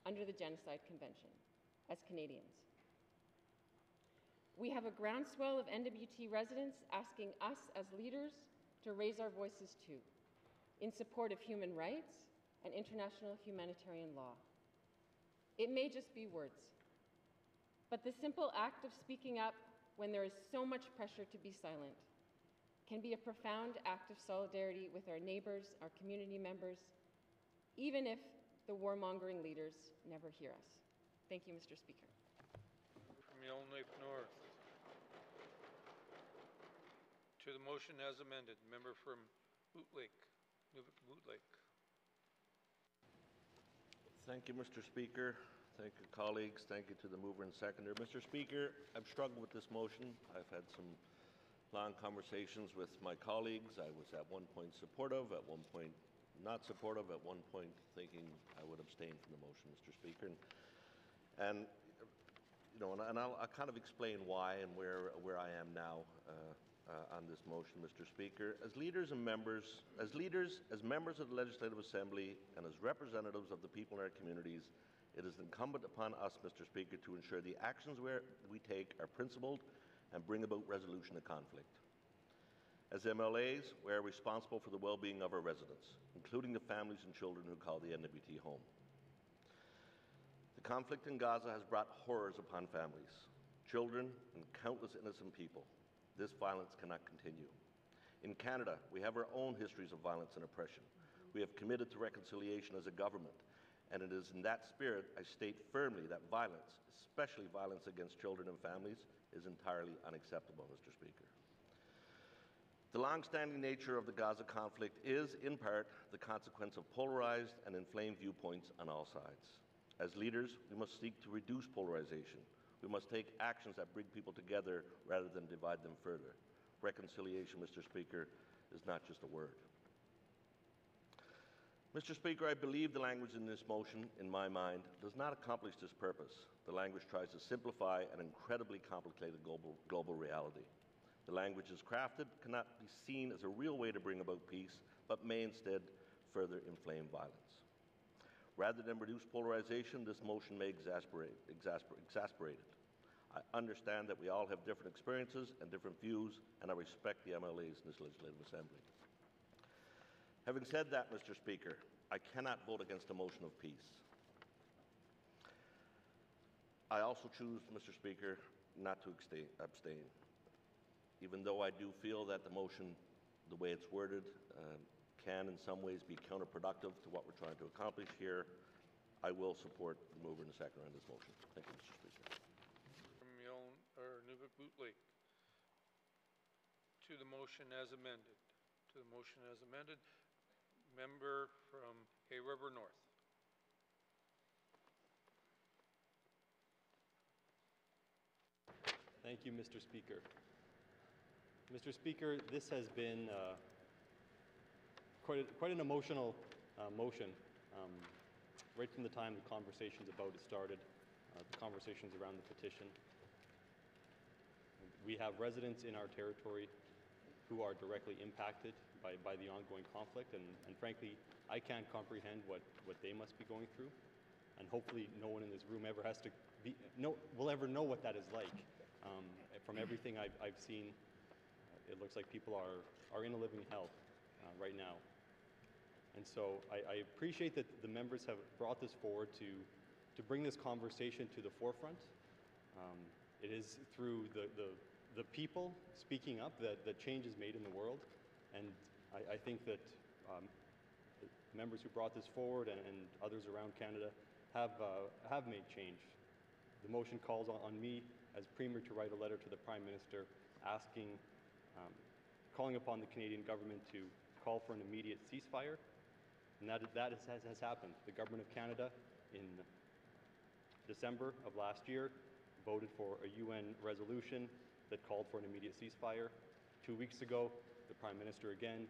under the Genocide Convention as Canadians. We have a groundswell of NWT residents asking us as leaders to raise our voices too, in support of human rights and international humanitarian law. It may just be words, but the simple act of speaking up when there is so much pressure to be silent, can be a profound act of solidarity with our neighbors, our community members, even if the warmongering leaders never hear us. Thank you, Mr. Speaker. From Yellowknife North. To the motion as amended, member from Bootleigh, Nuvik-Bootleigh. Thank you, Mr. Speaker. Thank you, colleagues. Thank you to the mover and seconder. Mr. Speaker, I've struggled with this motion. I've had some long conversations with my colleagues. I was at one point supportive, at one point not supportive, at one point thinking I would abstain from the motion, Mr. Speaker. And I'll kind of explain why and where I am now on this motion, Mr. Speaker. As members of the Legislative Assembly and as representatives of the people in our communities, it is incumbent upon us, Mr. Speaker, to ensure the actions we take are principled and bring about resolution of conflict. As MLAs, we are responsible for the well-being of our residents, including the families and children who call the NWT home. The conflict in Gaza has brought horrors upon families, children, and countless innocent people. This violence cannot continue. In Canada, we have our own histories of violence and oppression. We have committed to reconciliation as a government, and it is in that spirit I state firmly that violence, especially violence against children and families, is entirely unacceptable, Mr. Speaker. The long-standing nature of the Gaza conflict is, in part, the consequence of polarized and inflamed viewpoints on all sides. As leaders, we must seek to reduce polarization. We must take actions that bring people together rather than divide them further. Reconciliation, Mr. Speaker, is not just a word. Mr. Speaker, I believe the language in this motion, in my mind, does not accomplish this purpose. The language tries to simplify an incredibly complicated global reality. The language is crafted cannot be seen as a real way to bring about peace, but may instead further inflame violence. Rather than reduce polarization, this motion may exasperate it. I understand that we all have different experiences and different views, and I respect the MLAs in this Legislative Assembly. Having said that, Mr. Speaker, I cannot vote against a motion of peace. I also choose, Mr. Speaker, not to abstain, even though I do feel that the motion, the way it's worded, can in some ways be counterproductive to what we're trying to accomplish here. I will support the mover and the seconder on this motion. Thank you, Mr. Speaker. From Nuvik-Bootleigh. To the motion as amended. To the motion as amended. Member from Hay River North. Thank you, Mr. Speaker. Mr. Speaker, this has been quite an emotional motion. Right from the time the conversations about it started, the conversations around the petition. We have residents in our territory who are directly impacted by the ongoing conflict, and frankly, I can't comprehend what they must be going through, and hopefully no one in this room ever will ever know what that is like. From everything I've seen, it looks like people are in a living hell right now. And so I appreciate that the members have brought this forward to bring this conversation to the forefront. It is through the people speaking up that change is made in the world. And I think that members who brought this forward and others around Canada have made change. The motion calls on me as Premier to write a letter to the Prime Minister calling upon the Canadian government to call for an immediate ceasefire. And that has happened. The Government of Canada in December of last year voted for a UN resolution that called for an immediate ceasefire. 2 weeks ago, the Prime Minister again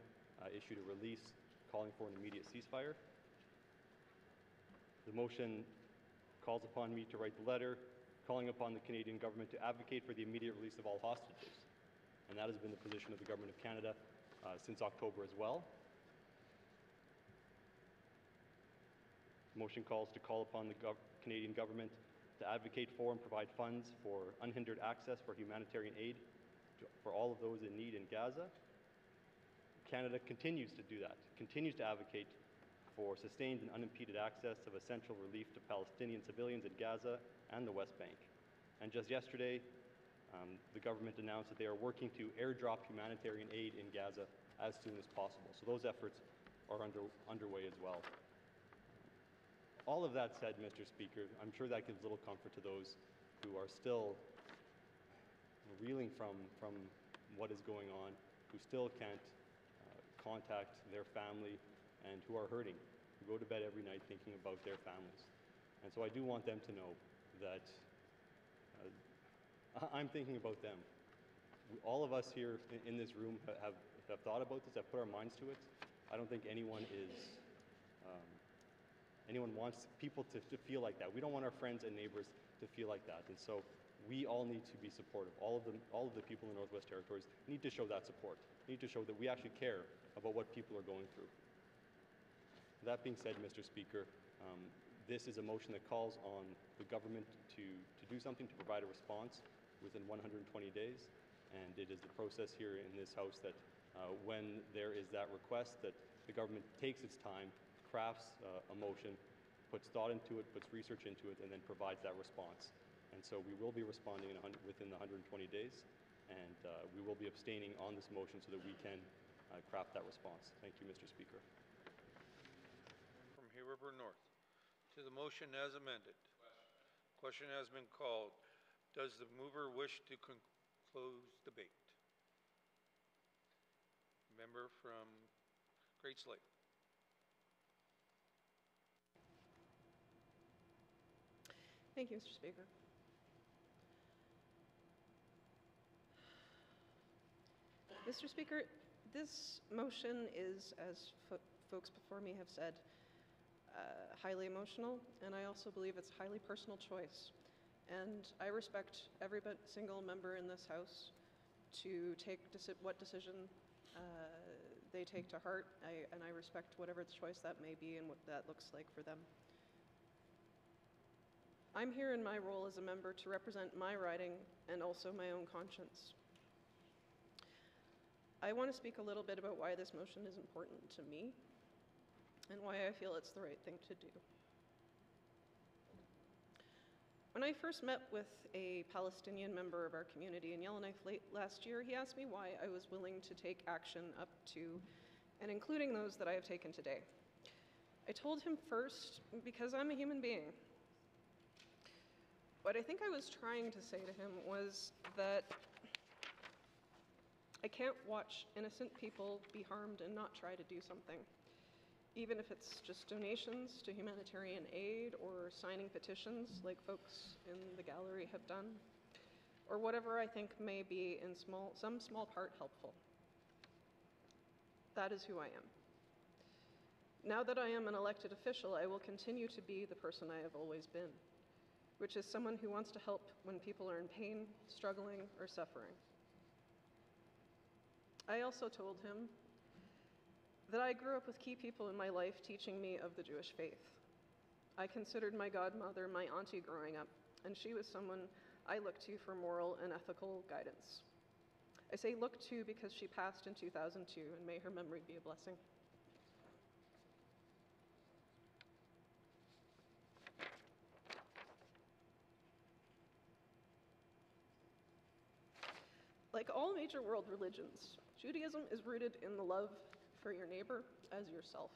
issued a release calling for an immediate ceasefire. The motion calls upon me to write the letter calling upon the Canadian government to advocate for the immediate release of all hostages. And that has been the position of the Government of Canada since October as well. The motion calls to call upon the Canadian government to advocate for and provide funds for unhindered access for humanitarian aid for all of those in need in Gaza. Canada continues to do that, continues to advocate for sustained and unimpeded access of essential relief to Palestinian civilians in Gaza and the West Bank. And just yesterday, The government announced that they are working to airdrop humanitarian aid in Gaza as soon as possible. So those efforts are underway as well. All of that said, Mr. Speaker, I'm sure that gives little comfort to those who are still reeling from what is going on, who still can't contact their family, and who are hurting, who go to bed every night thinking about their families. And so I do want them to know that I'm thinking about them. All of us here in this room have thought about this, have put our minds to it. I don't think anyone wants people to feel like that. We don't want our friends and neighbors to feel like that. And so we all need to be supportive. All of the people in the Northwest Territories need to show that support, need to show that we actually care about what people are going through. That being said, Mr. Speaker, this is a motion that calls on the government to do something, to provide a response within 120 days. And it is the process here in this House that when there is that request, that the government takes its time, crafts a motion, puts thought into it, puts research into it, and then provides that response. And so we will be responding within the 120 days, and we will be abstaining on this motion so that we can craft that response. Thank you, Mr. Speaker. From Hay River North. To the motion as amended. Question has been called. Does the mover wish to close debate? Member from Great Slave. Thank you, Mr. Speaker. Mr. Speaker, this motion is, as folks before me have said, highly emotional, and I also believe it's a highly personal choice. And I respect every single member in this House to take what decision they take to heart, and I respect whatever choice that may be and what that looks like for them. I'm here in my role as a member to represent my riding and also my own conscience. I want to speak a little bit about why this motion is important to me and why I feel it's the right thing to do. When I first met with a Palestinian member of our community in Yellowknife late last year, he asked me why I was willing to take action up to and including those that I have taken today. I told him first, because I'm a human being. What I think I was trying to say to him was that I can't watch innocent people be harmed and not try to do something, even if it's just donations to humanitarian aid or signing petitions like folks in the gallery have done, or whatever I think may be in some small part helpful. That is who I am. Now that I am an elected official, I will continue to be the person I have always been, which is someone who wants to help when people are in pain, struggling, or suffering. I also told him that I grew up with key people in my life teaching me of the Jewish faith. I considered my godmother my auntie growing up, and she was someone I looked to for moral and ethical guidance. I say look to because she passed in 2002, and may her memory be a blessing. Like all major world religions, Judaism is rooted in the love for your neighbor as yourself.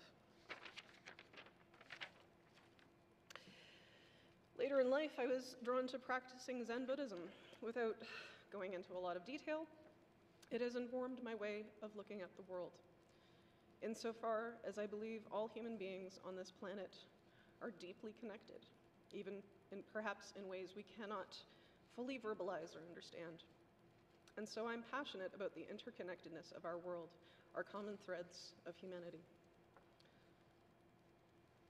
Later in life, I was drawn to practicing Zen Buddhism. Without going into a lot of detail, it has informed my way of looking at the world. Insofar as I believe all human beings on this planet are deeply connected, even perhaps in ways we cannot fully verbalize or understand. And so I'm passionate about the interconnectedness of our world, our common threads of humanity.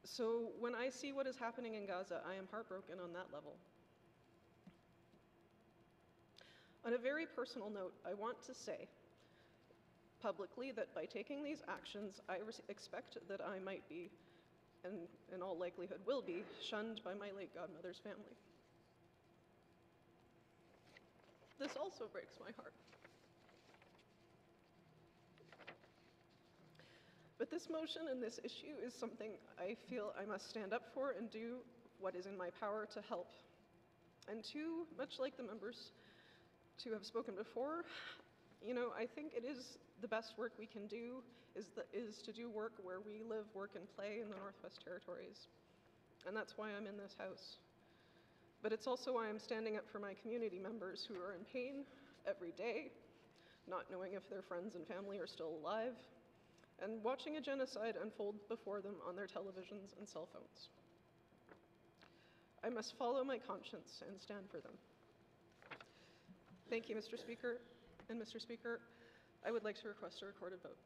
So when I see what is happening in Gaza, I am heartbroken on that level. On a very personal note, I want to say publicly that by taking these actions, I expect that I might be, and in all likelihood will be, shunned by my late godmother's family. This also breaks my heart. But this motion and this issue is something I feel I must stand up for and do what is in my power to help. And two, much like the members to have spoken before. You know, I think it is the best work we can do is to do work where we live, work, and play in the Northwest Territories. And that's why I'm in this House. But it's also why I'm standing up for my community members who are in pain every day, not knowing if their friends and family are still alive, and watching a genocide unfold before them on their televisions and cell phones. I must follow my conscience and stand for them. Thank you, Mr. Speaker. And Mr. Speaker, I would like to request a recorded vote.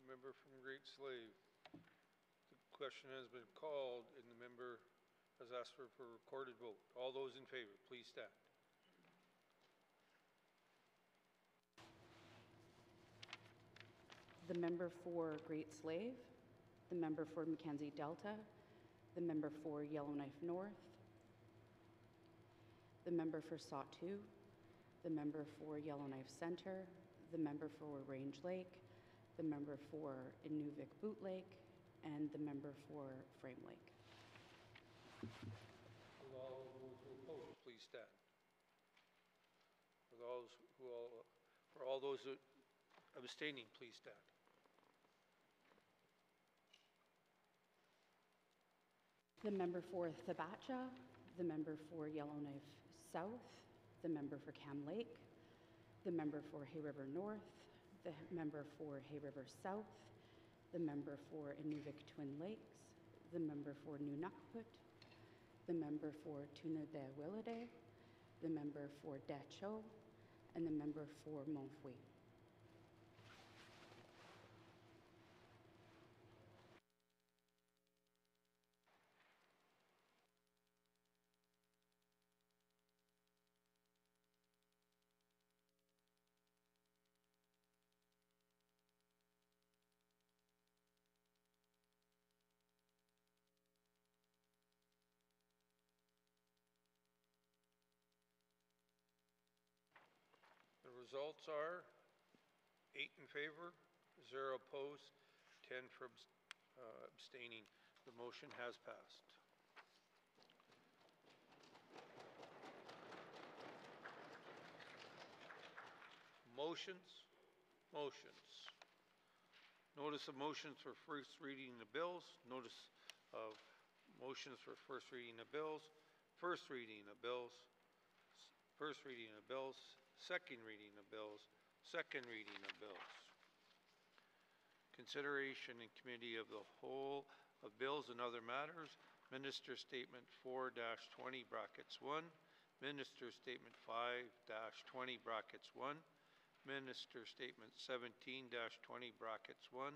Member from Great Slave. The question has been called and the member has asked for a recorded vote. All those in favor, please stand. The member for Great Slave, the member for Mackenzie Delta, the member for Yellowknife North, the member for Sawtoo, the member for Yellowknife Center, the member for Range Lake, the member for Inuvik Boot Lake, and the member for Frame Lake. Will all those who oppose, please stand. For all those abstaining, please stand. The member for Thabatcha, the member for Yellowknife South, the member for Cam Lake, the member for Hay River North, the member for Hay River South, the member for Inuvik Twin Lakes, the member for Nunavut, the member for Inuvialuktun, the member for Dacho, and the member for Montfouet. The results are 8 in favor, 0 opposed, 10 for abstaining. The motion has passed. Motions. Notice of motions for first reading of bills. Notice of motions for first reading of bills. First reading of bills. First reading of bills. Second reading of bills. Second reading of bills. Consideration in committee of the whole of bills and other matters. Minister Statement 4-20 brackets 1. Minister Statement 5-20 brackets 1. Minister Statement 17-20 brackets 1.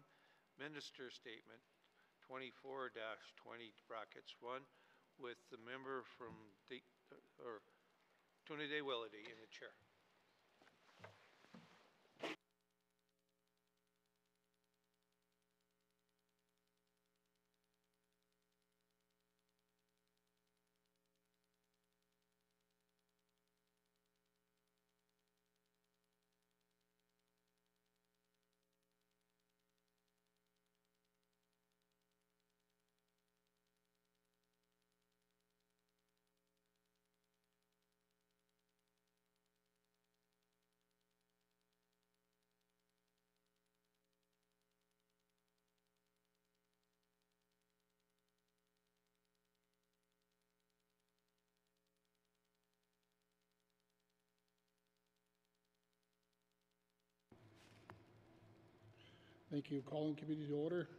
Minister Statement 24-20 brackets 1 with the member from Trinidad Willity in the chair. Thank you. Calling committee to order.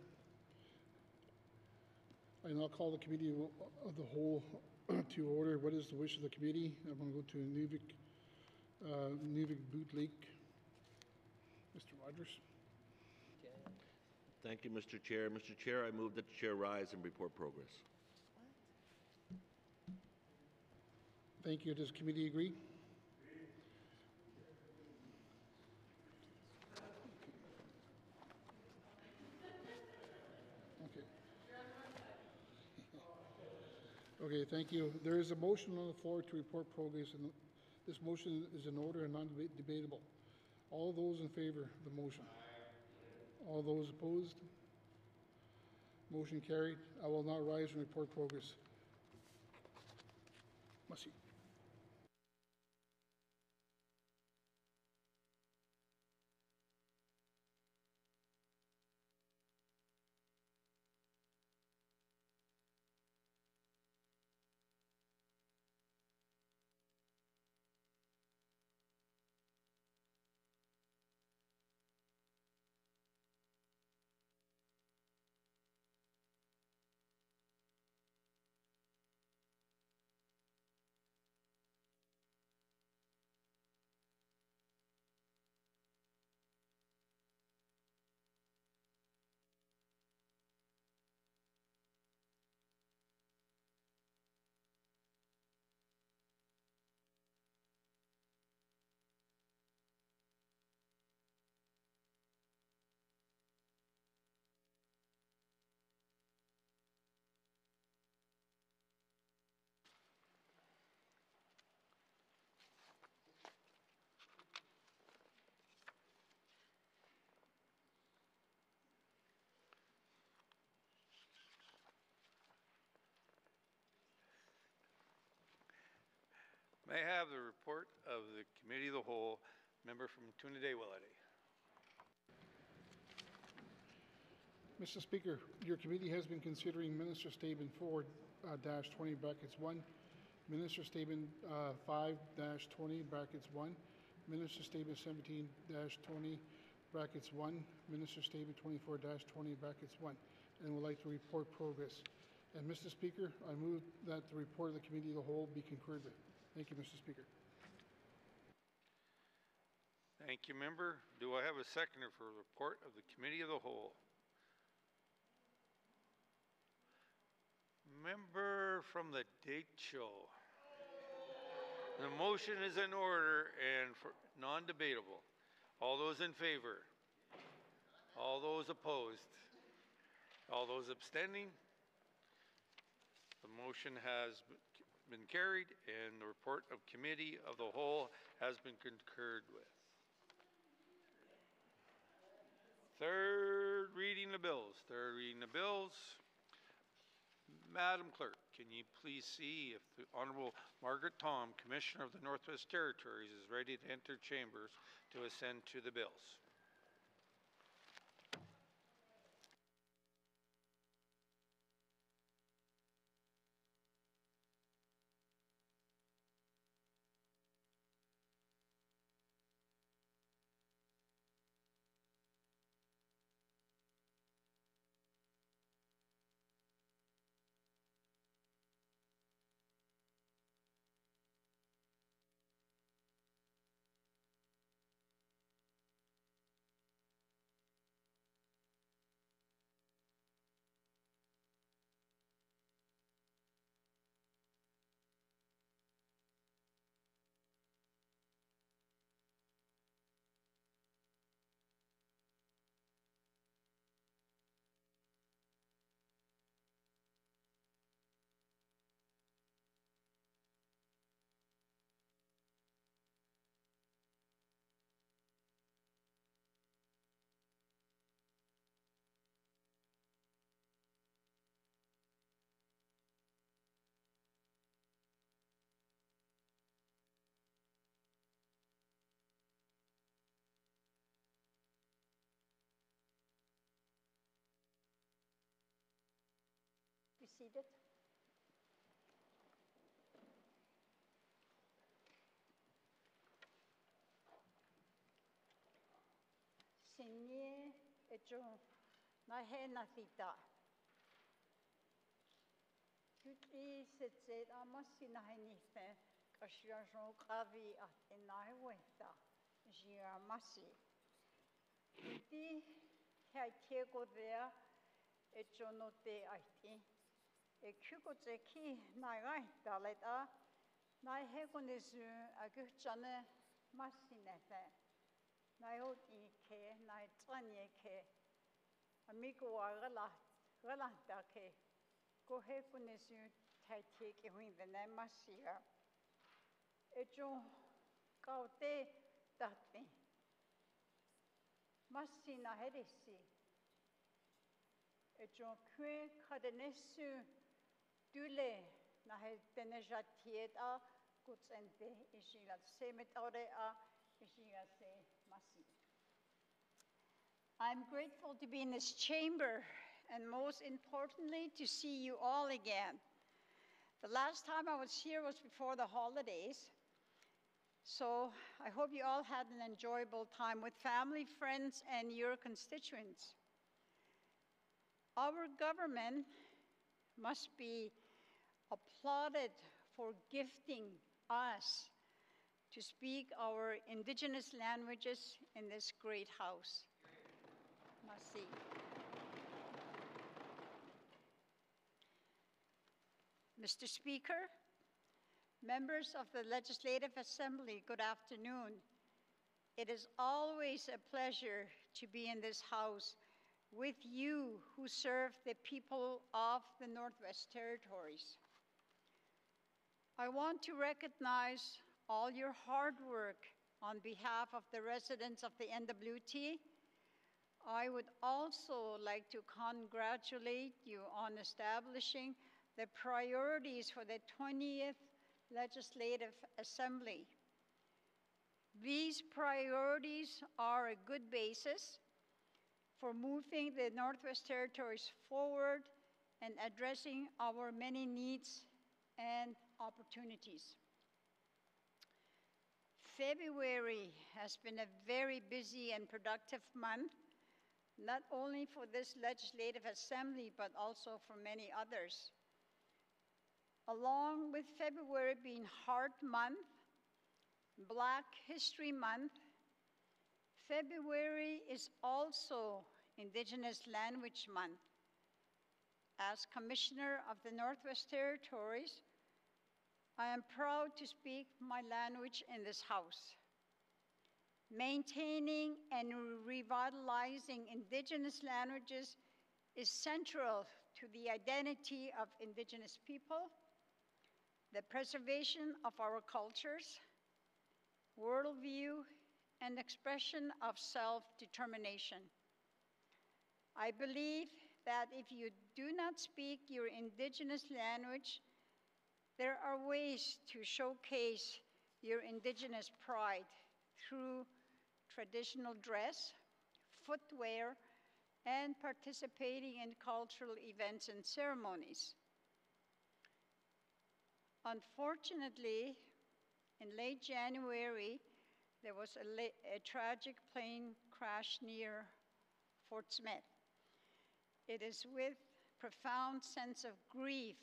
I now call the committee of the whole to order. What is the wish of the committee? I'm going to go to Inuvik Boot Lake. Mr. Rogers. Thank you, Mr. Chair. Mr. Chair, I move that the chair rise and report progress. Thank you. Does the committee agree? Okay, thank you. There is a motion on the floor to report progress, and this motion is in order and non-debatable. All those in favor of the motion? All those opposed? Motion carried. I will now rise and report progress. Merci. May I have the report of the Committee of the Whole, member from Tunadewalade. Mr. Speaker, your committee has been considering Minister Statement 4-20 brackets 1, Minister Statement 5-20 brackets 1, Minister Statement 17-20 brackets 1, Minister Statement 24-20 brackets 1, and would like to report progress. And Mr. Speaker, I move that the report of the Committee of the Whole be concurred with. Thank you, Mr. Speaker. Thank you, member. Do I have a seconder for a report of the Committee of the Whole? Member from the date show. The motion is in order and non-debatable. All those in favor? All those opposed? All those abstaining? The motion has been carried and the report of Committee of the Whole has been concurred with. Third reading of bills. Third reading of bills. Madam Clerk, can you please see if the Honorable Margaret Tom, Commissioner of the Northwest Territories, is ready to enter chambers to ascend to the bills? Be seated. Sinye ejo na he na thita. Kuki setse amasi na he nithe kashiajon kavi at enai weta jia masi. Kuki hai tego there ejo no te aiti. E kuko te ki nai gai taleta nai he konesu aguchane masi nethe. Nai o I ke, nai tanye ke, amigo wa galanta ke, ko he kunesu tai te ke hui vene masia. E jo kau te tate. Masi na heresi. E jo kue kadenesu dule na he teneja tieta kutsente ishila semetore a ishila se. I'm grateful to be in this chamber and most importantly to see you all again. The last time I was here was before the holidays, so I hope you all had an enjoyable time with family, friends, and your constituents. Our government must be applauded for gifting us to speak our indigenous languages in this great house. Merci. Mr. Speaker, members of the Legislative Assembly, good afternoon. It is always a pleasure to be in this house with you who serve the people of the Northwest Territories. I want to recognize all your hard work on behalf of the residents of the NWT. I would also like to congratulate you on establishing the priorities for the 20th Legislative Assembly. These priorities are a good basis for moving the Northwest Territories forward and addressing our many needs and opportunities. February has been a very busy and productive month, not only for this Legislative Assembly, but also for many others. Along with February being Heart Month, Black History Month, February is also Indigenous Language Month. As Commissioner of the Northwest Territories, I am proud to speak my language in this House. Maintaining and revitalizing Indigenous languages is central to the identity of Indigenous people, the preservation of our cultures, worldview, and expression of self-determination. I believe that if you do not speak your Indigenous language, there are ways to showcase your Indigenous pride through traditional dress, footwear, and participating in cultural events and ceremonies. Unfortunately, in late January, there was a tragic plane crash near Fort Smith. It is with profound sense of grief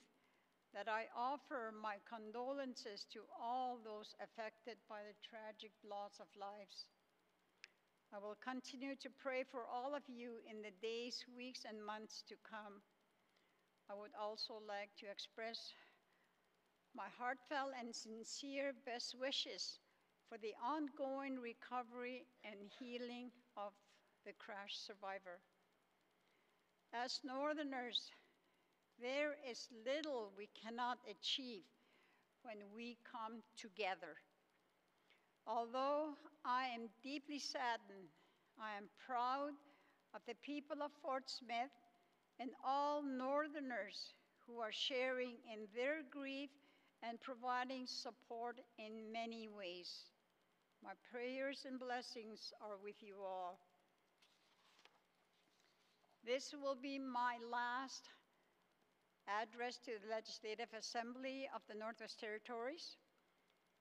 that I offer my condolences to all those affected by the tragic loss of lives. I will continue to pray for all of you in the days, weeks, and months to come. I would also like to express my heartfelt and sincere best wishes for the ongoing recovery and healing of the crash survivor. As Northerners, there is little we cannot achieve when we come together. Although I am deeply saddened, I am proud of the people of Fort Smith and all Northerners who are sharing in their grief and providing support in many ways. My prayers and blessings are with you all. This will be my last address to the Legislative Assembly of the Northwest Territories.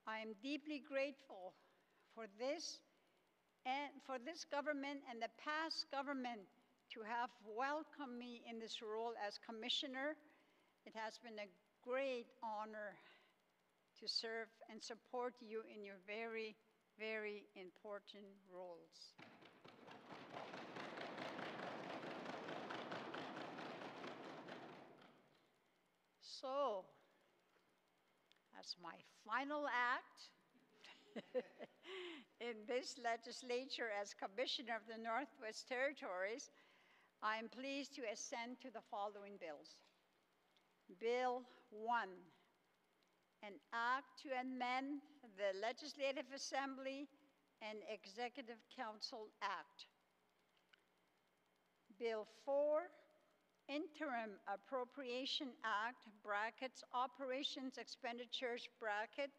I am deeply grateful for this government and the past government to have welcomed me in this role as commissioner. It has been a great honor to serve and support you in your very, very important roles. So, as my final act in this legislature as Commissioner of the Northwest Territories, I am pleased to assent to the following bills. Bill 1, an act to amend the Legislative Assembly and Executive Council Act. Bill 4, Interim Appropriation Act, brackets, Operations Expenditures, bracket,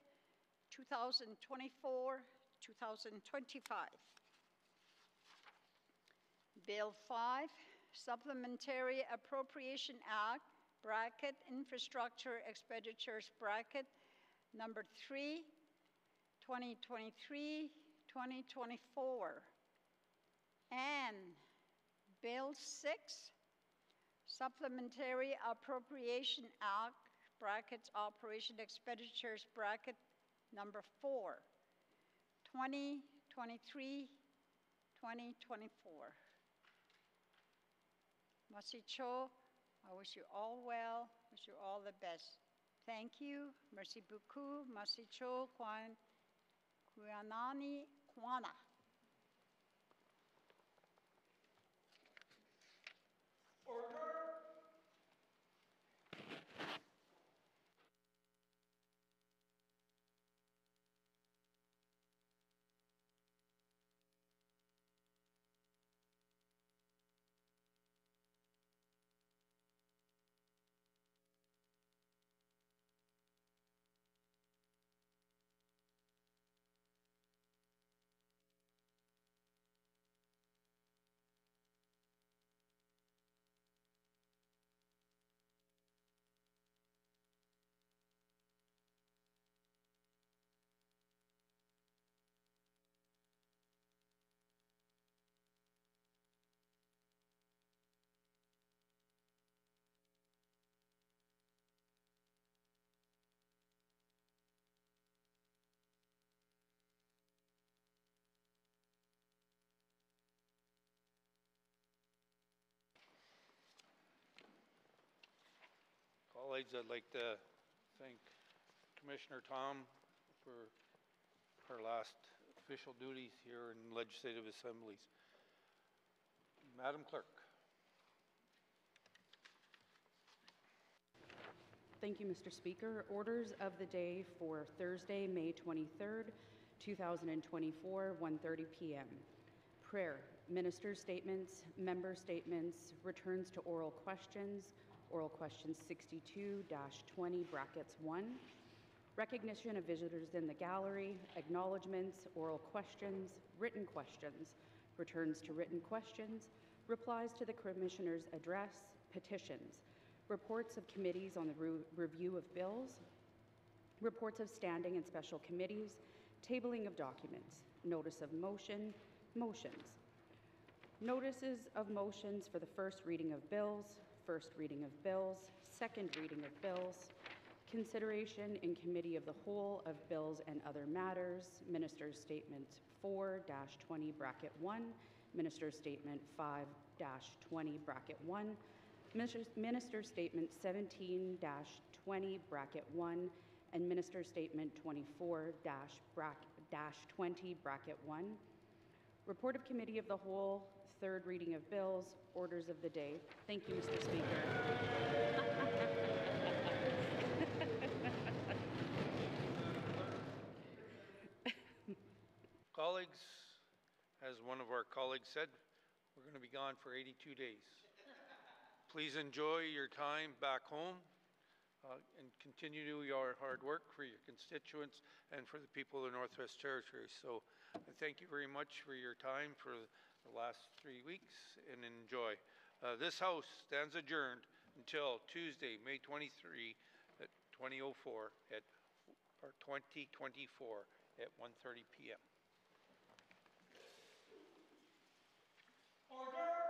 2024-2025. Bill 5, Supplementary Appropriation Act, bracket, Infrastructure Expenditures, bracket, number 3, 2023-2024. And Bill 6, Supplementary Appropriation Act, brackets, Operation Expenditures, bracket, number 4, 2023-2024. Masicho, I wish you all well, wish you all the best. Thank you. Merci beaucoup. Masicho, Kuyanani, Kwana. colleagues, I'd like to thank Commissioner Tom for her last official duties here in legislative assemblies. Madam Clerk. Thank you, Mr. Speaker. Orders of the day for Thursday, May 23rd, 2024, 1:30 p.m. Prayer, Minister's statements, member statements, returns to oral questions 62-20, brackets 1, recognition of visitors in the gallery, acknowledgements, oral questions, written questions, returns to written questions, replies to the Commissioner's address, petitions, reports of committees on the review of bills, reports of standing and special committees, tabling of documents, notice of motion, motions, notices of motions for the first reading of bills, second reading of bills, consideration in committee of the whole of bills and other matters, Minister's Statement 4-20, bracket 1, Minister's Statement 5-20, bracket 1, Minister's Statement 17-20, bracket 1, and Minister's Statement 24-20, bracket 1. Report of Committee of the Whole, third reading of bills, orders of the day. Thank you, Mr. Speaker. Colleagues, as one of our colleagues said, we're going to be gone for 82 days. Please enjoy your time back home and continue your hard work for your constituents and for the people of the Northwest Territories. So thank you very much for your time for the last 3 weeks and enjoy. This House stands adjourned until Tuesday, May 23 at 2024 at 2024 at 1:30 p.m. Order!